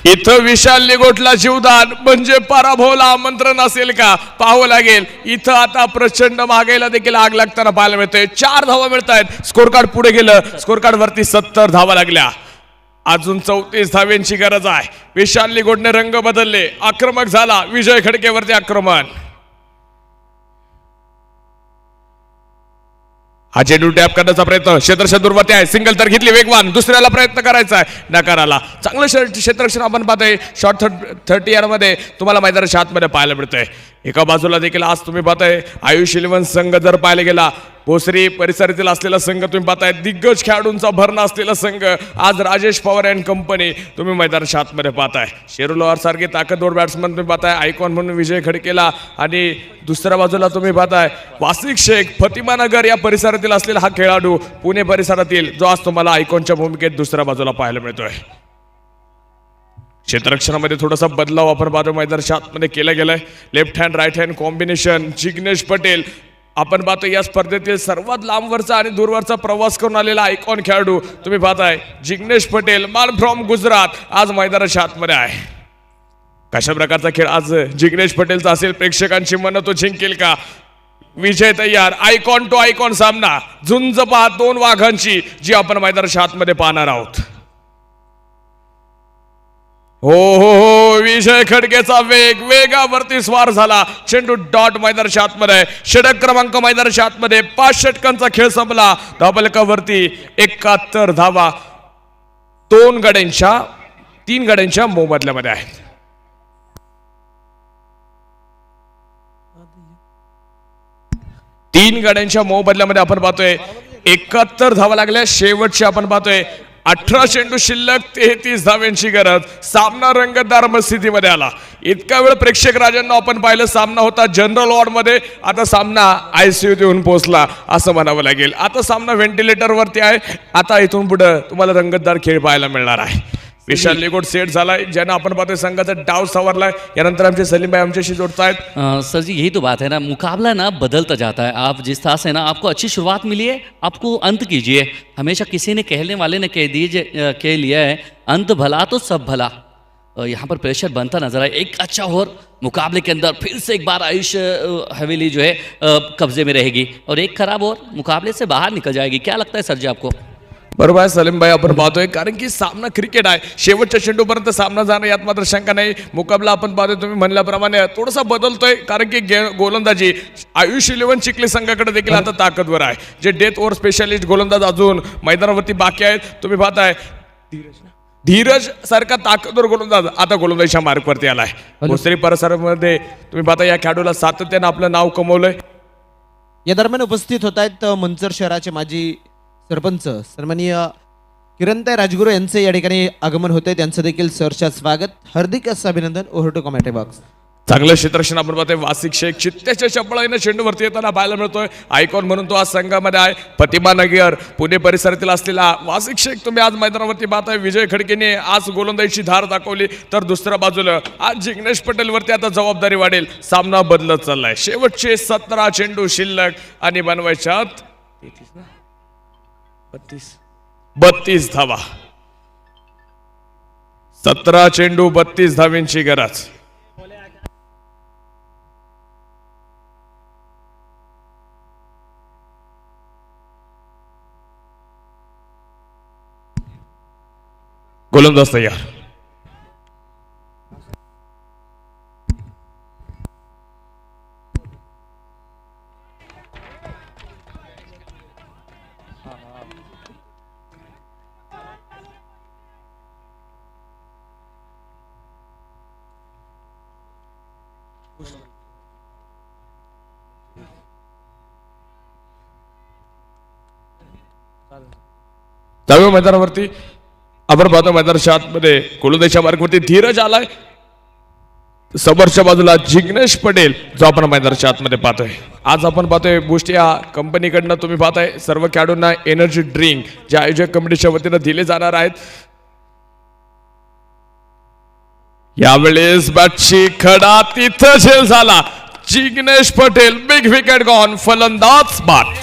इथं विशाल लिगोटला जीवदान म्हणजे पराभवला आमंत्रण असेल का पाहावं लागेल इथं आता प्रचंड महागाईला देखील आग लागताना पाहायला मिळतंय 4 धावा मिळत आहेत स्कोर कार्ड पुढे गेलं स्कोर कार्ड वरती 70 धावा लागल्या अजून 34 धाव्यांची गरज आहे विशाल लिगोटने रंग बदलले आक्रमक झाला विजय खडकेवरती आक्रमण हा चेंडू टॅप करण्याचा प्रयत्न क्षेत्ररक्षण दुर्वती आहे सिंगल तर घेतली वेगवान दुसऱ्याला प्रयत्न करायचा आहे नकार आला चांगलं क्षेत्ररक्षण आपण पाहतोय शॉर्ट 30 यार्डमध्ये तुम्हाला मैदानाच्या आतमध्ये पाहायला मिळतंय एका बाजूला देखील आज तुम्ही पाहताय आयुष इलेव्हन संघ जर पाहायला गेला भोसरी परिसरातील असलेला संघ तुम्ही पाहताय दिग्गज खेळाडूंचा भरणा असलेला संघ आज राजेश पवार अँड कंपनी तुम्ही मैदानाच्या आतमध्ये पाहताय शेरुलवार सारखे ताकदवर बॅट्समन तुम्ही पाहताय आयकॉन म्हणून विजय खडकेला आणि दुसऱ्या बाजूला तुम्ही पाहताय वासिक शेख फतिमानगर या परिसरातील असलेला हा खेळाडू पुणे परिसरातील जो आज तुम्हाला आयकॉनच्या भूमिकेत दुसऱ्या बाजूला पाहायला मिळतोय क्षेत्ररक्षणामध्ये थोडासा बदलाव आपण पाहतो मैदानाच्या आतमध्ये केला गेलाय left hand right hand combination Jignesh Patel आपण पाहतो या स्पर्धेतील सर्वात लांबवरचा आणि दूरवरचा प्रवास करून आलेला आयकॉन खेळाडू तुम्ही पाहताय जिग्नेश पटेल मान फ्रॉम गुजरात आज मैदानाच्या आतमध्ये आहे कशा प्रकारचा खेळ आज जिग्नेश पटेलचा असेल प्रेक्षकांची मन तो जिंकेल का विजय तयार आयकॉन टू आयकॉन सामना झुंज पहा 2 वाघांची जी आपण मैदानाच्या आतमध्ये पाहणार आहोत हो विजय खडकेचा वेगावरती स्वार झाला चेंडू डॉट मैदानाच्या आतमध्ये षटक क्रमांक मैदानाच्या आतमध्ये 5 षटकांचा खेळ संपला धावफलकावरती 71 धावा 3 गड्यांच्या मोबदल्यामध्ये आहेत तीन गड्यांच्या मोबदल्यामध्ये आपण पाहतोय 71 धावा लागल्या शेवटची आपण पाहतोय 18 चेंडू शिल्लक 33 धाव्यांची गरज सामना रंगतदार स्थितीमध्ये आला इतका वेळ प्रेक्षक राजांना आपण पाहिलं सामना होता जनरल वॉर्ड मध्ये आता सामना आयसीयूत येऊन पोहोचला असं म्हणावं लागेल आता सामना व्हेंटिलेटर वरती आहे आता इथून पुढे तुम्हाला रंगतदार खेळ पाहायला मिळणार आहे विशाल लिगोड सेट झालाय ज्यांना आपण पाहतोय संघाचा डाव सवरलाय यानंतर आमचे सलीम भाई आमच्याशी जोडतायत सर जी यही तो बात है ना मुकाबला ना बदलता जाता है आप जिस तरह से ना आपको अच्छी शुरुआत मिली है आपको अंत कीजिए हमेशा किसी ने कहने वाले ने कह लिया है अंत भला तो सब भला यहाँ पर प्रेशर बनता नजर आए एक अच्छा ओवर मुकाबले के अंदर फिर से एक बार आयुष हवेली जो है कब्जे में रहेगी और एक खराब ओवर मुकाबले से बाहर निकल जाएगी क्या लगता है सर जी आपको बरोबर आहे सलीम भाई आपण पाहतोय कारण की सामना क्रिकेट आहे शेवटच्या चेंडूपर्यंत सामना जाणं यात मात्र शंका नाही मुकाबला आपण पाहतोय तुम्ही म्हणल्याप्रमाणे थोडासा बदलतोय कारण की गोलंदाजी आयुष इलेव्हन चिखली संघाकडे देखील आता ताकदवर आहे जे डेथ ओव्हर स्पेशालिस्ट गोलंदाज अजून मैदानावरती बाकी आहेत तुम्ही पाहताय धीरज सारखा ताकदवर गोलंदाज आता गोलंदाजीच्या मार्कवरती आलाय. भोसरी परिसरामध्ये तुम्ही पाहता या खेळाडूला सातत्यानं आपलं नाव कमवलंय. या दरम्यान उपस्थित होत आहेत मंचर शहराचे माजी सरपंच सन्माननीय किरणताई राजगुरू यांचे या ठिकाणी आगमन होते. त्यांचं देखील सरच्या स्वागत, हार्दिक असं अभिनंदन. Over to commentary box. चांगलं क्षेत्ररक्षण आपण पाहतोय. वासिक शेख चित्त्याच्या चपळाईनं चेंडूवरती येताना पाहायला मिळतोय. आयकॉन म्हणून तो आज संघामध्ये आहे. प्रतिमा नगर पुणे परिसरातील असलेला वासिक शेख तुम्ही आज मैदानावरती पाहताय. विजय खडकेने आज गोलंदाजीची धार दाखवली तर दुसऱ्या बाजूला आज जिग्नेश पटेलवरती आता जबाबदारी वाढेल. सामना बदलत चाललाय. शेवटचे 17 चेंडू शिल्लक आणि बनवायच्यात 32 धावा. 17 चेंडू 32 धावींची गरज. गोलंदाज तयार. दहाव्या मैदानावरती आपण पाहतो मैदानाच्या आतमध्ये गोलंदाजीच्या मार्गावरती धीरज आलाय. समोरच्या बाजूला जिग्नेश पटेल जो आपण मैदानाच्या आतमध्ये पाहतोय. आज आपण पाहतोय बूस्ट या कंपनीकडनं तुम्ही पाहताय सर्व खेळाडूंना एनर्जी ड्रिंक जे आयोजक कमिटीच्या वतीनं दिले जाणार आहेत. यावेळेस बॅटची खडा तिथं झेल झाला. Jignesh Patel big wicket gone. फलंदाज बाद.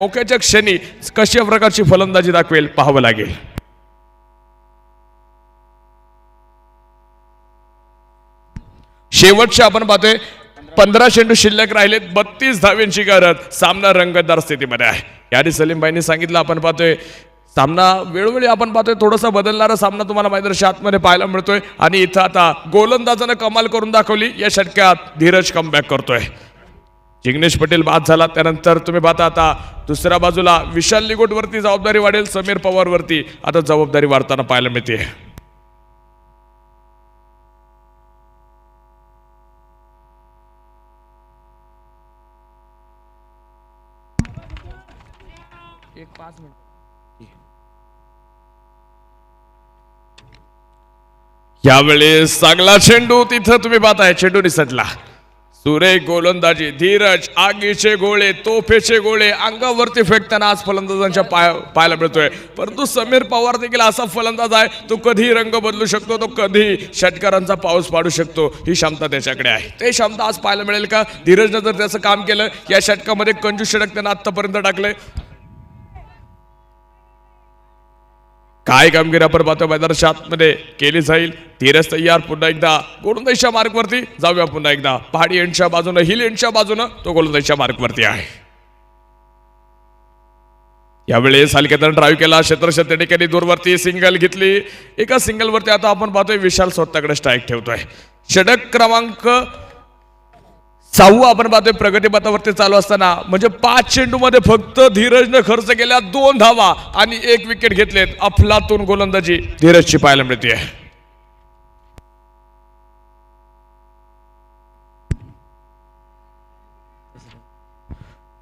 मोक्याच्या क्षणी कशा प्रकारची फलंदाजी दाखवेल पाहावं लागेल. शेवटचे आपण पाहतोय 15 चेंडू शिल्लक राहिलेत. 32 धाव्यांची गरज. सामना रंगतदार स्थितीमध्ये आहे. यादी सलीमबाईंनी सांगितलं आपण पाहतोय सामना वेळोवेळी आपण पाहतोय थोडासा बदलणारा सामना तुम्हाला मैदानाच्या आतमध्ये पाहायला मिळतोय. आणि इथं आता गोलंदाजानं कमाल करून दाखवली. या षटकात धीरज कमबॅक करतोय. जिग्नेश पटेल बाद झाला त्यानंतर तुम्ही पाहता आता दुसऱ्या बाजूला विशाल लिगोटवरती जबाबदारी वाढेल. समीर पवार वरती आता जबाबदारी वाढताना पाहायला मिळते. यावेळेस चांगला चेंडू तिथं तुम्ही पाहताय. चेंडू निसटला. सुरेख गोलंदाजी. धीरज आगीचे गोळे तोफेचे गोळे अंगावरती फेकताना आज फलंदाजांच्या पाहायला मिळतोय. परंतु समीर पवार देखील असा फलंदाज आहे तो कधी रंग बदलू शकतो. तो कधी षटकारांचा पाऊस पाडू शकतो. ही क्षमता त्याच्याकडे आहे. ते क्षमता आज पाहायला मिळेल का? धीरजनं जर त्याचं काम केलं या षटकामध्ये कंजूस षटक त्यानं आतापर्यंत टाकलंय. काय कामगिरी आपण पाहतो मैदानाच्या आतमध्ये केली जाईल. धीरज तयार. पुन्हा एकदा गोलंदाजीच्या मार्कवरती जाऊया. पुन्हा एकदा पहाडी एंडच्या बाजूनं हिल एंडच्या बाजूनं तो गोलंदाजीच्या मार्कवरती आहे. यावेळेस हलक्यातून ड्राईव्ह केला. क्षेत्ररक्षक त्या ठिकाणी दूरवरती सिंगल घेतली. एका सिंगलवरती आता आपण पाहतोय विशाल स्वतःकडे स्ट्राईक ठेवतोय. षटक क्रमांक 6 आपण पाहतोय प्रगतीपथावरती चालू असताना म्हणजे 5 चेंडू मध्ये फक्त धीरजनं खर्च केल्या 2 धावा आणि 1 विकेट घेतलेत. अफलातून गोलंदाजी धीरजची पाहायला मिळते.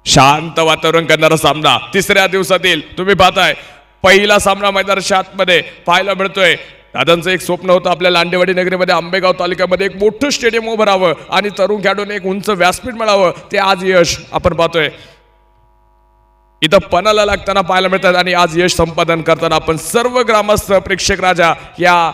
शांत वातावरण करणारा सामना तिसऱ्या दिवसातील तुम्ही पाहताय पहिला सामना मैदानाच्या आतमध्ये पाहायला मिळतोय. दादांचं एक स्वप्न होतं आपल्या लांडेवाडी नगरीमध्ये आंबेगाव तालुक्यामध्ये एक मोठं स्टेडियम उभं राहावं आणि तरुण खेळाडूंना एक उंच व्यासपीठ मिळावं. ते आज यश आपण पाहतोय इथं पणाला लागताना पाहायला मिळतात. आणि आज यश संपादन करताना आपण सर्व ग्रामस्थ प्रेक्षक राजा या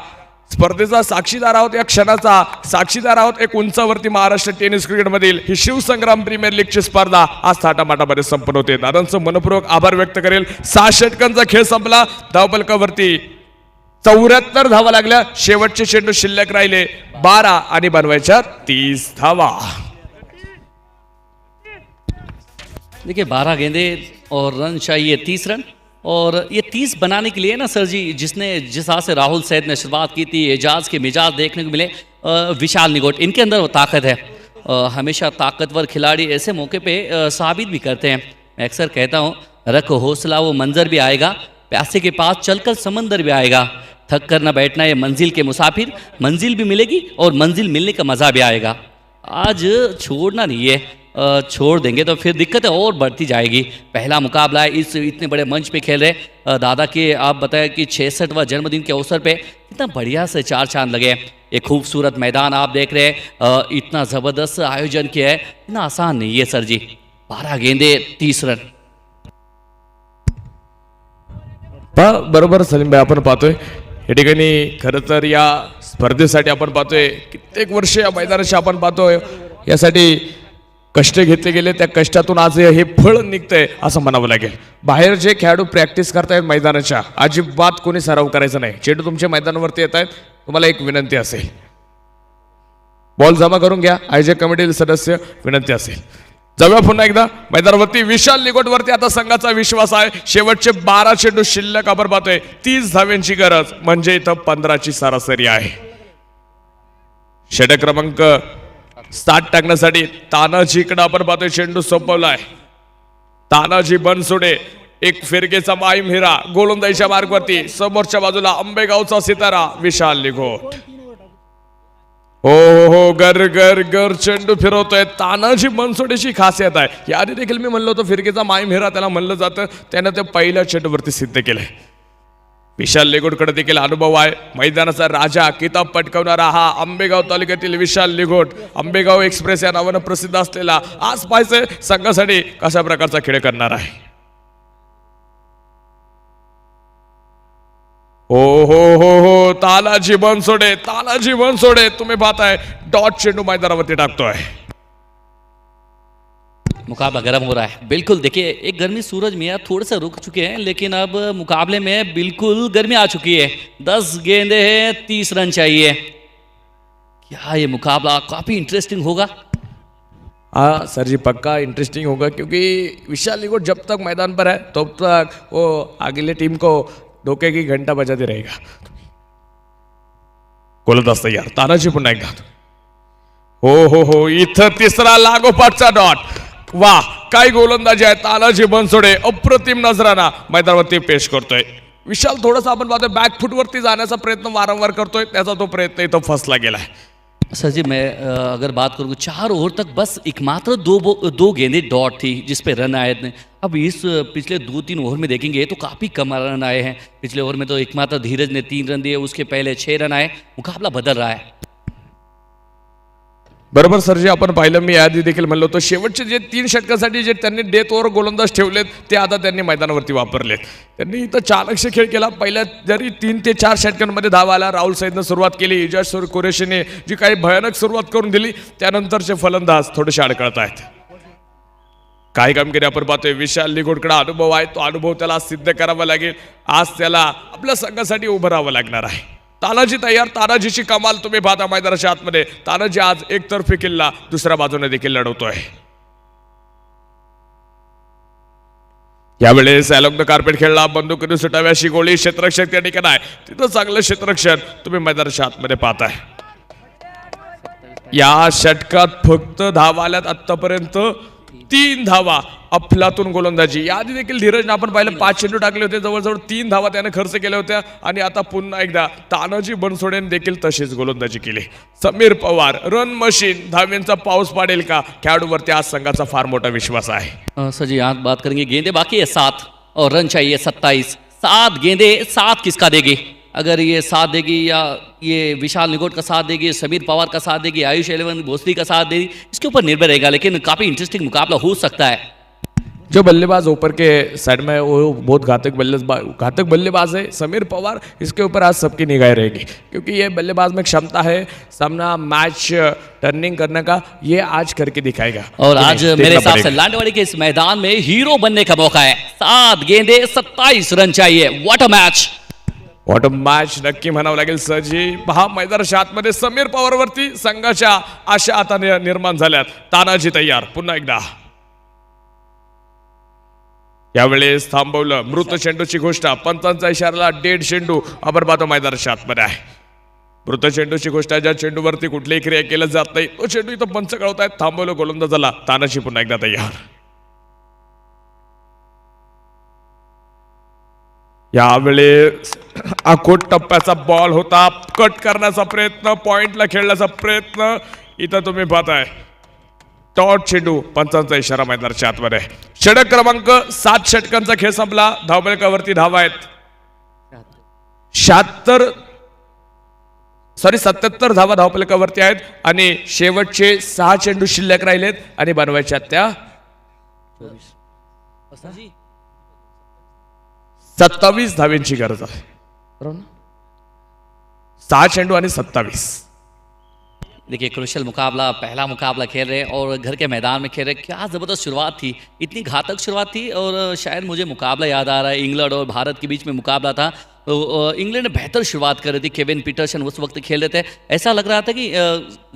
स्पर्धेचा साक्षीदार आहोत, या क्षणाचा साक्षीदार आहोत. एक उंचावरती महाराष्ट्र टेनिस क्रिकेटमधील ही शिवसंग्राम प्रीमियर लीगची स्पर्धा आज थाटामाटामध्ये संपन्न होते. दादांचं मनपूर्वक आभार व्यक्त करेल. 6 षटकांचा खेळ संपला. धावफलकावरती 74 धावा लागल्या. शेवटचे चेंडू शिल्लक राहिले 12 आणि बनवायच्या 30 धावा. देखिए 12 गेंदे और रन चाहिए 30 रन, और ये 30 बनाने के लिए ना सर जी, जिस हिसाब से राहुल सैयद ने शुरुआत की थी, एजाज के मिजाज देखने को मिले, विशाल निगोट इनके अंदर वो ताकत है. हमेशा ताकतवर खिलाड़ी ऐसे मौके पे साबित भी करते हैं. मैं अक्सर कहता हूँ, रख हौसला वो मंजर भी आएगा, प्यासे के पास चलकर समंदर भी आएगा. थक कर न बैठना ये मंजिल के मुसाफिर, मंजिल भी मिलेगी और मंजिल मिलने का मज़ा भी आएगा. आज छोड़ना नहीं है, छोड़ देंगे तो फिर दिक्कतें और बढ़ती जाएगी. पहला मुकाबला है, इस इतने बड़े मंच पे खेल रहे. दादा के आप बताएं कि 66वां जन्मदिन के अवसर पे कितना बढ़िया से 4 चांद लगे. एक खूबसूरत मैदान आप देख रहे हैं, इतना ज़बरदस्त आयोजन किया है. इतना आसान नहीं है सर जी. 12 गेंदे 30 रन. बरोबर सलीम भाई, आपण पाहतोय या ठिकाणी खरं तर या स्पर्धेसाठी आपण पाहतोय कित्येक वर्ष या मैदानाशी आपण पाहतोय, यासाठी कष्ट घेतले गेले. त्या कष्टातून आज हे फळ निघतंय असं म्हणावं लागेल. बाहेर जे खेळाडू प्रॅक्टिस करतायत मैदानाच्या, अजिबात कोणी सराव करायचा नाही. चेंडू तुमच्या मैदानावरती येत आहेत, तुम्हाला एक विनंती असेल, बॉल जमा करून घ्या. आयोजक कमिटीतील सदस्य विनंती असेल. जाऊया पुन्हा एकदा मैदानावरती. विशाल निगोटवरती आता संघाचा विश्वास आहे. शेवटचे 12 चेंडू शिल्लक आपण पाहतोय. 30 धाव्यांची गरज, म्हणजे इथं 15ची सरासरी आहे. षटक क्रमांक 7 टाकण्यासाठी तानाजीकडे आपण पाहतोय चेंडू सोपवलाय. तानाजी बनसोडे एक फिरकेचा माईम हिरा गोलंदाजीच्या मार्गवरती. समोरच्या बाजूला आंबेगावचा सितारा विशाल निगोट. हो गर गर गर चेंडू फिरवतोय. तानाजी बनसोडेची खासियत आहे. याआधी देखील मी म्हणलं होतं फिरकेचा माईम हिरा त्याला म्हणलं जातं. त्यानं ते पहिल्या चेंडूवरती सिद्ध केलंय. विशाल निगोटकडे देखील अनुभव आहे. मैदानाचा राजा किताब पटकावणारा हा आंबेगाव तालुक्यातील विशाल निगोट, आंबेगाव एक्सप्रेस या नावानं प्रसिद्ध असलेला, आज पाहायचंय संघासाठी कशा प्रकारचा खेळ करणार आहे. हो तानाजी बनसोडे तुम्ही पाहताय डॉट चेंडू मैदानावरती टाकतोय. मुकाबला गर्म हो रहा है. बिल्कुल देखिए, एक गर्मी सूरज मियाँ थोड़ा सा रुक चुके हैं, लेकिन अब मुकाबले में बिल्कुल गर्मी आ चुकी है. 10 गेंदे हैं, 30 रन चाहिए. क्या ये मुकाबला काफ़ी इंटरेस्टिंग होगा? हाँ सर जी, पक्का इंटरेस्टिंग होगा, क्योंकि विशाल निगोट जब तक मैदान पर है तब तक वो अगले टीम को धोखे की घंटा बजाते रहेगा. गोलंदाज तयार. तानाजी पुन्हा एकदा. हो इथं तिसरा लागोपाठचा डॉट. वाह, काय गोलंदाजी आहे. तानाजी बनसोडे अप्रतिम नजराना मैदानावरती पेश करतोय. विशाल थोडासा आपण पाहतोय बॅकफुटवरती जाण्याचा प्रयत्न वारंवार करतोय. त्याचा तो प्रयत्न इथं फसला गेलाय. सर जी, मैं अगर बात करूँ 4 ओवर तक बस एकमात्र दो गेंदे डॉट थी जिस पे रन आए थे. अब इस पिछले 2-3 ओवर में देखेंगे तो काफ़ी कम रन आए हैं. पिछले ओवर में तो एकमात्र धीरज ने 3 रन दिए, उसके पहले 6 रन आए. मुकाबला बदल रहा है. बरोबर सर जी, आपण पाहिलं, मी आधी देखील म्हणलो होतो शेवटचे जे 3 षटकासाठी जे त्यांनी डेथ ओव्हर गोलंदाज ठेवलेत ते आता त्यांनी मैदानावरती वापरलेत. त्यांनी इथं चाणक्य खेळ केला. पहिल्या जरी 3 ते 4 षटकांमध्ये धावा आला. राहुल सैदनं सुरुवात केली. इजाज कुरेशीने जी काही भयानक सुरुवात करून दिली, त्यानंतरचे फलंदाज थोडेसे अडकळत आहेत. काही कामगिरी आपण पाहतोय. विशाल निगोटकडे अनुभव आहे. तो अनुभव त्याला सिद्ध करावा लागेल. आज त्याला आपल्या संघासाठी उभं राहावं लागणार आहे. तानाजी तयार. तानाजीची कमाल तुम्ही पाहता मैदानाच्या आतमध्ये. तानाजी आज एकतर्फी किल्ला दुसऱ्या बाजूने देखील लढवतोय. यावेळेस अलॉंग द कार्पेट खेळला. बंदुकीने सुटाव्या अशी गोळी. क्षेत्ररक्षक त्या ठिकाणी आहे. तिथं चांगलं क्षेत्ररक्षण तुम्ही मैदानाच्या आतमध्ये पाहताय. या षटकात फक्त धावा आल्यात आतापर्यंत 3 धावा. अफलातून गोलंदाजी. याआधी देखील धीरजने आपण पाहिलं 5 चेंडू टाकले होते. जवळजवळ 3 धावा त्याने खर्च केल्या होत्या. आणि आता पुन्हा एकदा तानाजी बनसोडेने देखील तशीच गोलंदाजी केली. Sameer Pawar run machine. धाव्यांचा पाऊस पाडेल का? खेळाडूवरती आज संघाचा फार मोठा विश्वास आहे. सर जी, यहाँ बात करेंगे गेंदे बाकी है 7 और रन चाहिए 27. 7 गेंदे 7 किसका देगी? अगर ये साथ देगी या ये विशाल निगोट का साथ देगी, समीर पवार का साथ देगी, आयुष एलेवन भोसरी का साथ देगी, इसके ऊपर निर्भर रहेगा। लेकिन काफ़ी इंटरेस्टिंग मुकाबला हो सकता है। जो बल्लेबाज ऊपर के साइड में वो बहुत घातक बल्लेबाज है समीर पवार। इसके ऊपर आज सबकी निगाहें रहेगी क्योंकि ये बल्लेबाज में क्षमता है सामना मैच टर्निंग करने का, ये आज करके दिखाएगा। और आज मेरे हिसाब से लांडेवाड़ी के इस मैदान में हीरो बनने का मौका है। 7 गेंदे 27 रन चाहिए। व्हाट अ मैच नक्की म्हणावं लागेल सरजी। पहा मैदानाच्या आतमध्ये समीर पवारवरती संघाच्या आशा आता निर्माण झाल्यात। तानाजी तयार पुन्हा एकदा। यावेळेस थांबवलं मृत चेंडूची गोष्ट, पंचांचा इशारा डेड चेंडू आपण पाहतो मैदानाच्या आतमध्ये आहे। मृत चेंडूची गोष्ट ज्या चेंडूवरती कुठलीही क्रिया केली जात नाही तो चेंडू इथं पंच कळवतायत। थांबवलं गोलंदाजाला। तानाजी पुन्हा एकदा तयार। यावेळेस आखोट टप्प्याचा बॉल होता, कट करण्याचा प्रयत्न, पॉइंटला खेळण्याचा प्रयत्न, इथं तुम्ही पाहताय टॉट चेंडू, पंचांचा इशारा मैदानाच्या आतमध्ये। षटक क्रमांक 7 षटकांचा खेळ संपला। धावफलकावरती धावा आहेत 77 धावा धावफलकावरती आहेत आणि शेवटचे 6 चेंडू शिल्लक राहिलेत आणि बनवायच्या त्या 27 धाव्यांची गरज आहे। बरोबर ना? 6 चेंडू आणि 27। देखिए क्रुशियल मुकाबला, पहला मुकाबला खेल रहे और घर के मैदान में खेल रहे। क्या ज़बरदस्त शुरुआत थी, इतनी घातक शुरुआत थी। और शायद मुझे मुकाबला याद आ रहा है, इंग्लैंड और भारत के बीच में मुकाबला था। तो इंग्लैंड ने बेहतर शुरुआत कर रही थी। केविन पीटरसन उस वक्त खेल रहे थे। ऐसा लग रहा था कि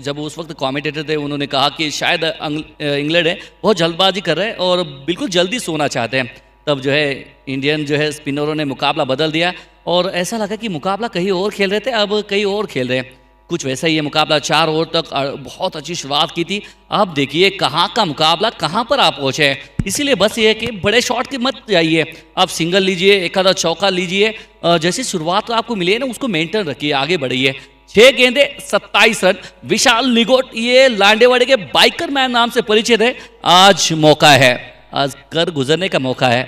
जब उस वक्त कमेंटेटर थे उन्होंने कहा कि शायद इंग्लैंड है बहुत जल्दबाजी कर रहे हैं और बिल्कुल जल्दी सोना चाहते हैं। तब जो है इंडियन जो है स्पिनरों ने मुकाबला बदल दिया और ऐसा लगा कि मुकाबला कहीं और खेल रहे थे, अब कहीं और खेल रहे हैं। कुछ वैसा ही है मुकाबला। 4 ओवर तक बहुत अच्छी शुरुआत की थी। अब देखिए कहाँ का मुकाबला कहाँ पर आप पहुँचे हैं। इसीलिए बस ये है कि बड़े शॉट की मत जाइए, आप सिंगल लीजिए, एक आधा चौका लीजिए। जैसी शुरुआत आपको मिली है ना उसको मेंटेन रखिए, आगे बढ़िए। 6 गेंदे 27 रन। विशाल निगोट ये लांडेवाड़ी के बाइकर मैन नाम से परिचित है। आज मौका है, आज कर गुजरने का मौका है।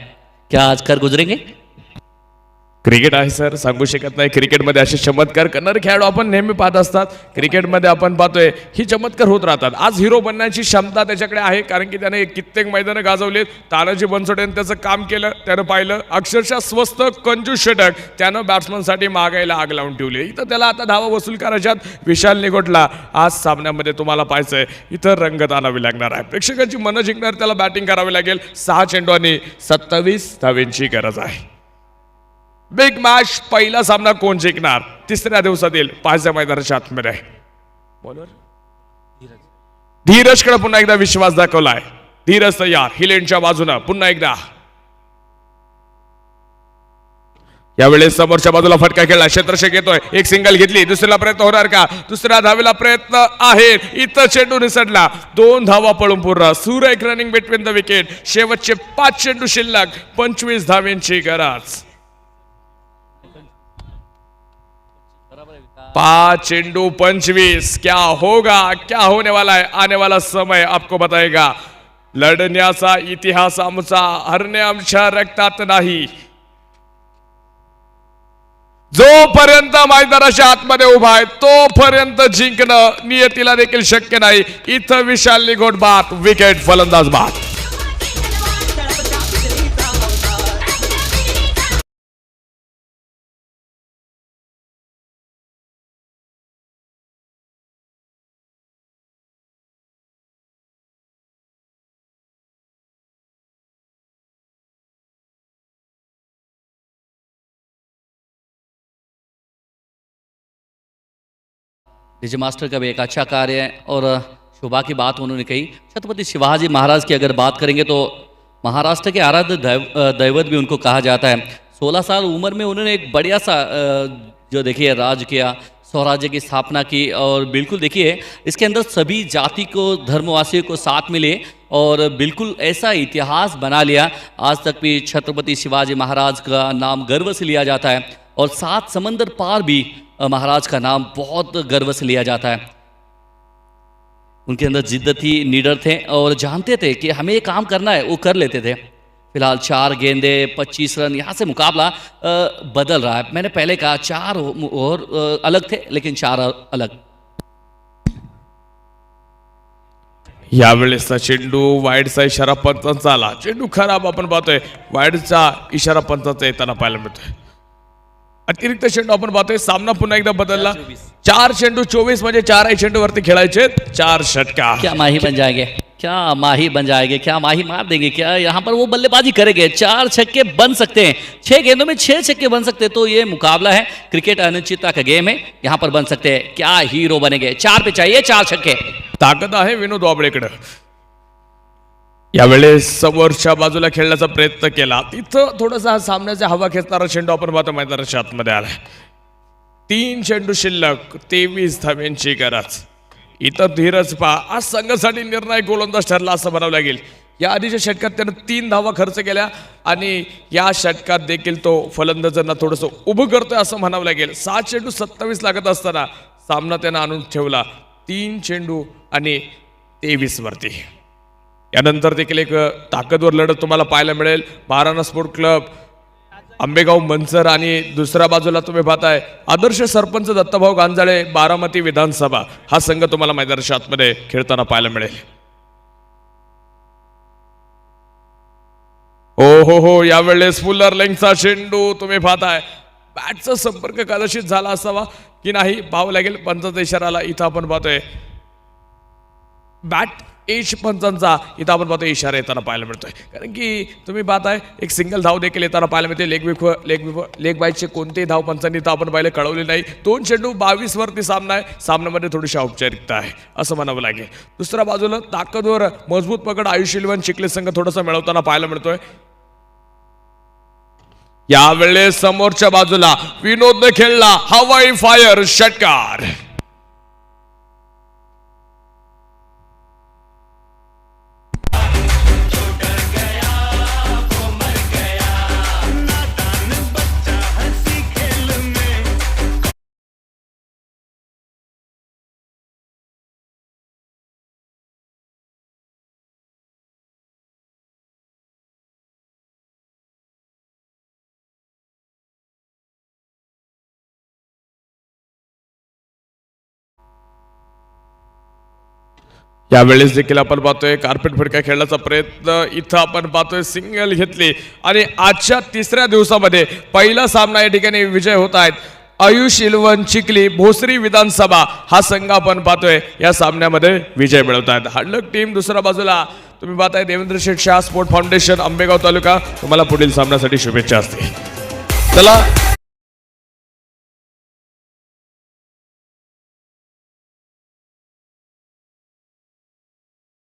क्या आज कर गुजरेंगे? क्रिकेट आहे सर, सांगू शकत नाही। क्रिकेटमध्ये असे चमत्कार करणारे खेळाडू आपण नेहमी पाहत असतात। क्रिकेटमध्ये आपण पाहतोय ही चमत्कार होत राहतात। आज हिरो बनण्याची क्षमता त्याच्याकडे आहे कारण की त्याने कित्येक मैदानं गाजवलीत। तानाजी बनसोडेने त्याचं काम केलं, त्यानं पाहिलं अक्षरशः स्वस्त कंजूस षटक त्यानं बॅट्समनसाठी मागायला आग लावून ठेवली। इथं त्याला आता धावा वसूल करायच्यात। विशाल निगोटला आज सामन्यामध्ये तुम्हाला पाहायचंय इथं रंगत आणावी लागणार आहे। प्रेक्षकांची मनं जिंकणार त्याला बॅटिंग करावी लागेल। 6 चेंडू आणि 27 धावांची गरज आहे। बिग मॅच, पहिला सामना कोण जिंकणार 3ऱ्या दिवसातील 5व्या मैदानाच्या आतमध्ये। बॉलर धीरजकडे पुन्हा एकदा विश्वास दाखवलाय। धीरज तयार, हिलेंडच्या बाजूने पुन्हा एकदा। यावेळेस समोरच्या बाजूला फटका खेळला, क्षेत्रक्षक येतोय, एक सिंगल घेतली, दुसऱ्याला प्रयत्न होणार का? दुसऱ्या धावेला प्रयत्न आहे, इथं चेंडू निसटला। 2 धावा पळून पूर्ण। सुरेख रनिंग बिटवीन द विकेट। शेवटचे 5 चेंडू शिल्लक, 25 धावांची गरज। 5 चेंडू 25। क्या होगा, क्या होने वाला है, आने वाला समय आपको बताएगा। लढण्याचा इतिहास आमचा, हरणे आमच्या रक्तात नाही। जोपर्यंत मैदानाच्या आतमध्ये उभा आहे तोपर्यंत जिंकणं नियतीला देखील शक्य नाही। इथं विशाल निगोट बाद, विकेट फलंदाज बाद। डीजे मास्टर का भी एक अच्छा कार्य है और शोभा की बात उन्होंने कही। छत्रपति शिवाजी महाराज की अगर बात करेंगे तो महाराष्ट्र के आराध्य दैवत भी उनको कहा जाता है। 16 साल उम्र में उन्होंने एक बढ़िया सा जो देखिए राज किया, स्वराज्य की स्थापना की। और बिल्कुल देखिए इसके अंदर सभी जाति को, धर्मवासियों को साथ मिले और बिल्कुल ऐसा इतिहास बना लिया। आज तक भी छत्रपति शिवाजी महाराज का नाम गर्व से लिया जाता है और 7 समंदर पार भी महाराज का नाम बहुत गर्व से लिया जाता है। उनके अंदर जिद्दत थी, नीडर थे और जानते थे कि हमें ये काम करना है, वो कर लेते थे। फिलहाल 4 गेंदे 25 रन, यहाँ से मुकाबला बदल रहा है। मैंने पहले कहा 4 ओव्हर अलग थे, लेकिन 4 अलग। यावेळेसचा चेंडू वाईडचा इशारा पंचांचा आला, चेंडू खराब आपण पाहतोय, वाईडचा इशारा पंचांचा येताना पाहायला मिळतोय। अतिरिक्त चेंडू आपण पाहतोय, सामना पुन्हा एकदा बदलला। 4 चेंडू 24 म्हणजे 4 चेंडू वरती खेळायचे, 4 षटका। क्या माही बन जाएंगे, क्या माही बन जाएंगे, क्या माही मार देंगे, क्या यहाँ पर वो बल्लेबाजी करेंगे। 4 छक्के बन सकते हैं, 6 गेंदों में 6 छक्के बन सकते हैं। तो ये मुकाबला है, क्रिकेट अनिश्चितता का गेम है, यहाँ पर बन सकते हैं। क्या हीरो बनेंगे, 4 पे चाहिए 4 छक्के। ताकद आहे विनोद वाबळेकडे। यावेळेस समोरच्या बाजूला खेळण्याचा प्रयत्न केला, तिथं थोडासा सामन्याचा हवा खेचणारा चेंडू आपण पाहतो मैदानाच्या आतमध्ये आलाय। 3 चेंडू शिल्लक, 23 धावांची गरज। इथं धीरज पा आज संघासाठी निर्णायक गोलंदाज ठरला असं म्हणावं लागेल। या आधीच्या षटकात त्यानं 3 धावा खर्च केल्या आणि या षटकात देखील तो फलंदाजांना थोडंसं उभं करतोय असं म्हणावं लागेल। 7 चेंडू 27 लागत असताना सामना त्यानं आणून ठेवला 3 चेंडू आणि 23 वरती। यानंतर देखील एक ताकदवर लढत तुम्हाला पाहायला मिळेल। महाराणा स्पोर्ट क्लब, आंबेगाव मंचर आणि दुसऱ्या बाजूला तुम्ही पाहताय आदर्श सरपंच दत्ताभाऊ गांजाळे, बारामती विधानसभा हा संघ तुम्हाला मैदानाच्या आतमध्ये खेळताना पाहायला मिळेल। हो यावेळेस फुलर लेंगचा चेंडू तुम्ही पाहताय, बॅटचा संपर्क कदाचित झाला असावा की नाही पाहावं लागेल। पंचांचा इशारा आला, इथं आपण पाहतोय बॅट एज पंचांचा इथं आपण पाहतोय इशारा येताना पाहायला मिळतोय। कारण की तुम्ही पाहताय एक सिंगल धाव देखील येताना पाहायला मिळते। लेग बाईटचे कोणतेही धाव पंचांनी इथं आपण पाहिले कळवले नाही। 2 चेंडू 22 वरती सामना आहे, सामन्यामध्ये थोडीशी औपचारिकता आहे असं म्हणावं लागेल। दुसऱ्या बाजूला ताकदवर मजबूत पकड आयुष्यवन चिखले संघ थोडासा मिळवताना पाहायला मिळतोय। यावेळेस समोरच्या बाजूला विनोदने खेळला हवाई फायर षटकार। यावेळेस देखील आपण पाहतोय कार्पेट फटका खेळण्याचा प्रयत्न, इथं आपण पाहतोय सिंगल घेतली आणि आजच्या 3ऱ्या दिवसामध्ये पहिला सामना या ठिकाणी विजय होत आहेत। आयुष इलवन चिखली भोसरी विधानसभा हा संघ आपण पाहतोय या सामन्यामध्ये विजय मिळवत आहेत। हडलक टीम दुसऱ्या बाजूला तुम्ही पाहताय देवेंद्र शेठ शाह स्पोर्ट फाउंडेशन आंबेगाव तालुका, तुम्हाला पुढील सामन्यासाठी शुभेच्छा असतील। चला